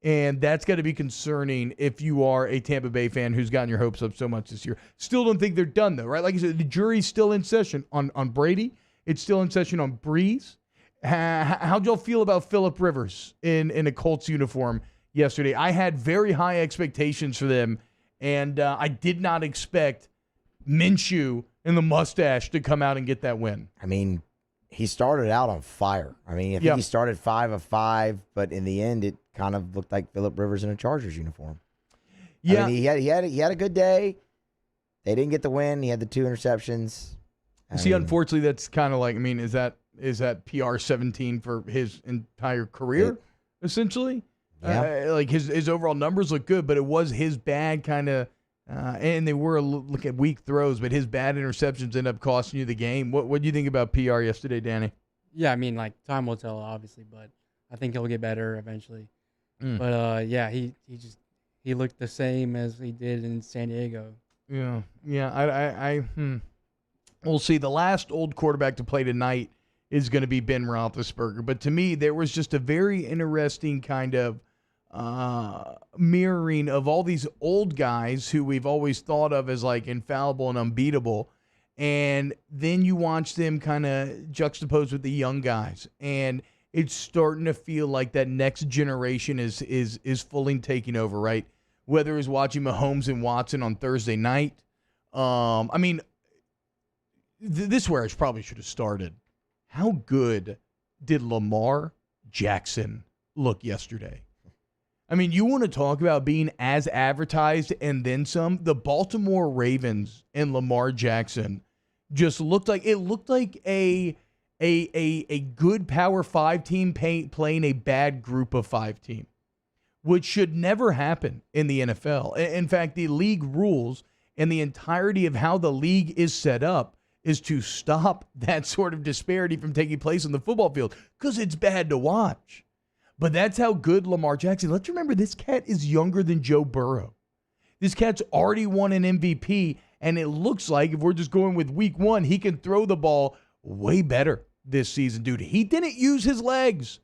And that's got to be concerning if you are a Tampa Bay fan who's gotten your hopes up so much this year. Still don't think they're done, though, right? Like I said, the jury's still in session on Brady. It's still in session on Breeze. How'd y'all feel about Phillip Rivers in a Colts uniform yesterday? I had very high expectations for them. And I did not expect Minshew and the mustache to come out and get that win. I mean, he started out on fire. I mean, I think he started 5 of 5, but in the end, it kind of looked like Phillip Rivers in a Chargers uniform. Yeah, I mean, he had a good day. They didn't get the win. He had the 2 interceptions. Unfortunately, that's kind of like, I mean, is that PR 17 for his entire career, essentially? Yeah. Like his overall numbers look good, but it was his bad kind of, and they were look at weak throws, but his bad interceptions end up costing you the game. What do you think about PR yesterday, Danny? Yeah, I mean, like, time will tell, obviously, but I think he'll get better eventually. Mm. But yeah, he looked the same as he did in San Diego. Yeah. We'll see. The last old quarterback to play tonight is going to be Ben Roethlisberger. But to me, there was just a very interesting kind of mirroring of all these old guys who we've always thought of as like infallible and unbeatable. And then you watch them kind of juxtaposed with the young guys. And it's starting to feel like that next generation is fully taking over, right? Whether it was watching Mahomes and Watson on Thursday night. I mean, this is where I probably should have started. How good did Lamar Jackson look yesterday? I mean, you want to talk about being as advertised and then some? The Baltimore Ravens and Lamar Jackson just looked like a good Power 5 team playing a bad Group of 5 team, which should never happen in the NFL. In fact, the league rules and the entirety of how the league is set up is to stop that sort of disparity from taking place on the football field because it's bad to watch. But that's how good Lamar Jackson. Let's remember, this cat is younger than Joe Burrow. This cat's already won an MVP, and it looks like, if we're just going with week 1, he can throw the ball way better this season, dude. He didn't use his legs,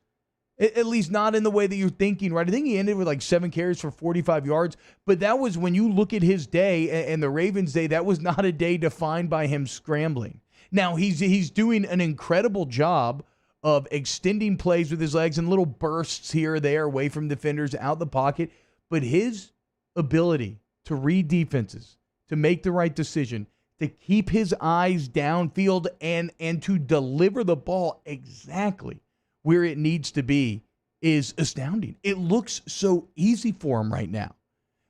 at least not in the way that you're thinking, right? I think he ended with like 7 carries for 45 yards, but that was, when you look at his day and the Ravens' day, that was not a day defined by him scrambling. Now, he's doing an incredible job of extending plays with his legs and little bursts here or there away from defenders out the pocket, but his ability to read defenses, to make the right decision, to keep his eyes downfield and to deliver the ball exactly where it needs to be is astounding. It looks so easy for him right now.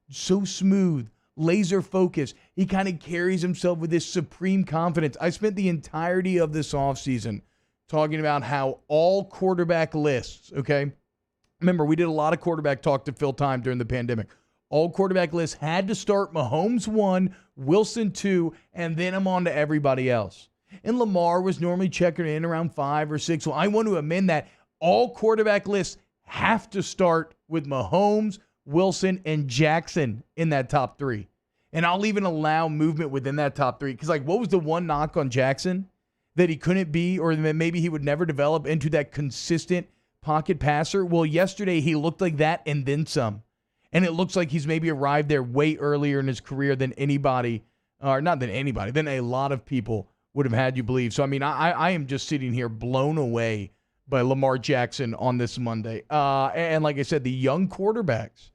So smooth, laser focused. He kind of carries himself with this supreme confidence. I spent the entirety of this offseason talking about how all quarterback lists, okay? Remember, we did a lot of quarterback talk to fill time during the pandemic. All quarterback lists had to start Mahomes 1, Wilson 2, and then I'm on to everybody else. And Lamar was normally checking in around 5 or 6. Well, I want to amend that. All quarterback lists have to start with Mahomes, Wilson, and Jackson in that top 3. And I'll even allow movement within that top 3. Because, like, what was the one knock on Jackson? That he couldn't be, or that maybe he would never develop into that consistent pocket passer? Well, yesterday he looked like that and then some. And it looks like he's maybe arrived there way earlier in his career than anybody, or not than anybody, than a lot of people would have had you believe. So, I mean, I am just sitting here blown away by Lamar Jackson on this Monday. And like I said, the young quarterbacks,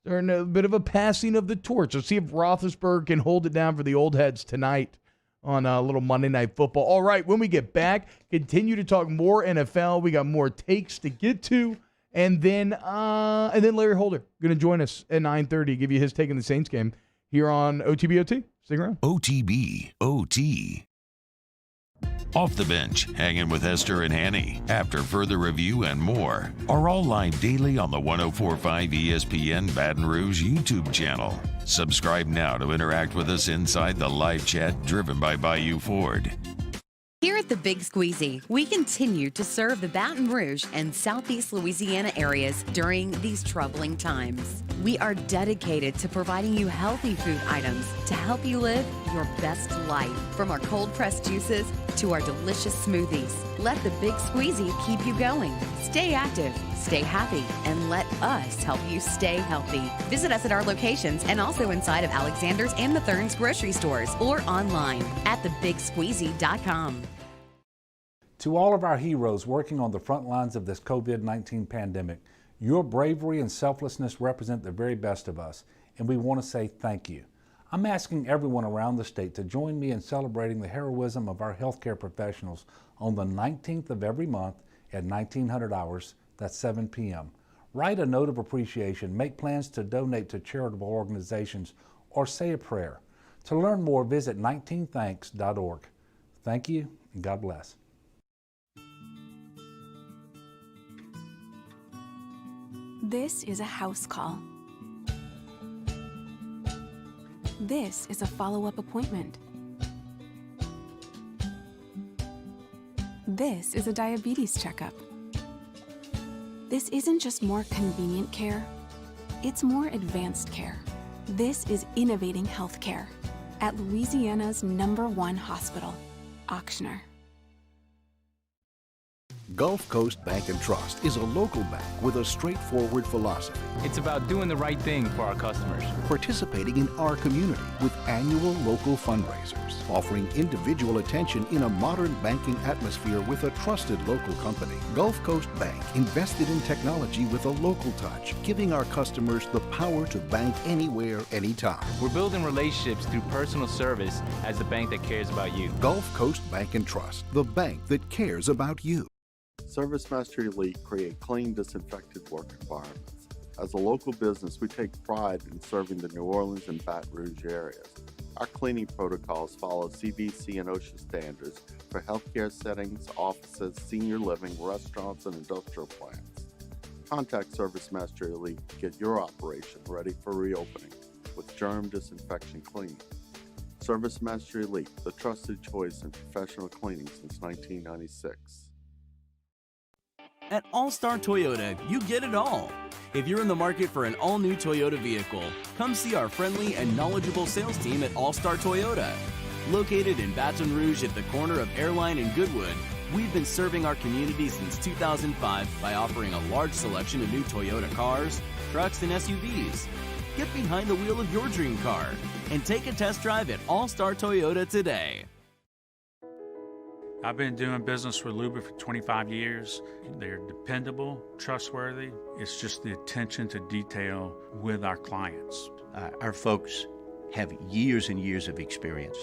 they're in a bit of a passing of the torch. Let's see if Roethlisberger can hold it down for the old heads tonight on a little Monday Night Football. All right, when we get back, continue to talk more NFL. We got more takes to get to. And then Larry Holder going to join us at 9:30, give you his take on the Saints game here on OTBOT. Stick around. OTBOT. Off the Bench, hanging with Esther and Hanny. After further review and more are all live daily on the 104.5 ESPN Baton Rouge YouTube channel. Subscribe now to interact with us inside the live chat driven by Bayou Ford. Here at the Big Squeezy, we continue to serve the Baton Rouge and Southeast Louisiana areas during these troubling times. We are dedicated to providing you healthy food items to help you live your best life. From our cold-pressed juices to our delicious smoothies, let the Big Squeezy keep you going. Stay active, stay happy, and let us help you stay healthy. Visit us at our locations and also inside of Alexander's and the Thurns grocery stores or online at thebigsqueezy.com. To all of our heroes working on the front lines of this COVID-19 pandemic, your bravery and selflessness represent the very best of us, and we want to say thank you. I'm asking everyone around the state to join me in celebrating the heroism of our healthcare professionals on the 19th of every month at 1900 hours, that's 7 p.m. Write a note of appreciation, make plans to donate to charitable organizations, or say a prayer. To learn more, visit 19thanks.org. Thank you, and God bless. This is a house call. This is a follow-up appointment. This is a diabetes checkup. This isn't just more convenient care, it's more advanced care. This is innovating healthcare at Louisiana's #1 hospital, Auctioner. Gulf Coast Bank and Trust is a local bank with a straightforward philosophy. It's about doing the right thing for our customers. Participating in our community with annual local fundraisers, offering individual attention in a modern banking atmosphere with a trusted local company. Gulf Coast Bank invested in technology with a local touch, giving our customers the power to bank anywhere, anytime. We're building relationships through personal service as the bank that cares about you. Gulf Coast Bank and Trust, the bank that cares about you. ServiceMaster Elite create clean, disinfected work environments. As a local business, we take pride in serving the New Orleans and Baton Rouge areas. Our cleaning protocols follow CDC and OSHA standards for healthcare settings, offices, senior living, restaurants, and industrial plants. Contact ServiceMaster Elite to get your operation ready for reopening with germ disinfection cleaning. ServiceMaster Elite, the trusted choice in professional cleaning since 1996. At All-Star Toyota, you get it all. If you're in the market for an all-new Toyota vehicle, come see our friendly and knowledgeable sales team at All-Star Toyota. Located in Baton Rouge at the corner of Airline and Goodwood, we've been serving our community since 2005 by offering a large selection of new Toyota cars, trucks, and SUVs. Get behind the wheel of your dream car and take a test drive at All-Star Toyota today. I've been doing business with Luba for 25 years. They're dependable, trustworthy. It's just the attention to detail with our clients. Our folks have years and years of experience.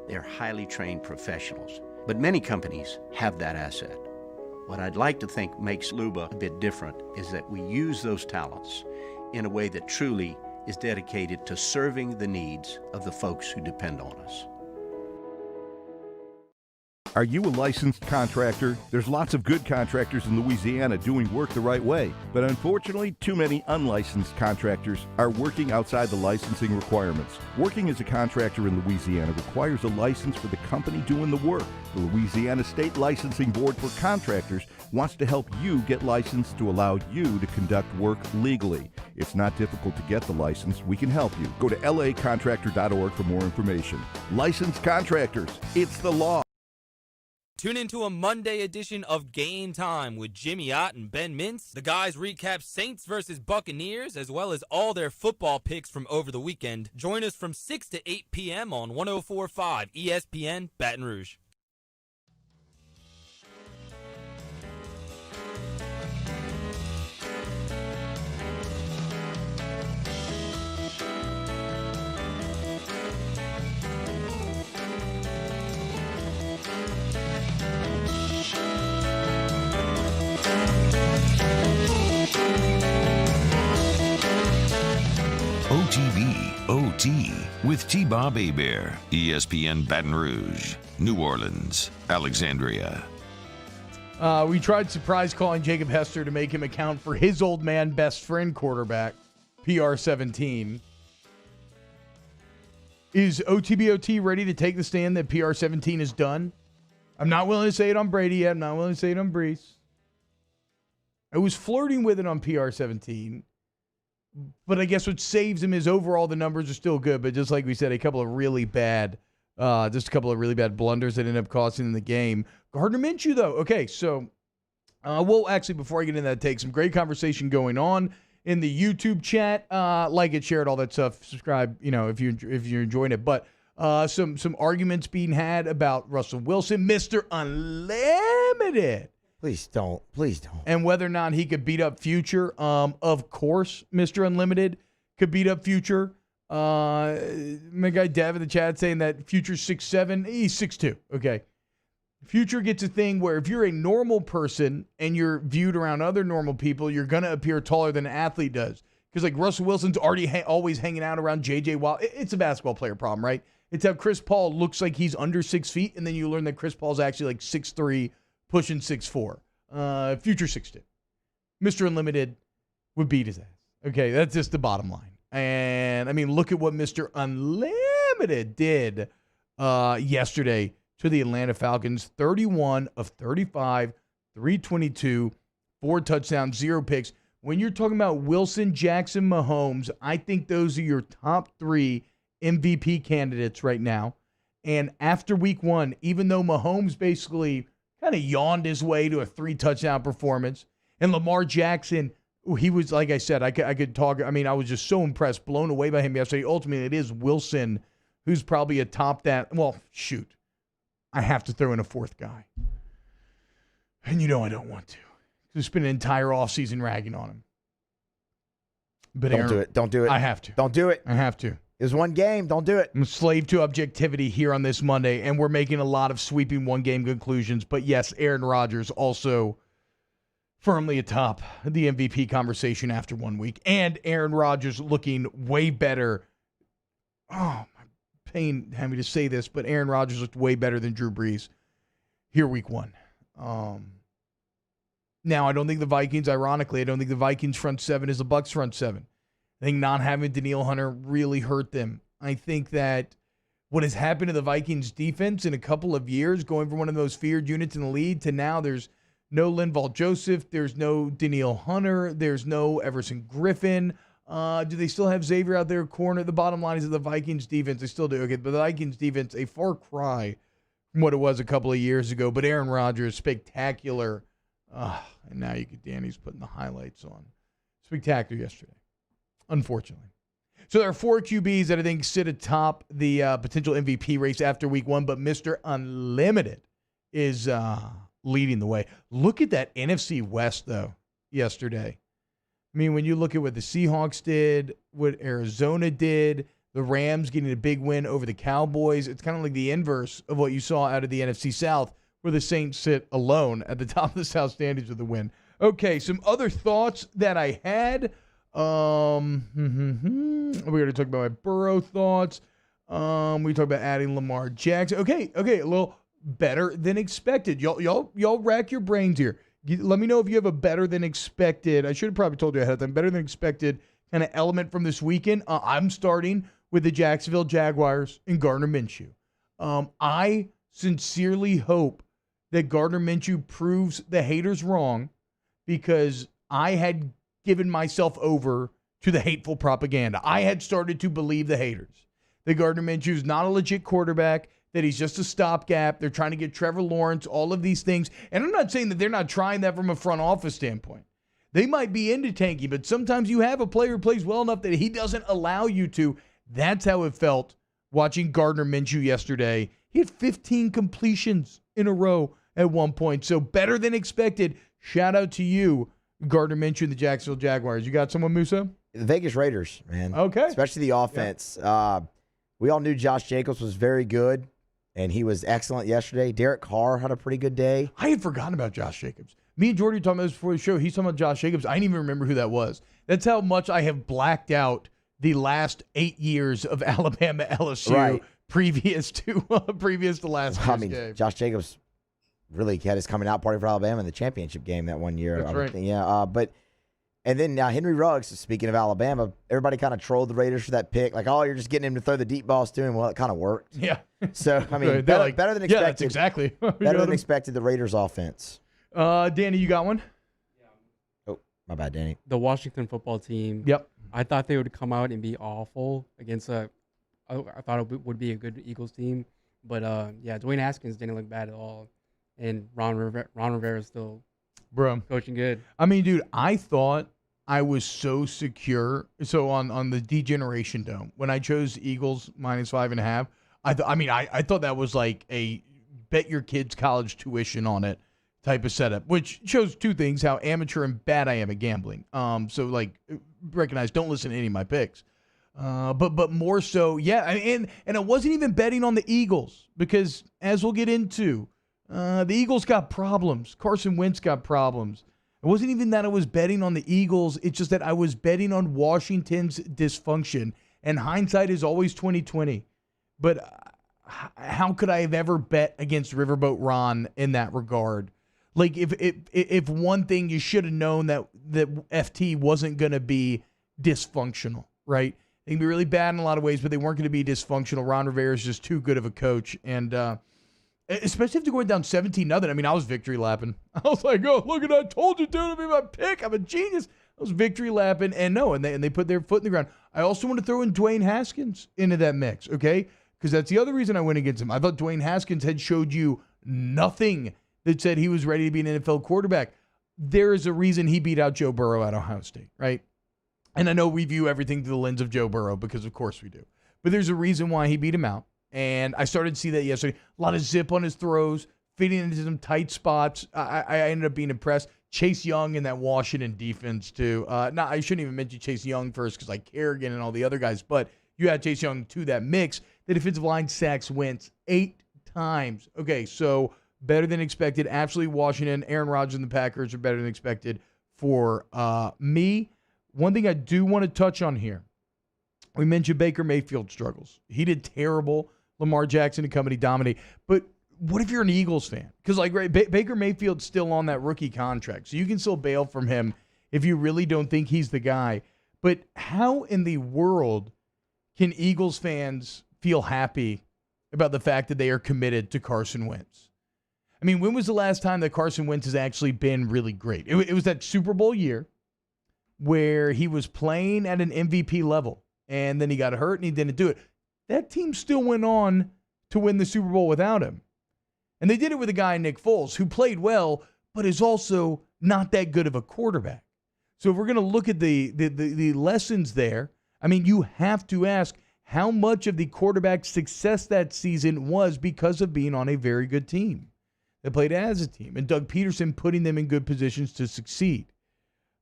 They're highly trained professionals, but many companies have that asset. What I'd like to think makes Luba a bit different is that we use those talents in a way that truly is dedicated to serving the needs of the folks who depend on us. Are you a licensed contractor? There's lots of good contractors in Louisiana doing work the right way, but unfortunately, too many unlicensed contractors are working outside the licensing requirements. Working as a contractor in Louisiana requires a license for the company doing the work. The Louisiana State Licensing Board for Contractors wants to help you get licensed to allow you to conduct work legally. It's not difficult to get the license. We can help you. Go to lacontractor.org for more information. Licensed contractors, it's the law. Tune into a Monday edition of Game Time with Jimmy Ott and Ben Mintz. The guys recap Saints versus Buccaneers, as well as all their football picks from over the weekend. Join us from 6 to 8 p.m. on 104.5 ESPN Baton Rouge. OTB OT with T-Bob Hebert, ESPN Baton Rouge, New Orleans, Alexandria. We tried surprise calling Jacob Hester to make him account for his old man best friend quarterback, PR-17. Is OTBOT ready to take the stand that PR-17 is done? I'm not willing to say it on Brady yet. I'm not willing to say it on Brees. I was flirting with it on PR-17. But I guess what saves him is overall the numbers are still good. But just like we said, a couple of really bad blunders that end up costing him the game. Gardner Minshew, though. Okay, so we'll actually, before I get into that, take some great conversation going on in the YouTube chat. Like it, share it, all that stuff. Subscribe, if you're enjoying it. But some arguments being had about Russell Wilson, Mr. Unlimited. Please don't. And whether or not he could beat up Future. Of course, Mr. Unlimited could beat up Future. My guy Dev in the chat saying that Future's 6'7", he's 6'2". Okay. Future gets a thing where if you're a normal person and you're viewed around other normal people, you're going to appear taller than an athlete does. Because like Russell Wilson's already always hanging out around J.J. Watt. It's a basketball player problem, right? It's how Chris Paul looks like he's under 6 feet, and then you learn that Chris Paul's actually like 6'3", pushing 6'4". Future 6'2". Mr. Unlimited, would beat his ass. Okay, that's just the bottom line. And, I mean, look at what Mr. Unlimited did yesterday to the Atlanta Falcons. 31 of 35, 322, 4 touchdowns, 0 picks. When you're talking about Wilson, Jackson, Mahomes, I think those are your top 3 MVP candidates right now. And after week 1, even though Mahomes basically kind of yawned his way to a 3-touchdown performance, and Lamar Jackson, he was, like I said, I could talk. I mean, I was just so impressed, blown away by him yesterday. Ultimately, it is Wilson who's probably atop that. Well, shoot, I have to throw in a 4th guy. And you know I don't want to. It's been an entire offseason ragging on him. But Don't do it. Don't do it. I have to. Don't do it. I have to. It was one game. Don't do it. I'm a slave to objectivity here on this Monday, and we're making a lot of sweeping one-game conclusions. But yes, Aaron Rodgers also firmly atop the MVP conversation after 1 week. And Aaron Rodgers looking way better. Oh, my pain having to say this, but Aaron Rodgers looked way better than Drew Brees here week 1. Now, I don't think the Vikings, ironically, I don't think the Vikings front 7 is the Bucs front 7. I think not having Danielle Hunter really hurt them. I think that what has happened to the Vikings defense in a couple of years, going from one of those feared units in the league to now there's no Linval Joseph, there's no Danielle Hunter, there's no Everson Griffin. Do they still have Xavier out there corner? The bottom line is that the Vikings defense, they still do. Okay, but the Vikings defense, a far cry from what it was a couple of years ago. But Aaron Rodgers, spectacular. And now Danny's putting the highlights on. Spectacular yesterday, unfortunately. So there are 4 QBs that I think sit atop the potential MVP race after week 1, but Mr. Unlimited is leading the way. Look at that NFC West, though, yesterday. I mean, when you look at what the Seahawks did, what Arizona did, the Rams getting a big win over the Cowboys, it's kind of like the inverse of what you saw out of the NFC South, where the Saints sit alone at the top of the South standings with the win. Okay, some other thoughts that I had. We're going to talk about my Burrow thoughts. We talked about adding Lamar Jackson. Okay, a little better than expected. Y'all rack your brains here. Let me know if you have a better than expected. I should have probably told you ahead of time. Better than expected kind of element from this weekend. I'm starting with the Jacksonville Jaguars and Gardner Minshew. I sincerely hope that Gardner Minshew proves the haters wrong, because I had given myself over to the hateful propaganda. I had started to believe the haters. That Gardner Minshew is not a legit quarterback, that he's just a stopgap. They're trying to get Trevor Lawrence, all of these things. And I'm not saying that they're not trying that from a front office standpoint. They might be into tanking, but sometimes you have a player who plays well enough that he doesn't allow you to. That's how it felt watching Gardner Minshew yesterday. He had 15 completions in a row at one point. So better than expected. Shout out to you, Gardner Minshew and the Jacksonville Jaguars. You got someone, Musa? The Vegas Raiders, man. Okay. Especially the offense. Yeah. We all knew Josh Jacobs was very good, and he was excellent yesterday. Derek Carr had a pretty good day. I had forgotten about Josh Jacobs. Me and Jordy were talking about this before the show. He's talking about Josh Jacobs. I didn't even remember who that was. That's how much I have blacked out the last 8 years of Alabama LSU previous to last year's game. Josh Jacobs really had his coming out party for Alabama in the championship game that one year. That's right. Yeah, and then Henry Ruggs, speaking of Alabama, everybody kind of trolled the Raiders for that pick. Like, oh, you're just getting him to throw the deep balls to him. Well, it kind of worked. Yeah. So, I mean, better than expected. Yeah, that's exactly. Better than expected, the Raiders offense. Danny, you got one? Oh, my bad, Danny. The Washington football team. Yep. I thought they would come out and be awful against I thought it would be a good Eagles team. But, Dwayne Haskins didn't look bad at all. And Ron Rivera is still coaching good. I mean, dude, I thought I was so secure. So on the Degeneration Dome, when I chose Eagles -5.5, I thought that was like a bet your kids college tuition on it type of setup, which shows two things: how amateur and bad I am at gambling. So like, recognize, don't listen to any of my picks. But more so, yeah. And I wasn't even betting on the Eagles because, as we'll get into, the Eagles got problems. Carson Wentz got problems. It wasn't even that I was betting on the Eagles. It's just that I was betting on Washington's dysfunction. And hindsight is always 20/20. But how could I have ever bet against Riverboat Ron in that regard? Like if one thing you should have known that FT wasn't going to be dysfunctional, right? They can be really bad in a lot of ways, but they weren't going to be dysfunctional. Ron Rivera is just too good of a coach, and especially after going down 17-0. I mean, I was victory lapping. I was like, "Oh, look at that! I told you, dude, to be my pick. I'm a genius." I was victory lapping, and they put their foot in the ground. I also want to throw in Dwayne Haskins into that mix, okay? Because that's the other reason I went against him. I thought Dwayne Haskins had showed you nothing that said he was ready to be an NFL quarterback. There is a reason he beat out Joe Burrow at Ohio State, right? And I know we view everything through the lens of Joe Burrow because, of course, we do. But there's a reason why he beat him out. And I started to see that yesterday. A lot of zip on his throws, fitting into some tight spots. I ended up being impressed. Chase Young in that Washington defense, too. I shouldn't even mention Chase Young first because like Kerrigan and all the other guys. But you had Chase Young to that mix. The defensive line sacks Wentz 8 times. Okay, so better than expected. Absolutely Washington. Aaron Rodgers and the Packers are better than expected for me. One thing I do want to touch on here. We mentioned Baker Mayfield struggles. He did terrible. Lamar Jackson and company dominate. But what if you're an Eagles fan? Because Baker Mayfield's still on that rookie contract, so you can still bail from him if you really don't think he's the guy. But how in the world can Eagles fans feel happy about the fact that they are committed to Carson Wentz? I mean, when was the last time that Carson Wentz has actually been really great? It was that Super Bowl year where he was playing at an MVP level, and then he got hurt and he didn't do it. That team still went on to win the Super Bowl without him. And they did it with a guy, Nick Foles, who played well, but is also not that good of a quarterback. So if we're going to look at the lessons there, I mean, you have to ask how much of the quarterback's success that season was because of being on a very good team. They played as a team, and Doug Peterson putting them in good positions to succeed.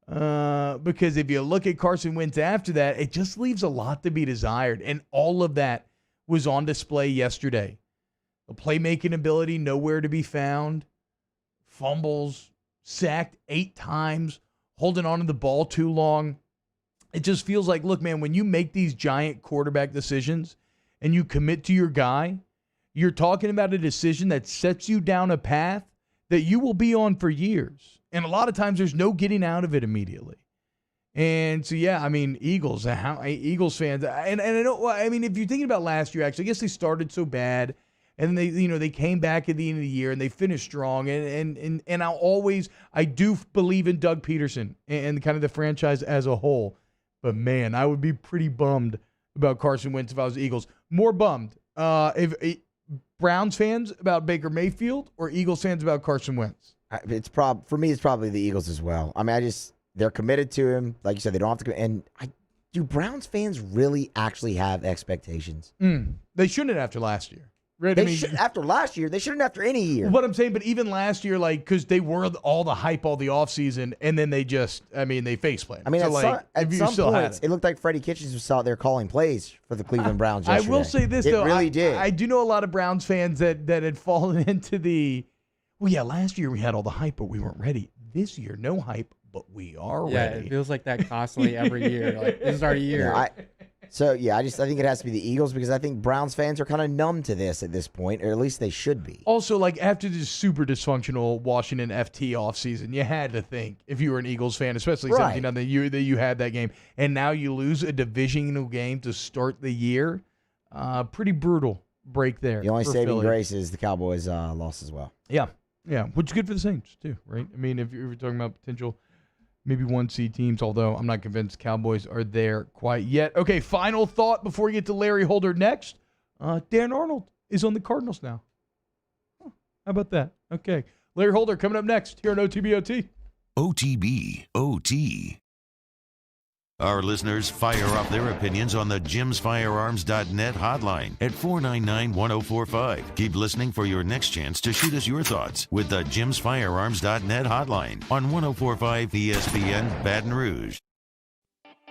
Because if you look at Carson Wentz after that, it just leaves a lot to be desired. And all of that was on display yesterday. The playmaking ability, nowhere to be found. Fumbles, sacked 8 times, holding on to the ball too long. It just feels like, look, man, when you make these giant quarterback decisions and you commit to your guy, you're talking about a decision that sets you down a path that you will be on for years. And a lot of times there's no getting out of it immediately. And so, yeah, I mean, Eagles fans, and I know, I mean, if you're thinking about last year, actually, I guess they started so bad, and they came back at the end of the year and they finished strong. And I do believe in Doug Peterson and kind of the franchise as a whole. But man, I would be pretty bummed about Carson Wentz if I was the Eagles. More bummed if Browns fans about Baker Mayfield or Eagles fans about Carson Wentz. For me, it's probably the Eagles as well. I mean, they're committed to him. Like you said, they don't have to. And do Browns fans really actually have expectations? They shouldn't after last year. Right? After last year, they shouldn't after any year. What I'm saying, but even last year, because they were all the hype all the offseason, and then they just, they face-planted. I mean, at some points, it looked like Freddie Kitchens was out there calling plays for the Cleveland Browns yesterday. I will say this, though. It really did. I do know a lot of Browns fans that had fallen into last year we had all the hype, but we weren't ready. This year, no hype, but we are ready. Yeah, it feels like that constantly every year. Like, this is our year. I think it has to be the Eagles because I think Browns fans are kind of numb to this at this point, or at least they should be. Also, after this super dysfunctional Washington FT offseason, you had to think, if you were an Eagles fan, especially 17 that you had that game, and now you lose a divisional game to start the year. Pretty brutal break there. The only saving grace is the Cowboys lost as well. Yeah, which is good for the Saints, too, right? I mean, if you're talking about potential maybe 1-seed teams, although I'm not convinced Cowboys are there quite yet. Okay, final thought before we get to Larry Holder next. Dan Arnold is on the Cardinals now. How about that? Okay, Larry Holder coming up next here on OTBOT. OTBOT. Our listeners fire off their opinions on the jimsfirearms.net hotline at 499-1045. Keep listening for your next chance to shoot us your thoughts with the jimsfirearms.net hotline on 1045 ESPN Baton Rouge.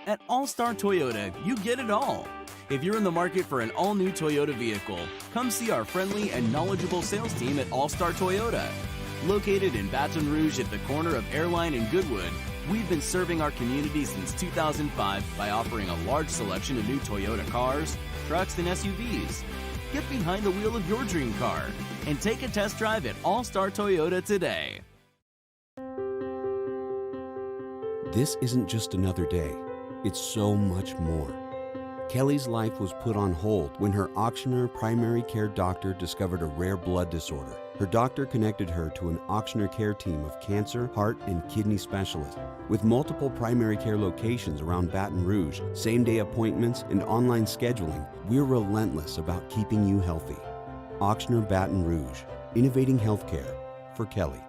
At All-Star Toyota, you get it all. If you're in the market for an all-new Toyota vehicle, come see our friendly and knowledgeable sales team at All-Star Toyota. Located in Baton Rouge at the corner of Airline and Goodwood, we've been serving our community since 2005 by offering a large selection of new Toyota cars, trucks, and SUVs. Get behind the wheel of your dream car and take a test drive at All-Star Toyota today. This isn't just another day. It's so much more. Kelly's life was put on hold when her auctioneer primary care doctor discovered a rare blood disorder. Her doctor connected her to an auctioneer care team of cancer, heart, and kidney specialists. With multiple primary care locations around Baton Rouge, same-day appointments, and online scheduling, we're relentless about keeping you healthy. Auctioneer Baton Rouge, innovating healthcare for Kelly.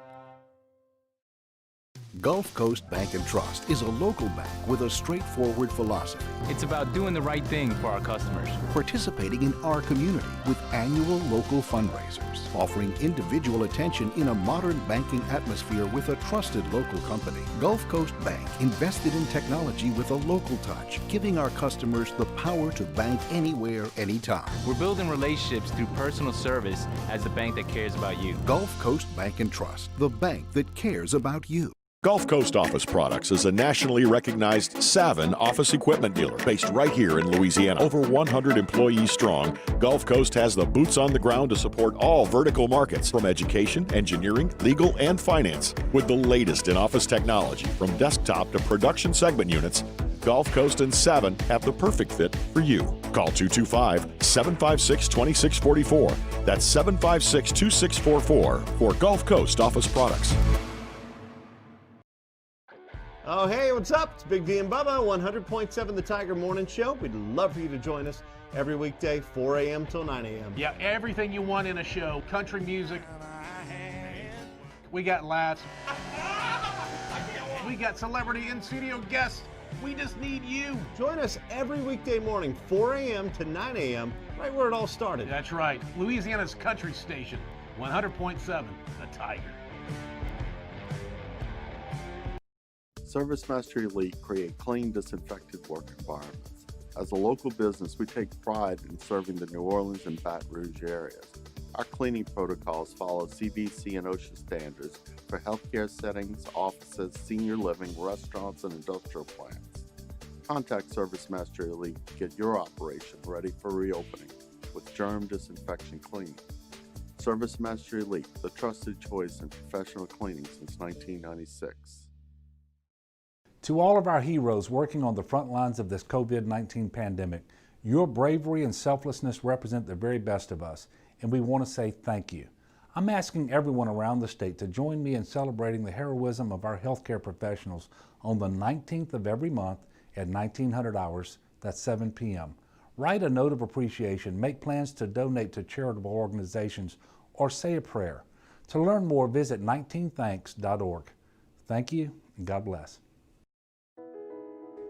Gulf Coast Bank and Trust is a local bank with a straightforward philosophy. It's about doing the right thing for our customers. Participating in our community with annual local fundraisers, offering individual attention in a modern banking atmosphere with a trusted local company. Gulf Coast Bank invested in technology with a local touch, giving our customers the power to bank anywhere, anytime. We're building relationships through personal service as the bank that cares about you. Gulf Coast Bank and Trust, the bank that cares about you. Gulf Coast Office Products is a nationally recognized Savin office equipment dealer based right here in Louisiana. Over 100 employees strong, Gulf Coast has the boots on the ground to support all vertical markets, from education, engineering, legal, and finance. With the latest in office technology, from desktop to production segment units, Gulf Coast and Savin have the perfect fit for you. Call 225-756-2644. That's 756-2644 for Gulf Coast Office Products. Oh, hey, what's up? It's Big V and Bubba, 100.7 The Tiger Morning Show. We'd love for you to join us every weekday, 4 a.m. till 9 a.m. Yeah, everything you want in a show. Country music. We got laughs. We got celebrity in-studio guests. We just need you. Join us every weekday morning, 4 a.m. to 9 a.m., right where it all started. That's right. Louisiana's country station, 100.7 The Tiger. ServiceMaster Elite create clean, disinfected work environments. As a local business, we take pride in serving the New Orleans and Baton Rouge areas. Our cleaning protocols follow CDC and OSHA standards for healthcare settings, offices, senior living, restaurants, and industrial plants. Contact ServiceMaster Elite to get your operation ready for reopening with germ disinfection cleaning. ServiceMaster Elite, the trusted choice in professional cleaning since 1996. To all of our heroes working on the front lines of this COVID-19 pandemic, your bravery and selflessness represent the very best of us, and we want to say thank you. I'm asking everyone around the state to join me in celebrating the heroism of our healthcare professionals on the 19th of every month at 1900 hours, that's 7 p.m. Write a note of appreciation, make plans to donate to charitable organizations, or say a prayer. To learn more, visit 19thanks.org. Thank you, and God bless.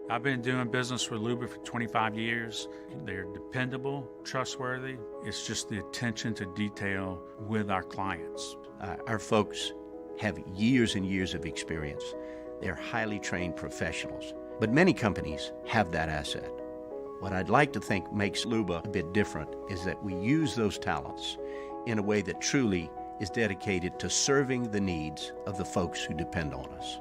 I've been doing business with Luba for 25 years. They're dependable, trustworthy. It's just the attention to detail with our clients. Our folks have years and years of experience. They're highly trained professionals. But many companies have that asset. What I'd like to think makes Luba a bit different is that we use those talents in a way that truly is dedicated to serving the needs of the folks who depend on us.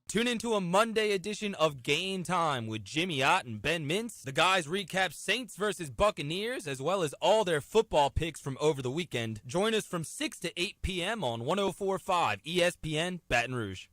Tune into a Monday edition of Game Time with Jimmy Ott and Ben Mintz. The guys recap Saints versus Buccaneers, as well as all their football picks from over the weekend. Join us from 6 to 8 p.m. on 104.5 ESPN Baton Rouge.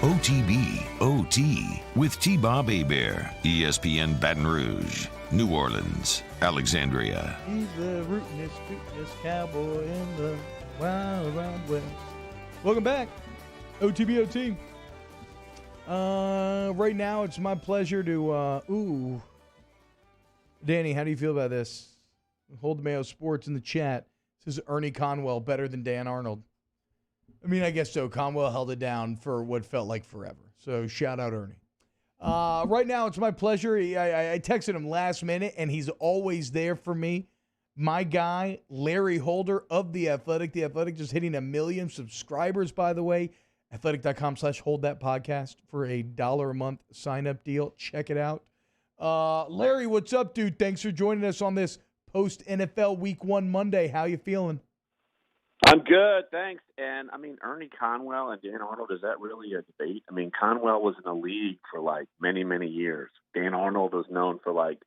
OTB OT with T-Bob Hebert, ESPN Baton Rouge, New Orleans, Alexandria. He's the rootinest, tootinest cowboy in the wild, wild west. Welcome back, OTB OT. Right now, it's my pleasure to, Danny, how do you feel about this? Hold the Mayo Sports in the chat. Says Ernie Conwell better than Dan Arnold. I mean, I guess so. Conwell held it down for what felt like forever. So shout out Ernie. Right now, it's my pleasure. I texted him last minute, and he's always there for me. My guy, Larry Holder of The Athletic. The Athletic just hitting 1 million subscribers, by the way. Athletic.com/hold that podcast for $1 a month sign-up deal. Check it out. Larry, what's up, dude? Thanks for joining us on this post-NFL Week 1 Monday. How you feeling? I'm good, thanks. And I mean, Ernie Conwell and Dan Arnold, is that really a debate? I mean, Conwell was in the league for like many, many years. Dan Arnold was known for like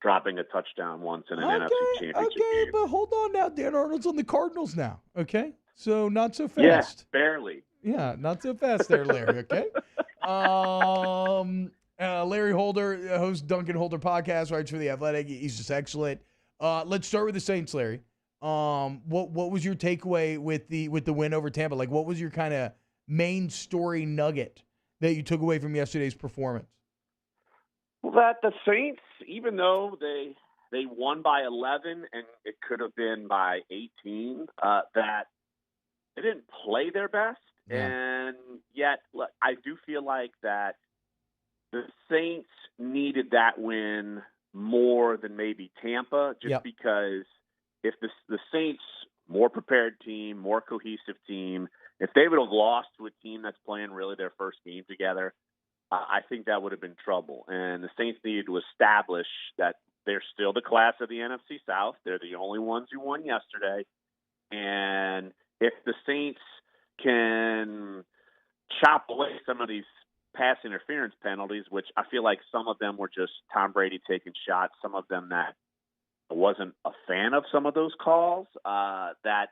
dropping a touchdown once in an NFC championship game. But hold on now. Dan Arnold's on the Cardinals now, okay? So not so fast. Yeah, barely. Yeah, not so fast there, Larry, okay? Larry Holder, hosts Duncan Holder podcast, writes for The Athletic. He's just excellent. Let's start with the Saints, Larry. What was your takeaway with the win over Tampa? Like, what was your kind of main story nugget that you took away from yesterday's performance? Well, that the Saints, even though they won by 11 and it could have been by 18, that they didn't play their best. Yeah. And yet, look, I do feel like that the Saints needed that win more than maybe Tampa, just because if the Saints, more prepared team, more cohesive team, if they would have lost to a team that's playing really their first game together, I think that would have been trouble. And the Saints needed to establish that they're still the class of the NFC South. They're the only ones who won yesterday. And if the Saints can chop away some of these pass interference penalties, which I feel like some of them were just Tom Brady taking shots, some of them that I wasn't a fan of some of those calls, that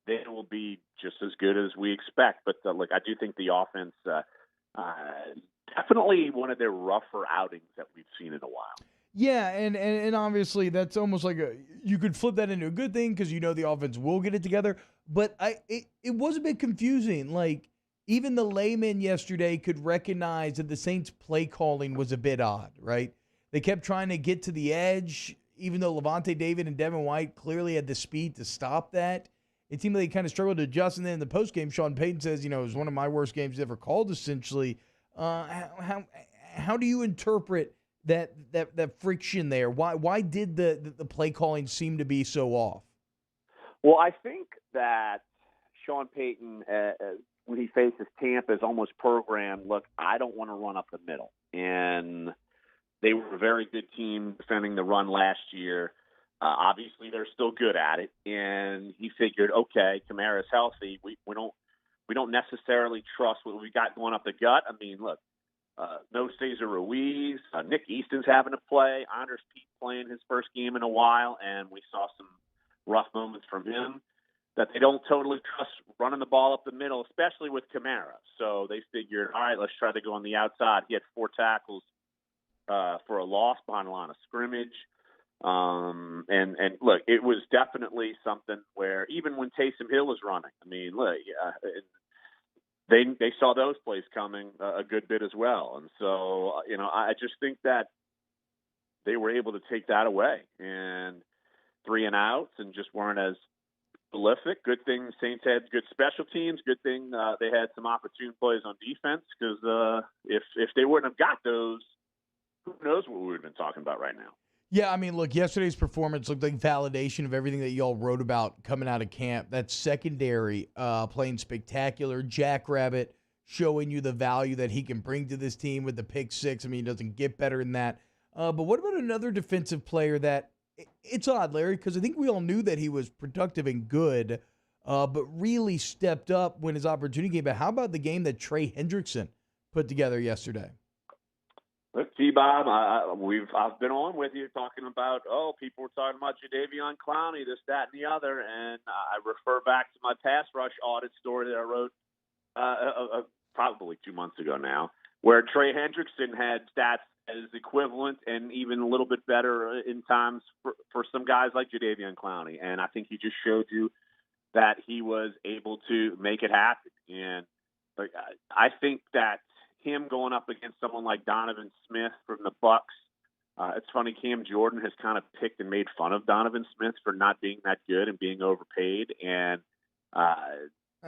they will be just as good as we expect. But look, I do think the offense definitely one of their rougher outings that we've seen in a while. Yeah, and obviously that's almost like you could flip that into a good thing because you know the offense will get it together. But it was a bit confusing. Like, even the layman yesterday could recognize that the Saints' play calling was a bit odd, right? They kept trying to get to the edge, even though Levante David and Devin White clearly had the speed to stop that. It seemed like they kind of struggled to adjust. And then in the postgame, Sean Payton says, it was one of my worst games ever called, essentially. How do you interpret that friction there? Why did the play calling seem to be so off? Well, I think that Sean Payton, when he faces Tampa, is almost programmed, look, I don't want to run up the middle. And they were a very good team defending the run last year. Obviously, they're still good at it. And he figured, okay, Kamara's healthy. We don't necessarily trust what we got going up the gut. I mean, look, no Cesar Ruiz. Nick Easton's having to play. Anders Pete playing his first game in a while, and we saw some rough moments from him that they don't totally trust running the ball up the middle, especially with Kamara. So they figured, all right, let's try to go on the outside. He had 4 tackles for a loss behind the line of scrimmage. And look, it was definitely something where even when Taysom Hill was running, I mean, look, they saw those plays coming a good bit as well. And so, I just think that they were able to take that away and 3 and outs and just weren't as prolific. Good thing Saints had good special teams. Good thing they had some opportune plays on defense, because if they wouldn't have got those, who knows what we would have been talking about right now. Yeah, I mean, look, yesterday's performance looked like validation of everything that y'all wrote about coming out of camp. That secondary playing spectacular. Jackrabbit showing you the value that he can bring to this team with the pick 6. I mean, he doesn't get better than that. But what about another defensive player that it's odd, Larry, because I think we all knew that he was productive and good, but really stepped up when his opportunity came. But how about the game that Trey Hendrickson put together yesterday? Look, T-Bob, I've been on with you talking about, people were talking about Jadeveon Clowney, this, that, and the other, and I refer back to my pass rush audit story that I wrote probably 2 months ago now, where Trey Hendrickson had stats as equivalent and even a little bit better in times for some guys like Jadeveon Clowney, and I think he just showed you that he was able to make it happen. And I think that him going up against someone like Donovan Smith from the Bucks, it's funny, Cam Jordan has kind of picked and made fun of Donovan Smith for not being that good and being overpaid, and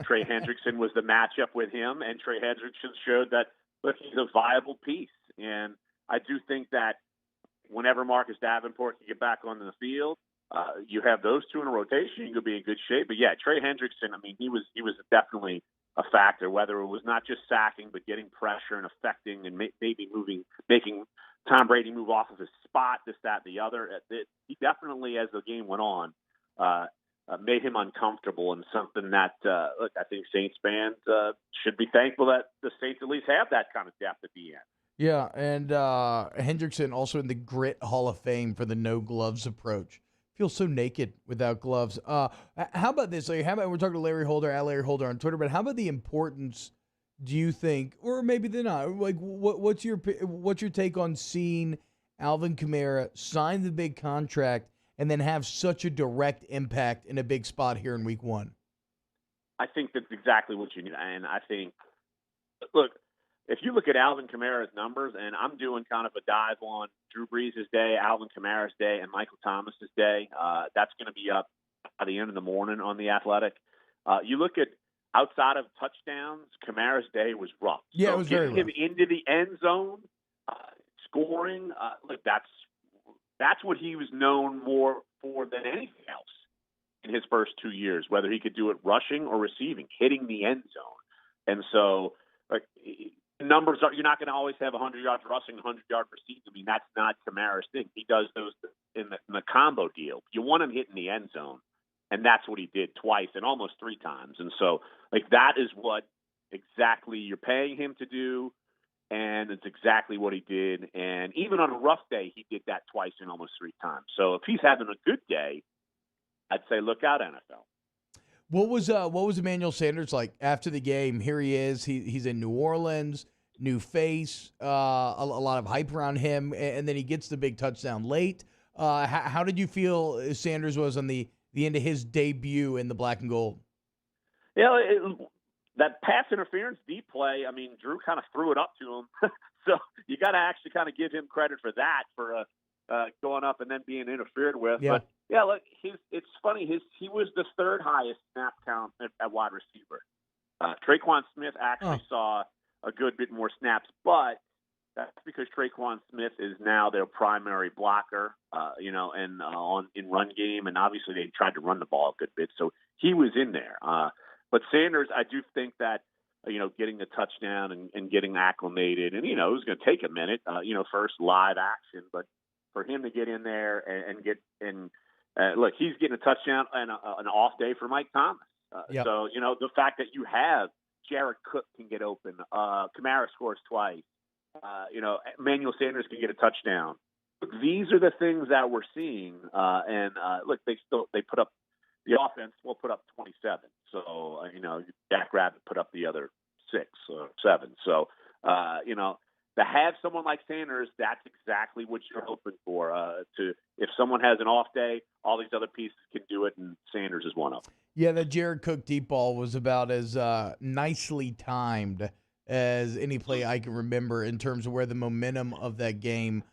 Trey Hendrickson was the matchup with him, and Trey Hendrickson showed that, look, he's a viable piece. And I do think that whenever Marcus Davenport can get back onto the field, you have those two in a rotation, you could be in good shape. But yeah, Trey Hendrickson, I mean, he was definitely a factor, whether it was not just sacking, but getting pressure and affecting and maybe making Tom Brady move off of his spot, this, that, and the other. He definitely, as the game went on, made him uncomfortable, and something that, look, I think Saints fans should be thankful that the Saints at least have that kind of depth at the end. Yeah, and Hendrickson also in the Grit Hall of Fame for the no gloves approach. Feels so naked without gloves. How about this? Like, how about we're talking to Larry Holder at Larry Holder on Twitter, but how about the importance? Do you think, or maybe they're not? Like, what's your take on seeing Alvin Kamara sign the big contract and then have such a direct impact in a big spot here in Week 1? I think that's exactly what you need, and I think, look, if you look at Alvin Kamara's numbers, and I'm doing kind of a dive on Drew Brees' day, Alvin Kamara's day, and Michael Thomas's day, that's going to be up by the end of the morning on The Athletic. You look at outside of touchdowns, Kamara's day was rough. Yeah, so it was very rough. Getting him into the end zone, scoring, look, that's what he was known more for than anything else in his first 2 years, whether he could do it rushing or receiving, hitting the end zone. And so, like, numbers are, you're not going to always have 100 yards rushing, 100 yards receiving. I mean, that's not Kamara's thing. He does those in the combo deal. You want him hitting the end zone, and that's what he did twice and almost 3 times. And so, like, that is what exactly you're paying him to do, and it's exactly what he did. And even on a rough day, he did that twice and almost 3 times. So if he's having a good day, I'd say look out, NFL. What was Emmanuel Sanders like after the game? Here he is. He's in New Orleans, new face, a lot of hype around him, and then he gets the big touchdown late. How did you feel Sanders was on the end of his debut in the black and gold? Yeah, that pass interference deep play, I mean, Drew kind of threw it up to him. So you got to actually kind of give him credit for that, for going up and then being interfered with. Yeah. But, yeah, look, it's funny. He was the 3rd highest snap count at wide receiver. Traquan Smith actually saw a good bit more snaps, but that's because Traquan Smith is now their primary blocker, and in run game, and obviously they tried to run the ball a good bit, so he was in there. But Sanders, I do think that, getting the touchdown and getting acclimated, and, it was going to take a minute, first live action, but for him to get in there and get in, look, he's getting a touchdown and an off day for Mike Thomas. Yep. So, the fact that you have Jared Cook can get open, Kamara scores twice, Emmanuel Sanders can get a touchdown. Look, these are the things that we're seeing. Look, they put up, the offense will put up 27. So, Jack Rabbit put up the other 6 or 7. So, to have someone like Sanders, that's exactly what you're hoping for. If someone has an off day, all these other pieces can do it, and Sanders is one of them. Yeah, that Jared Cook deep ball was about as nicely timed as any play I can remember in terms of where the momentum of that game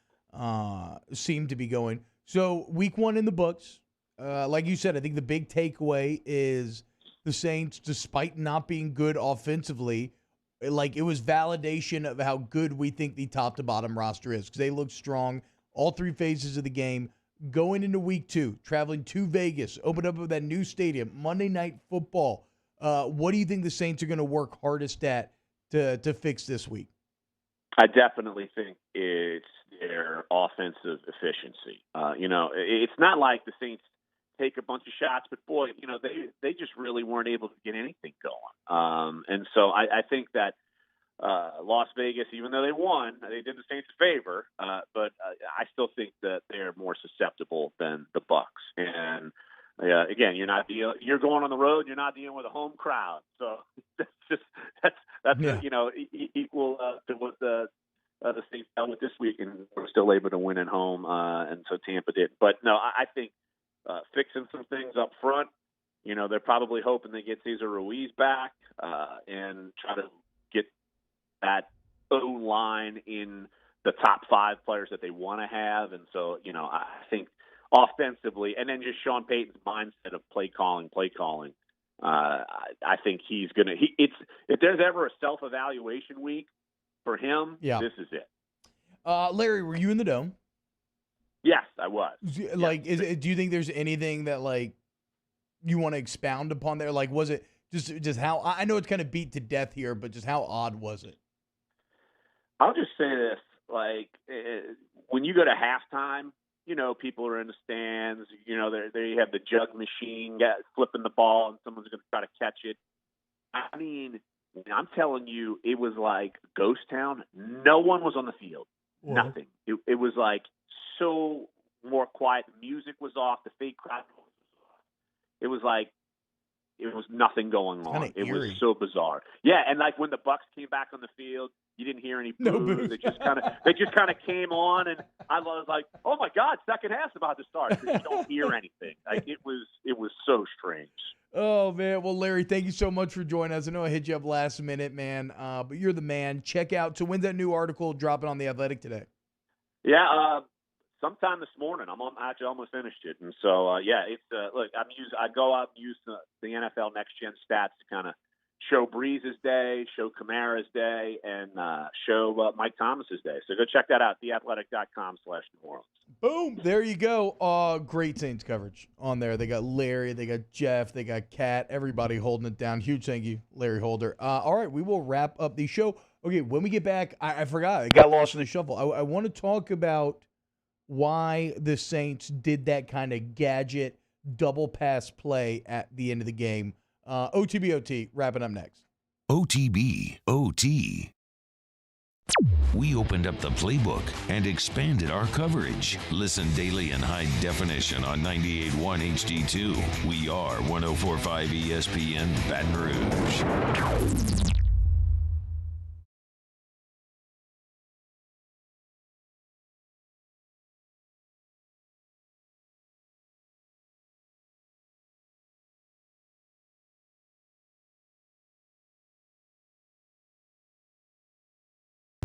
seemed to be going. So Week 1 in the books. Like you said, I think the big takeaway is the Saints, despite not being good offensively, like it was validation of how good we think the top to bottom roster is, because they look strong all 3 phases of the game. Going into Week 2, traveling to Vegas, open up with that new stadium, Monday Night Football. What do you think the Saints are going to work hardest at to fix this week? I definitely think it's their offensive efficiency. It's not like the Saints take a bunch of shots, but boy, they just really weren't able to get anything going. And so I think that Las Vegas, even though they won, they did the Saints a favor, but I still think that they're more susceptible than the Bucs. And again, you're going on the road, you're not dealing with a home crowd, so that's equal to what the Saints dealt with this week, and we're still able to win at home, and so Tampa did. But no, I think fixing some things up front. They're probably hoping they get Cesar Ruiz back and try to get that O-line in the top 5 players that they want to have. And so, I think offensively, and then just Sean Payton's mindset of play calling. I think he's going to – if there's ever a self-evaluation week for him, This is it. Larry, were you in the Dome? Yes, I was. Like, do you think there's anything that, like, you want to expound upon there? Like, was it just how – I know it's kind of beat to death here, but just how odd was it? I'll just say this. Like, when you go to halftime, people are in the stands. They have the jug machine flipping the ball, and someone's going to try to catch it. I mean, I'm telling you, it was like ghost town. No one was on the field. What? Nothing. It was like so more quiet. The music was off. The fake crowd was off. It was like it was nothing going on. It was so bizarre. Yeah, and like when the Bucs came back on the field, you didn't hear any boos. No boos. They just kind of came on, and I was like, "Oh my God, second half's about to start." You don't hear anything. Like it was so strange. Oh, man. Well, Larry, thank you so much for joining us. I know I hit you up last minute, man, but you're the man. Check out. So when's that new article dropping on The Athletic today? Yeah, sometime this morning. I'm actually almost finished it, and so it's look. I go out and use the NFL Next Gen stats to kind of show Breeze's day, show Kamara's day, and show Mike Thomas's day. So go check that out. theathletic.com/New Orleans. Boom. There you go. Great Saints coverage on there. They got Larry, they got Jeff, they got Kat, everybody holding it down. Huge thank you, Larry Holder. All right, we will wrap up the show. Okay, when we get back, I forgot. I got lost in the shuffle. I want to talk about why the Saints did that kind of gadget double pass play at the end of the game. OTBOT, wrapping up next. OTBOT. We opened up the playbook and expanded our coverage. Listen daily in high definition on 98.1 HD2. We are 104.5 ESPN Baton Rouge.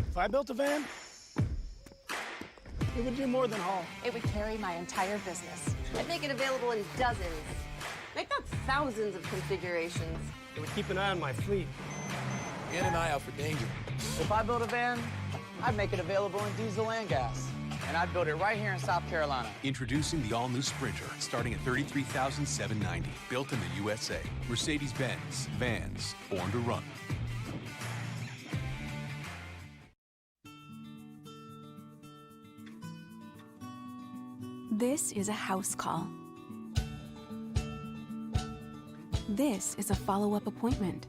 If I built a van, it would do more than haul. It would carry my entire business. I'd make it available in dozens, if not thousands of configurations. It would keep an eye on my fleet. And an eye out for danger. If I built a van, I'd make it available in diesel and gas. And I'd build it right here in South Carolina. Introducing the all-new Sprinter, starting at $33,790. Built in the USA. Mercedes-Benz. Vans. Born to run. This is a house call. This is a follow-up appointment.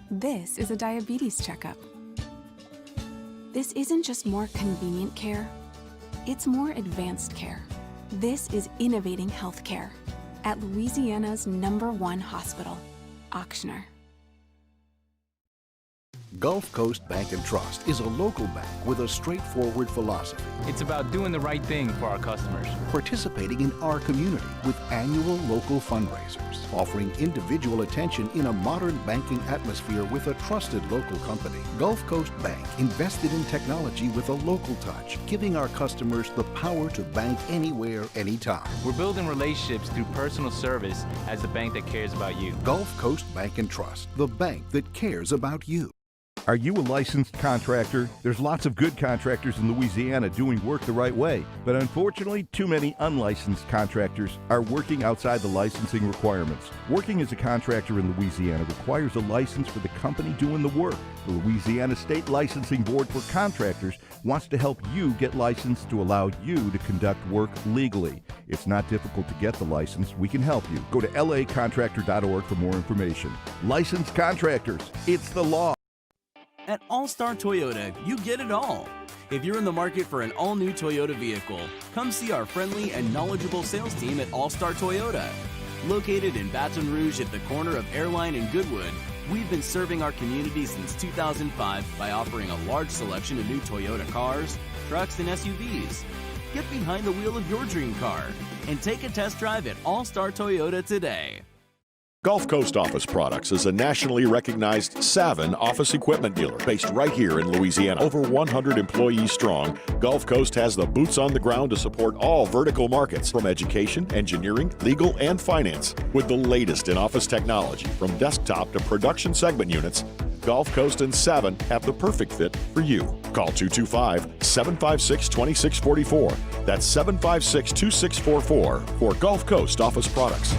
This is a diabetes checkup. This isn't just more convenient care, it's more advanced care. This is innovating healthcare at Louisiana's #1 hospital, Auctioner. Gulf Coast Bank and Trust is a local bank with a straightforward philosophy. It's about doing the right thing for our customers. Participating in our community with annual local fundraisers, offering individual attention in a modern banking atmosphere with a trusted local company. Gulf Coast Bank invested in technology with a local touch, giving our customers the power to bank anywhere, anytime. We're building relationships through personal service as the bank that cares about you. Gulf Coast Bank and Trust, the bank that cares about you. Are you a licensed contractor? There's lots of good contractors in Louisiana doing work the right way, but unfortunately, too many unlicensed contractors are working outside the licensing requirements. Working as a contractor in Louisiana requires a license for the company doing the work. The Louisiana State Licensing Board for Contractors wants to help you get licensed to allow you to conduct work legally. It's not difficult to get the license. We can help you. Go to lacontractor.org for more information. Licensed contractors, it's the law. At All-Star Toyota, you get it all. If you're in the market for an all-new Toyota vehicle, come see our friendly and knowledgeable sales team at All-Star Toyota. Located in Baton Rouge at the corner of Airline and Goodwood, we've been serving our community since 2005 by offering a large selection of new Toyota cars, trucks, and SUVs. Get behind the wheel of your dream car and take a test drive at All-Star Toyota today. Gulf Coast Office Products is a nationally recognized Savin office equipment dealer based right here in Louisiana. Over 100 employees strong, Gulf Coast has the boots on the ground to support all vertical markets, from education, engineering, legal, and finance. With the latest in office technology, from desktop to production segment units, Gulf Coast and Savin have the perfect fit for you. Call 225-756-2644. That's 756-2644 for Gulf Coast Office Products.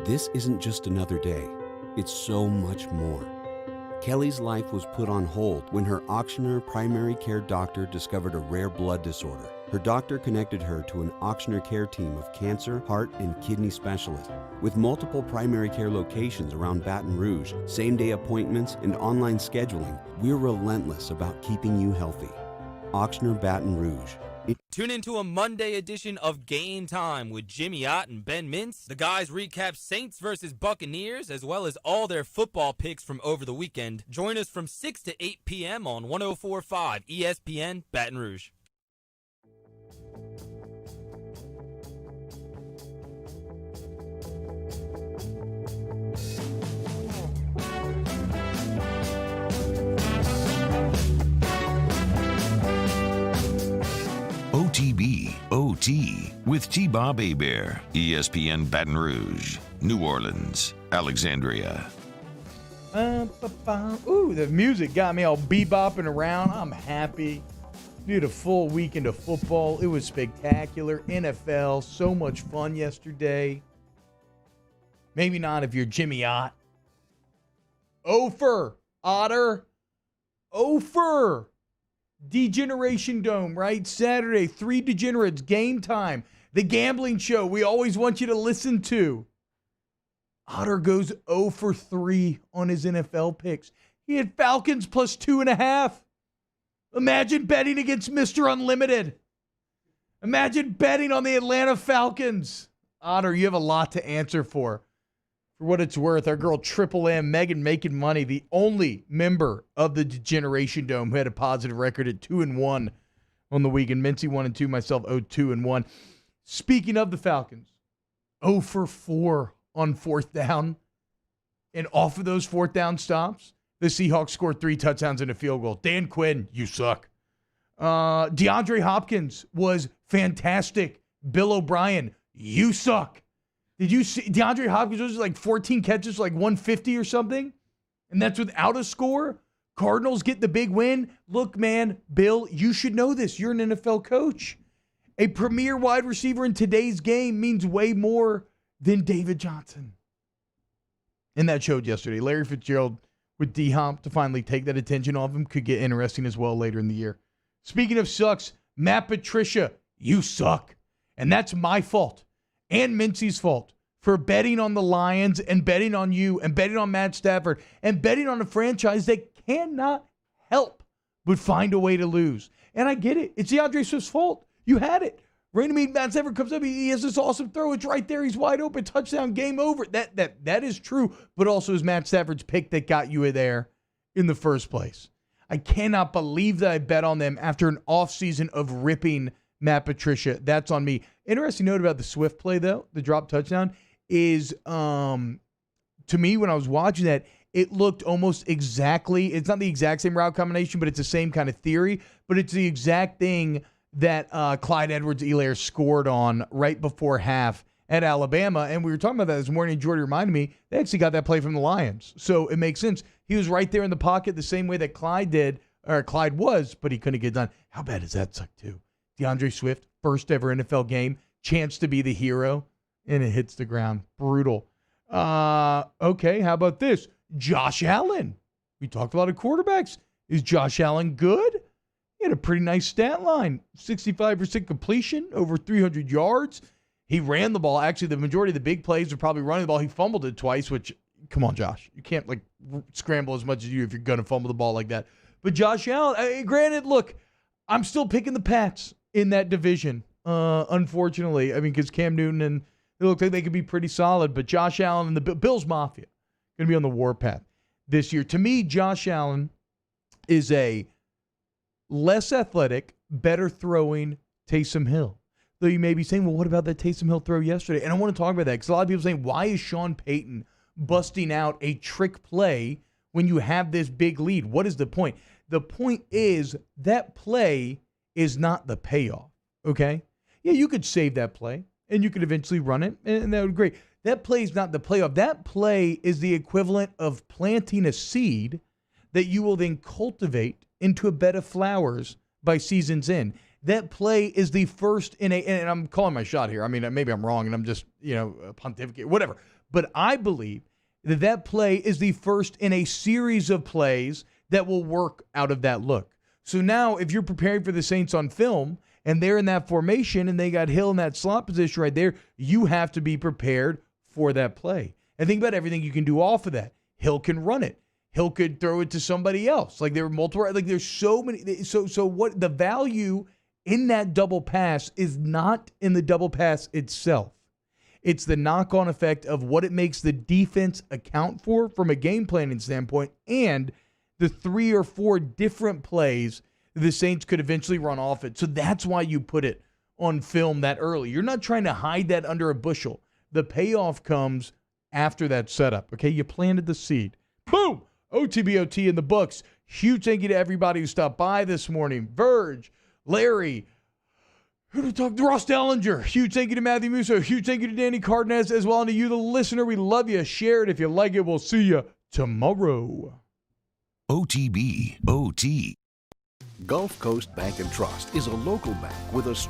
This isn't just another day. It's so much more. Kelly's life was put on hold when her Auctioner primary care doctor discovered a rare blood disorder. Her doctor connected her to an Auctioner care team of cancer, heart, and kidney specialists. With multiple primary care locations around Baton Rouge, same-day appointments, and online scheduling, we're relentless about keeping you healthy. Auctioner Baton Rouge. Tune into a Monday edition of Game Time with Jimmy Ott and Ben Mintz. The guys recap Saints versus Buccaneers, as well as all their football picks from over the weekend. Join us from 6 to 8 p.m. on 104.5 ESPN Baton Rouge. OTB OT with T-Bob Hebert, ESPN Baton Rouge, New Orleans, Alexandria. Ooh, the music got me all bebopping around. I'm happy. We had a full weekend of football. It was spectacular. NFL, so much fun yesterday. Maybe not if you're Jimmy Ott. Ofer, Otter. Ofer. Degeneration Dome, right? Saturday, 3 Degenerates, Game Time. The gambling show we always want you to listen to. Otter goes 0 for 3 on his NFL picks. He had Falcons plus 2.5. Imagine betting against Mr. Unlimited. Imagine betting on the Atlanta Falcons. Otter, you have a lot to answer for. For what it's worth, our girl Triple M, Megan Making Money, the only member of the Degeneration Dome who had a positive record at 2-1 on the weekend. Mincy 1-2, myself 0-2-1. Speaking of the Falcons, 0 for 4 on fourth down. And off of those fourth down stops, the Seahawks scored 3 touchdowns and a field goal. Dan Quinn, you suck. DeAndre Hopkins was fantastic. Bill O'Brien, you suck. Did you see DeAndre Hopkins was like 14 catches, like 150 or something? And that's without a score? Cardinals get the big win. Look, man, Bill, you should know this. You're an NFL coach. A premier wide receiver in today's game means way more than David Johnson. And that showed yesterday. Larry Fitzgerald with D-Hop to finally take that attention off him could get interesting as well later in the year. Speaking of sucks, Matt Patricia, you suck. And that's my fault. And Mincy's fault for betting on the Lions and betting on you and betting on Matt Stafford and betting on a franchise that cannot help but find a way to lose. And I get it. It's DeAndre Swift's fault. You had it. Rainmaker Matt Stafford comes up. He has this awesome throw. It's right there. He's wide open. Touchdown. Game over. That is true. But also is Matt Stafford's pick that got you there in the first place. I cannot believe that I bet on them after an offseason of ripping Matt Patricia. That's on me. Interesting note about the Swift play, though, the drop touchdown, is to me, when I was watching that, it looked almost exactly, it's not the exact same route combination, but it's the same kind of theory, but it's the exact thing that Clyde Edwards-Helaire scored on right before half at Alabama. And we were talking about that this morning, and Jordy reminded me, they actually got that play from the Lions. So it makes sense. He was right there in the pocket the same way that Clyde did, or Clyde was, but he couldn't get done. How bad does that suck, too? DeAndre Swift, first ever NFL game, chance to be the hero, and it hits the ground. Brutal. Okay, how about this? Josh Allen. We talked a lot of quarterbacks. Is Josh Allen good? He had a pretty nice stat line. 65% completion, over 300 yards. He ran the ball. Actually, the majority of the big plays were probably running the ball. He fumbled it twice, which, come on, Josh. You can't, scramble as much as you if you're going to fumble the ball like that. But Josh Allen, granted, look, I'm still picking the Pats in that division, unfortunately. I mean, because Cam Newton and it looked like they could be pretty solid, but Josh Allen and the Bills Mafia going to be on the warpath this year. To me, Josh Allen is a less athletic, better throwing Taysom Hill. Though you may be saying, well, what about that Taysom Hill throw yesterday? And I want to talk about that because a lot of people are saying, why is Sean Payton busting out a trick play when you have this big lead? What is the point? The point is that play is not the payoff, okay? Yeah, you could save that play, and you could eventually run it, and that would be great. That play is not the payoff. That play is the equivalent of planting a seed that you will then cultivate into a bed of flowers by season's end. That play is the first in a, and I'm calling my shot here. I mean, maybe I'm wrong and I'm just, pontificate, whatever. But I believe that play is the first in a series of plays that will work out of that look. So now if you're preparing for the Saints on film and they're in that formation and they got Hill in that slot position right there, you have to be prepared for that play. And think about everything you can do off of that. Hill can run it. Hill could throw it to somebody else. Like there are multiple, like there's so many. So what the value in that double pass is not in the double pass itself. It's the knock-on effect of what it makes the defense account for from a game planning standpoint and the 3 or 4 different plays the Saints could eventually run off it. So that's why you put it on film that early. You're not trying to hide that under a bushel. The payoff comes after that setup. Okay, you planted the seed. Boom! OTBOT in the books. Huge thank you to everybody who stopped by this morning. Verge, Larry, who to talk to? Ross Dellinger. Huge thank you to Matthew Musso. Huge thank you to Danny Cardenas as well. And to you, the listener, we love you. Share it if you like it. We'll see you tomorrow. OTB, OT. Gulf Coast Bank and Trust is a local bank with a straight